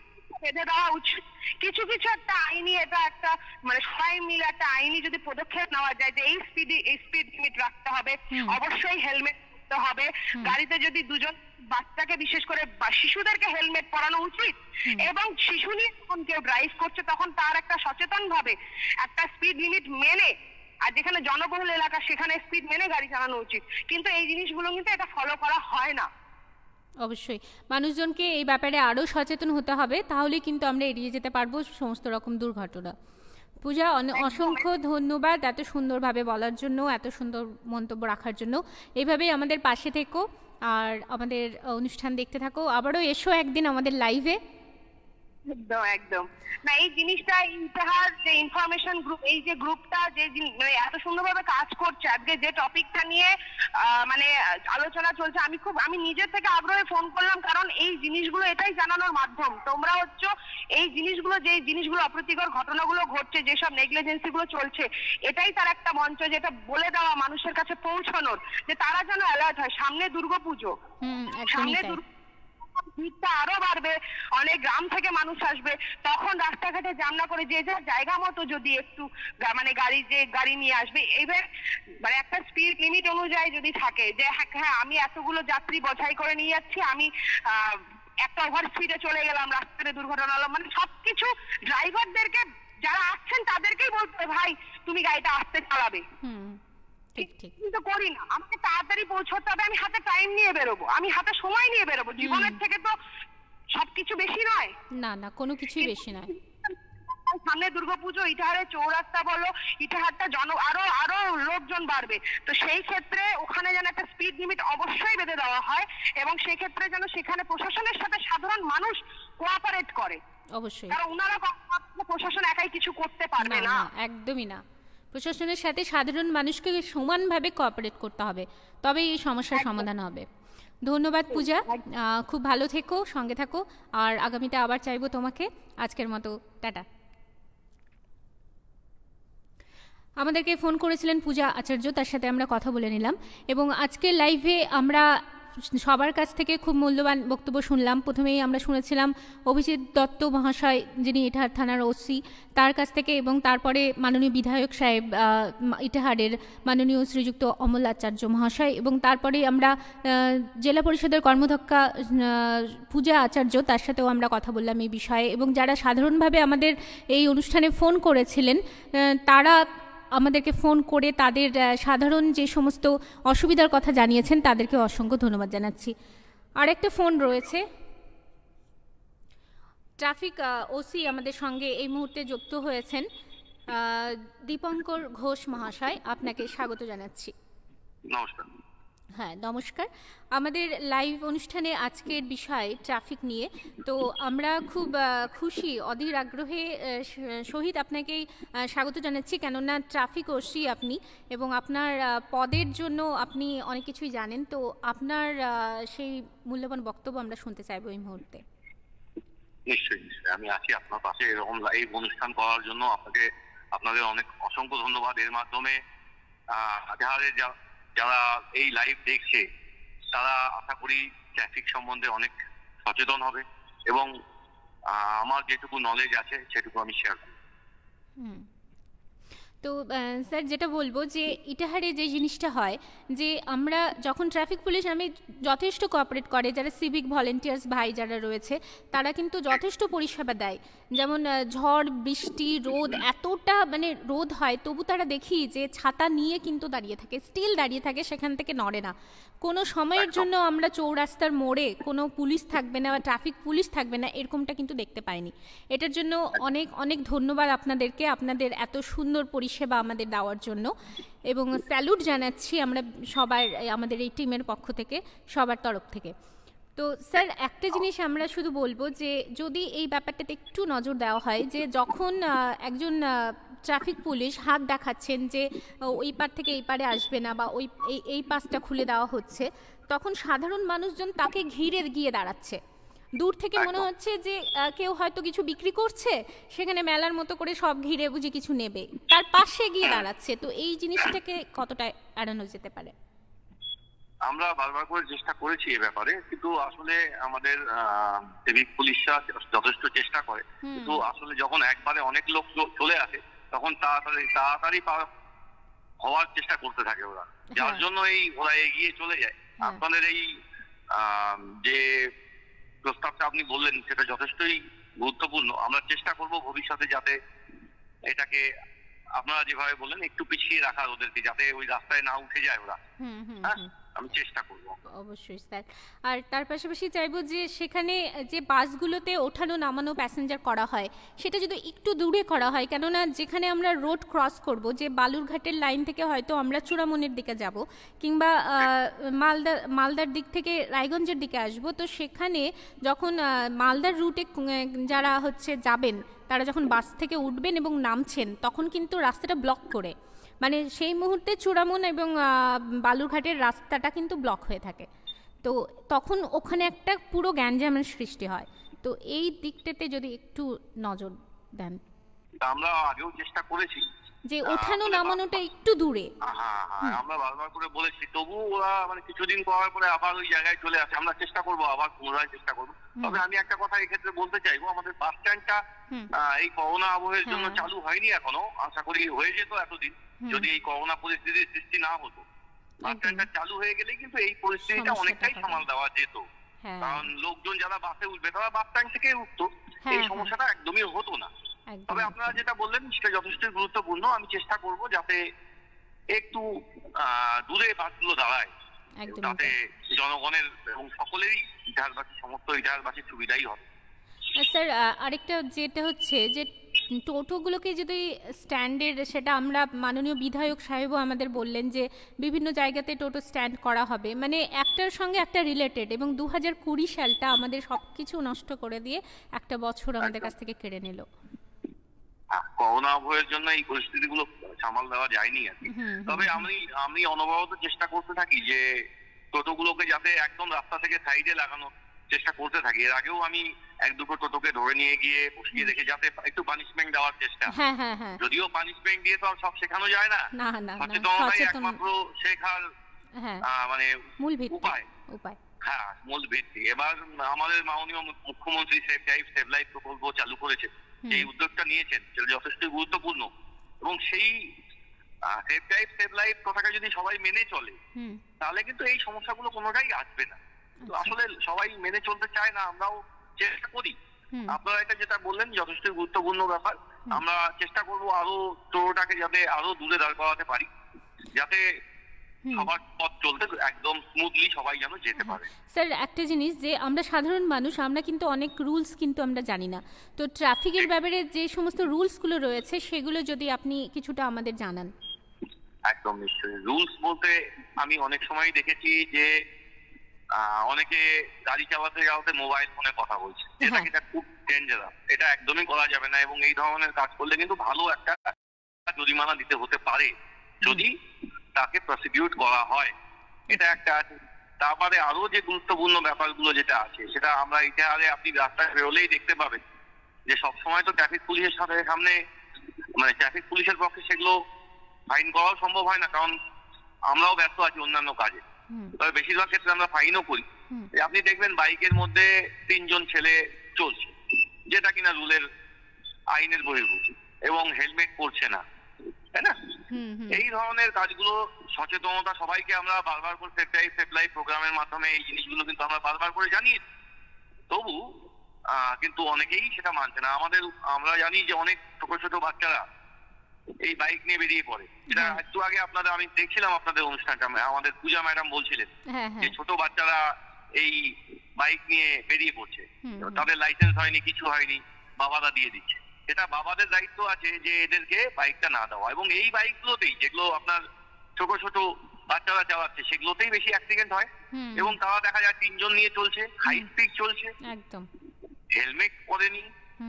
বেঁধে দেওয়া উচিত। কিছু কিছু একটা আইনি, এটা একটা মানে সবাই মিলে একটা আইনি যদি পদক্ষেপ নেওয়া যায় যে এই স্পিড লিমিট রাখতে হবে, অবশ্যই হেলমেট পরতে হবে গাড়িতে। যদি দুজন বাচ্চাকে, বিশেষ করে শিশুদেরকে হেলমেট পরানো উচিত, এবং শিশু নিয়ে যখন কেউ ড্রাইভ করছে তখন তার একটা সচেতন ভাবে একটা স্পিড লিমিট মেনে, আর যেখানে জনবহুল এলাকা সেখানে স্পিড মেনে গাড়ি চালানো উচিত। কিন্তু এই জিনিসগুলো কিন্তু এটা ফলো করা হয় না। অবশ্যই মানুষজনকে এই ব্যাপারে আরও সচেতন হতে হবে, তাহলে কিন্তু আমরা এড়িয়ে যেতে পারবো সমস্ত রকম দুর্ঘটনা। পূজা, অসংখ্য ধন্যবাদ এত সুন্দরভাবে বলার জন্য, এত সুন্দর মন্তব্য রাখার জন্য। এইভাবেই আমাদের পাশে থেকো আর আমাদের অনুষ্ঠান দেখতে থাকো। আবারও এসো একদিন আমাদের লাইভে। একদম একদম না, এই জিনিসটা ইতিহাস যে ইনফরমেশন গ্রুপ, এই যে গ্রুপটা যে মানে এত সুন্দরভাবে কাজ করছে, আজকে যে টপিকটা নিয়ে মানে আলোচনা চলছে, আমি নিজের থেকে আগ্রহে ফোন করলাম, কারণ এই জিনিসগুলো এটাই জানানোর মাধ্যম। তোমরা হচ্ছে এই জিনিসগুলো, যে জিনিসগুলো অপ্রীতিকর ঘটনাগুলো ঘটছে, যেসব নেগলিজেন্সি গুলো চলছে, এটাই তার একটা মঞ্চ, যেটা বলে দেওয়া মানুষের কাছে পৌঁছানোর, যে তারা যেন অ্যালার্ট হয়। সামনে দুর্গাপুজো, সামনে ভিড়টা আরো বাড়বে, অনেক গ্রাম থেকে মানুষ আসবে, তখন রাস্তাঘাটে জাম না করে যে যার জায়গা মতো যদি একটু মানে গাড়ি নিয়ে আসবে, এইবার মানে একটা স্পিড লিমিট অনুযায়ী যদি থাকে যে হ্যাঁ আমি এতগুলো যাত্রী বোঝাই করে নিয়ে যাচ্ছি, আমি একটা ওভার স্পিডে চলে গেলাম, রাস্তাতে দুর্ঘটনা হলো, মানে সবকিছু ড্রাইভারদেরকে যারা আসছেন তাদেরকেই বলতে হবে, ভাই তুমি গাড়িটা আস্তে চালাবে। কিন্তু করি না, আমাকে তাড়াতাড়ি পৌঁছতে হবে, আমি হাতে টাইম নিয়ে বেরোবো, আমি হাতে সময় নিয়ে বেরোবো। জীবনের থেকে তো সবকিছু বেশি নয়, না না কোনো কিছুই বেশি নয়। সামনে দুর্গাপুজো, ইটাহারের চৌরাস্তা বলো, ইটাহারটা আরো লোকজন বাড়বে, তো সেই ক্ষেত্রে ওখানে যেন একটা স্পিড লিমিট অবশ্যই বেঁধে দেওয়া হয়, এবং সেই ক্ষেত্রে যেন সেখানে প্রশাসনের সাথে সাধারণ মানুষ কোঅপারেট করে। অবশ্যই, কারণ ওনারা প্রশাসন একাই কিছু করতে পারবে না, একদমই না। প্রশাসনের সাথে সাধারণ মানুষকে সমানভাবে কোঅপারেট করতে হবে, তবেই এই সমস্যার সমাধান হবে। ধন্যবাদ পূজা, খুব ভালো থেকো, সঙ্গে থাকো, আর আগামীতে আবার চাইবো তোমাকে। আজকের মতো টাটা। আমাদেরকে ফোন করেছিলেন পূজা আচার্য, তার সাথে আমরা কথা বলে নিলাম, এবং আজকের লাইভে আমরা সবার কাছ থেকে খুব মূল্যবান বক্তব্য শুনলাম। প্রথমেই আমরা শুনেছিলাম অভিজিৎ দত্ত মহাশয়, যিনি ইটাহার থানার ওসি, তার কাছ থেকে, এবং তারপরে মাননীয় বিধায়ক সাহেব ইটাহারের মাননীয় শ্রীযুক্ত অমল আচার্য মহাশয়, এবং তারপরে আমরা জেলা পরিষদের কর্মধ্যক্ষা পূজা আচার্য, তার সাথেও আমরা কথা বললাম এই বিষয়ে। এবং যারা সাধারণভাবে আমাদের এই অনুষ্ঠানে ফোন করেছিলেন, তারা আমাদেরকে ফোন করে তাদের সাধারণ যে সমস্ত অসুবিধার কথা জানিয়েছেন, তাদেরকে অসংখ্য ধন্যবাদ জানাচ্ছি। আরেকটা ফোন রয়েছে, ট্রাফিক ওসি আমাদের সঙ্গে এই মুহূর্তে যুক্ত হয়েছেন, দীপঙ্কর ঘোষ মহাশয়, আপনাকে স্বাগত জানাচ্ছি। নমস্কার। হ্যাঁ নমস্কার। আমাদের লাইভ অনুষ্ঠানে আজকের বিষয় ট্রাফিক নিয়ে, তো আমরা খুব খুশি, অধীর আগ্রহে সহিত আপনাকেই স্বাগত জানাচ্ছি, কেননা ট্রাফিক ওসি আপনি, এবং আপনার পদের জন্য আপনি অনেক কিছুই জানেন, তো আপনার সেই মূল্যবান বক্তব্য আমরা শুনতে চাইব এই মুহূর্তে। নিশ্চয়ই নিশ্চয়ই আমি আছি আপনার পাশে। এরকম লাইভ অনুষ্ঠান করার জন্য আপনাদের অনেক অসংখ্য ধন্যবাদ। এর মাধ্যমে যারা এই লাইভ দেখছে তারা আশা করি ট্রাফিক সম্বন্ধে অনেক সচেতন হবে এবং আমার যেটুকু নলেজ আছে সেটুকু আমি শেয়ার করব। তো স্যার যেটা বলবো যে ইটাহারে যে জিনিসটা হয় যে আমরা যখন ট্রাফিক পুলিশ আমি যথেষ্ট কোঅপারেট করে, যারা সিভিক ভলেন্টিয়ার্স ভাই যারা রয়েছে তারা কিন্তু যথেষ্ট পরিষেবা দেয়। যেমন ঝড় বৃষ্টি রোদ এতটা মানে রোদ হয় তবু তারা দেখি যে ছাতা নিয়ে কিন্তু দাঁড়িয়ে থাকে, স্টিল দাঁড়িয়ে থাকে, সেখান থেকে নড়ে না। কোনো সময়ের জন্য আমরা চৌরাস্তার মোড়ে কোনো পুলিশ থাকবে না বা ট্রাফিক পুলিশ থাকবে না এরকমটা কিন্তু দেখতে পাইনি। এটার জন্য অনেক অনেক ধন্যবাদ আপনাদেরকে, আপনাদের এত সুন্দর পরিষেবা আমাদের দেওয়ার জন্য, এবং স্যালুট জানাচ্ছি আমরা সবার, আমাদের এই টিমের পক্ষ থেকে, সবার তরফ থেকে। তো স্যার একটা জিনিস আমরা শুধু বলবো যে যদি এই ব্যাপারটাতে একটু নজর দেওয়া হয় যে যখন একজন ট্রাফিক পুলিশ হাত দেখাচ্ছেন যে ওই পার থেকে এই পারে আসবে না বা ওই এই পাশটা খুলে দেওয়া হচ্ছে, তখন সাধারণ মানুষজন তাকে ঘিরে গিয়ে দাঁড়াচ্ছে। দূর থেকে মনে হচ্ছে যে কেউ হয়তো কিছু বিক্রি করছে, সেখানে মেলার মতো করে সব ঘিরে বুঝি কিছু নেবে, তার পাশে গিয়ে দাঁড়াচ্ছে। তো এই জিনিসটাকে কতটা এড়ানো যেতে পারে? আমরা বারবার করে চেষ্টা করেছি এ ব্যাপারে, কিন্তু আসলে আমাদের সিভিক পুলিশরা যথেষ্ট চেষ্টা করে, কিন্তু আসলে যখন একবারে অনেক লোক চলে আসে তখন তাড়াতাড়ি হওয়ার চেষ্টা করতে থাকে ওরা, যার জন্য ওরা এগিয়ে চলে যায়। আপনাদের এই যে প্রস্তাবটা আপনি বললেন সেটা যথেষ্টই গুরুত্বপূর্ণ। আমরা চেষ্টা করব ভবিষ্যতে যাতে এটাকে আপনারা যেভাবে বললেন একটু পিছিয়ে রাখার, ওদেরকে যাতে ওই রাস্তায় না উঠে যায় ওরা। আমি চেষ্টা করব অবশ্যই স্যার। আর তার পাশাপাশি চাইবো যে সেখানে যে বাসগুলোতে ওঠানো নামানো প্যাসেঞ্জার করা হয় সেটা যদি একটু দূরে করা হয়, কেননা যেখানে আমরা রোড ক্রস করব, যে বালুরঘাটের লাইন থেকে হয়তো আমরা চূড়ামণির দিকে যাব কিংবা মালদার দিক থেকে রায়গঞ্জের দিকে আসব, তো সেখানে যখন মালদার রুটে যারা যাবেন তারা যখন বাস থেকে উঠবেন এবং নামছেন তখন কিন্তু রাস্তাটা ব্লক করে, মানে সেই মুহূর্তে চূড়ামন এবং বালুরঘাটের রাস্তাটা কিন্তু ব্লক হয়ে থাকে। তো তখন ওখানে একটা পুরো গ্যাঞ্জামের সৃষ্টি হয়। তো এই দিকটাতে যদি একটু নজর দেন। আমরা আগেও চেষ্টা করেছি যে ওঠানো নামানোটা একটু দূরে। হ্যাঁ, আমরা বারবার করে বলেছি, তবু ওরা মানে কিছুদিন করার পরে আবার ওই জায়গায় চলে আসে। আমরা চেষ্টা করবো, আবার পুনরায় চেষ্টা করবো। তবে আমি একটা কথা এক্ষেত্রে বলতে চাইবো, আমাদের বাস স্ট্যান্ডটা এই করোনা আবহের জন্য চালু হয়নি এখনো। আশা করি হয়ে যেত এতদিন যদি এই করোনা পরিস্থিতির সৃষ্টি না হতো। বাস স্ট্যান্ডটা চালু হয়ে গেলেই কিন্তু এই পরিস্থিতিটা অনেকটাই সামাল দেওয়া যেত, কারণ লোকজন যারা বাসে উঠবে তারা বাস স্ট্যান্ড থেকে উঠতো, এই সমস্যাটা একদমই হতো না। তবে আপনারা যেটা বললেন সেটা যথেষ্টই গুরুত্বপূর্ণ। আমি চেষ্টা করব যাতে একটু দূরে বাসগুলো দাঁড়ায়, তাতে জনগণের এবং সকলেরই ইটাহারবাসী, সমস্ত ইটাহারবাসীর সুবিধাই হবে। স্যার আরেকটা যেটা হচ্ছে যে টোটোগুলোকে যদি স্ট্যান্ডের, সেটা আমরা মাননীয় বিধায়ক সাহেবও আমাদের বললেন যে বিভিন্ন জায়গাতে টোটো স্ট্যান্ড করা হবে, মানে একটার সঙ্গে একটা রিলেটেড, এবং 2020 সালটা আমাদের সব কিছু নষ্ট করে দিয়ে একটা বছর আমাদের কাছ থেকে কেড়ে নিল। করোনা আবহের জন্য এই পরিস্থিতিগুলো সামাল দেওয়া যায়নি আর কি। তবে আমি অনবরত চেষ্টা করতে থাকি যে টোটোগুলোকে যাতে একদম রাস্তা থেকে সাইডে লাগানোর চেষ্টা করতে থাকি। এর আগেও আমি এক দুটো টোটোকে ধরে নিয়ে গিয়ে বসিয়ে রেখে যাতে একটু পানিশমেন্ট দেওয়ার চেষ্টা। যদিও পানিশমেন্ট দিয়ে তো আর সব শেখানো যায় না, সচেতনতাই একমাত্র শেখার মানে উপায়। হ্যাঁ, মূল ভিত্তি। এবার আমাদের মাননীয় মুখ্যমন্ত্রী সেভ ড্রাইভ সেভ লাইফ প্রকল্প চালু করেছে, এই উদ্যোগটা নিয়েছেন, সেটা যথেষ্ট গুরুত্বপূর্ণ। এবং সেই সেভ ড্রাইভ সেভ লাইফ কথাটা যদি সবাই মেনে চলে তাহলে কিন্তু এই সমস্যাগুলো কোনোটাই আসবে না। তো আসলে সবাই মেনে চলতে চায় না, আমরাও চেষ্টা করি। আপনারা এটা যেটা বললেন যথেষ্ট গুরুত্বপূর্ণ ব্যাপার। আমরা চেষ্টা করবো আরো টোটোটাকে যাতে আরো দূরে দাঁড় করাতে পারি, যাতে সবার পথ চলতে একদম স্মুথলি সবাই যেন যেতে পারে। স্যার একটা জিনিস, যে আমরা সাধারণ মানুষ, আমরা কিন্তু অনেক রুলস কিন্তু আমরা জানি না, তো ট্রাফিকের ব্যাপারে যে সমস্ত রুলসগুলো রয়েছে সেগুলো যদি আপনি কিছুটা আমাদের জানান। একদম নিশ্চয়ই। রুলস বলতে আমি অনেক সময় দেখেছি যে অনেকে গাড়ি চালাতে মোবাইল ফোনে কথা বলছে, এটা খুব ডেঞ্জারাস, এটা একদমই করা যাবে না। এবং এই ধরনের কাজ করলে কিন্তু ভালো একটা জরিমানা দিতে হতে পারে যদি তাকে প্রসিকিউট করা হয়, এটা একটা আছে। তারপরে আরো যে গুরুত্বপূর্ণ ব্যাপারগুলো যেটা আছে সেটা আমরা ইতিহাসে আপনি রাস্তায় বেরোলেই দেখতে পাবেন যে সবসময় তো ট্রাফিক পুলিশের সামনে মানে ট্রাফিক পুলিশের পক্ষে সেগুলো ফাইন করাও সম্ভব হয় না, কারণ আমরাও ব্যস্ত আছি অন্যান্য কাজে। তবে বেশিরভাগ ক্ষেত্রে আমরা ফাইনও করি। আপনি দেখবেন বাইকের মধ্যে 3 জন ছেলে চলছে, যেটা কিনা রুলের আইনের বহির্ভূত, এবং হেলমেট পরছে না, তাই না? এই ধরনের কাজগুলো সচেতনতা সবাইকে আমরা বারবার করে সেফ লাইফ প্রোগ্রামের মাধ্যমে এই জিনিসগুলো কিন্তু আমরা বারবার করে জানিয়ে, তবু কিন্তু অনেকেই সেটা মানছে না। আমরা জানি যে অনেক ছোট ছোট বাচ্চারা এই বাইক নিয়ে বেরিয়ে পড়ে। এটা একটু আগে আমি দেখছিলাম আপনাদের অনুষ্ঠানটা, আমাদের পূজা ম্যাডাম বলছিলেন যে ছোট বাচ্চারা এই বাইক নিয়ে বেরিয়ে পড়ছে, তাদের লাইসেন্স হয়নি, কিছু হয়নি, বাবারা দিয়ে দিচ্ছে। এটা বাবাদের দায়িত্ব আছে যে এদেরকে বাইকটা না দেওয়া, এবং এই বাইকগুলোতেই যেগুলো আপনার ছোট ছোট বাচ্চারা চালাচ্ছে সেগুলোতেই বেশি অ্যাক্সিডেন্ট হয়, এবং তারা দেখা যায় 3 জন নিয়ে চলছে, হাই স্পিড চলছে, একদম হেলমেট পরেনি।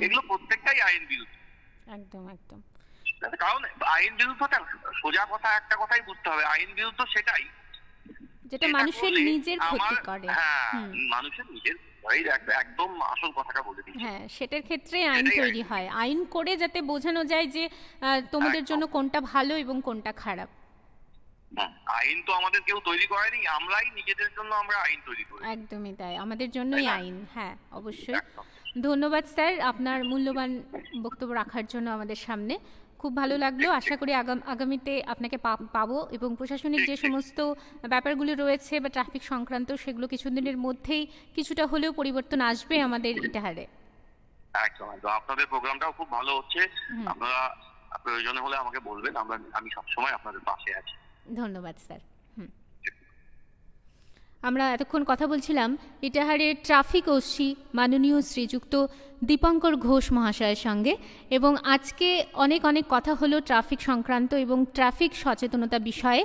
এগুলো প্রত্যেকটাই আইন বিরুদ্ধ, একদম একদম। কারণ আইন বিরুদ্ধটা সোজা কথা, একটা কথাই বুঝতে হবে, আইন বিরুদ্ধ সেটাই যেটা মানুষের নিজের ক্ষতি করে। হ্যাঁ, মানুষের নিজের, একদম আসল কথাটা বলে দিচ্ছি। হ্যাঁ, সেটার ক্ষেত্রে আইন তৈরি হয়, আইন করে যাতে বোঝানো যায় যে তোমাদের জন্য কোনটা ভালো এবং কোনটা খারাপ। আইন তো আমাদের কেউ তৈরি করেনি, আমরাই নিজেদের জন্য আমরা আইন তৈরি করি। একদমই তাই, আমাদের জন্যই আইন। হ্যাঁ, অবশ্যই। ধন্যবাদ স্যার আপনার মূল্যবান বক্তব্য রাখার জন্য আমাদের সামনে। খুব ভালো লাগলো। আশা করি আগামীতে আপনাকে পাবো, এবং প্রশাসনিক যে সমস্ত ব্যাপারগুলো রয়েছে বা ট্রাফিক সংক্রান্ত সেগুলো কিছুদিনের মধ্যেই কিছুটা হলেও পরিবর্তন আসবে আমাদের ইটাহারে। একদম একদম। আপনাদের প্রোগ্রামটাও খুব ভালো হচ্ছে, আপনারা প্রয়োজন হলে আমাকে বলবেন, আমি সবসময় আপনাদের পাশে আছি। ধন্যবাদ স্যার। আমরা এতক্ষণ কথা বলছিলাম ইটাহারের ট্রাফিক ওসি মাননীয় শ্রীযুক্ত দীপঙ্কর ঘোষ মহাশয়ের সঙ্গে, এবং আজকে অনেক কথা হলো ট্রাফিক সংক্রান্ত এবং ট্রাফিক সচেতনতা বিষয়ে।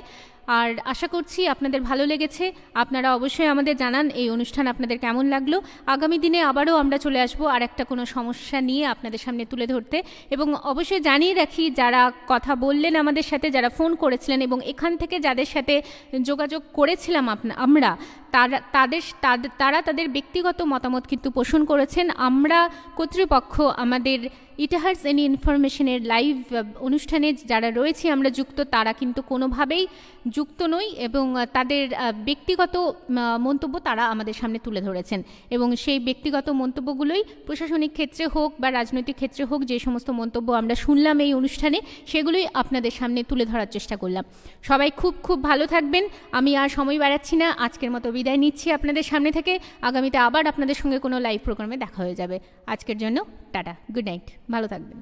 আর আশা করছি আপনাদের ভালো লেগেছে। আপনারা অবশ্যই আমাদের জানান এই অনুষ্ঠান আপনাদের কেমন লাগলো। আগামী দিনে আবারও আমরা চলে আসবো আর একটা কোনো সমস্যা নিয়ে আপনাদের সামনে তুলে ধরতে, এবং অবশ্যই জানিয়ে রাখি যারা কথা বললেন আমাদের সাথে, যারা ফোন করেছিলেন এবং এখান থেকে যাদের সাথে যোগাযোগ করেছিলাম আমরা, তারা তাদের ব্যক্তিগত মতামত কিন্তু পোষণ করেছেন। আমরা কর্তৃপক্ষ আমাদের ইটাহার্স এনি ইনফরমেশনের লাইভ অনুষ্ঠানে যারা রয়েছে আমরা যুক্ত, তারা কিন্তু কোনোভাবেই যুক্ত নই, এবং তাদের ব্যক্তিগত মন্তব্য তারা আমাদের সামনে তুলে ধরেছেন, এবং সেই ব্যক্তিগত মন্তব্যগুলোই প্রশাসনিক ক্ষেত্রে হোক বা রাজনৈতিক ক্ষেত্রে হোক, যে সমস্ত মন্তব্য আমরা শুনলাম এই অনুষ্ঠানে সেগুলোই আপনাদের সামনে তুলে ধরার চেষ্টা করলাম। সবাই খুব ভালো থাকবেন। আমি আর সময় বাড়াচ্ছি না, আজকের মতো বিদায় নিচ্ছি আপনাদের সামনে থেকে। আগামীতে আবার আপনাদের সঙ্গে কোনো লাইভ প্রোগ্রামে দেখা হয়ে যাবে। আজকের জন্য টাটা, গুড নাইট, ভালো থাকবেন।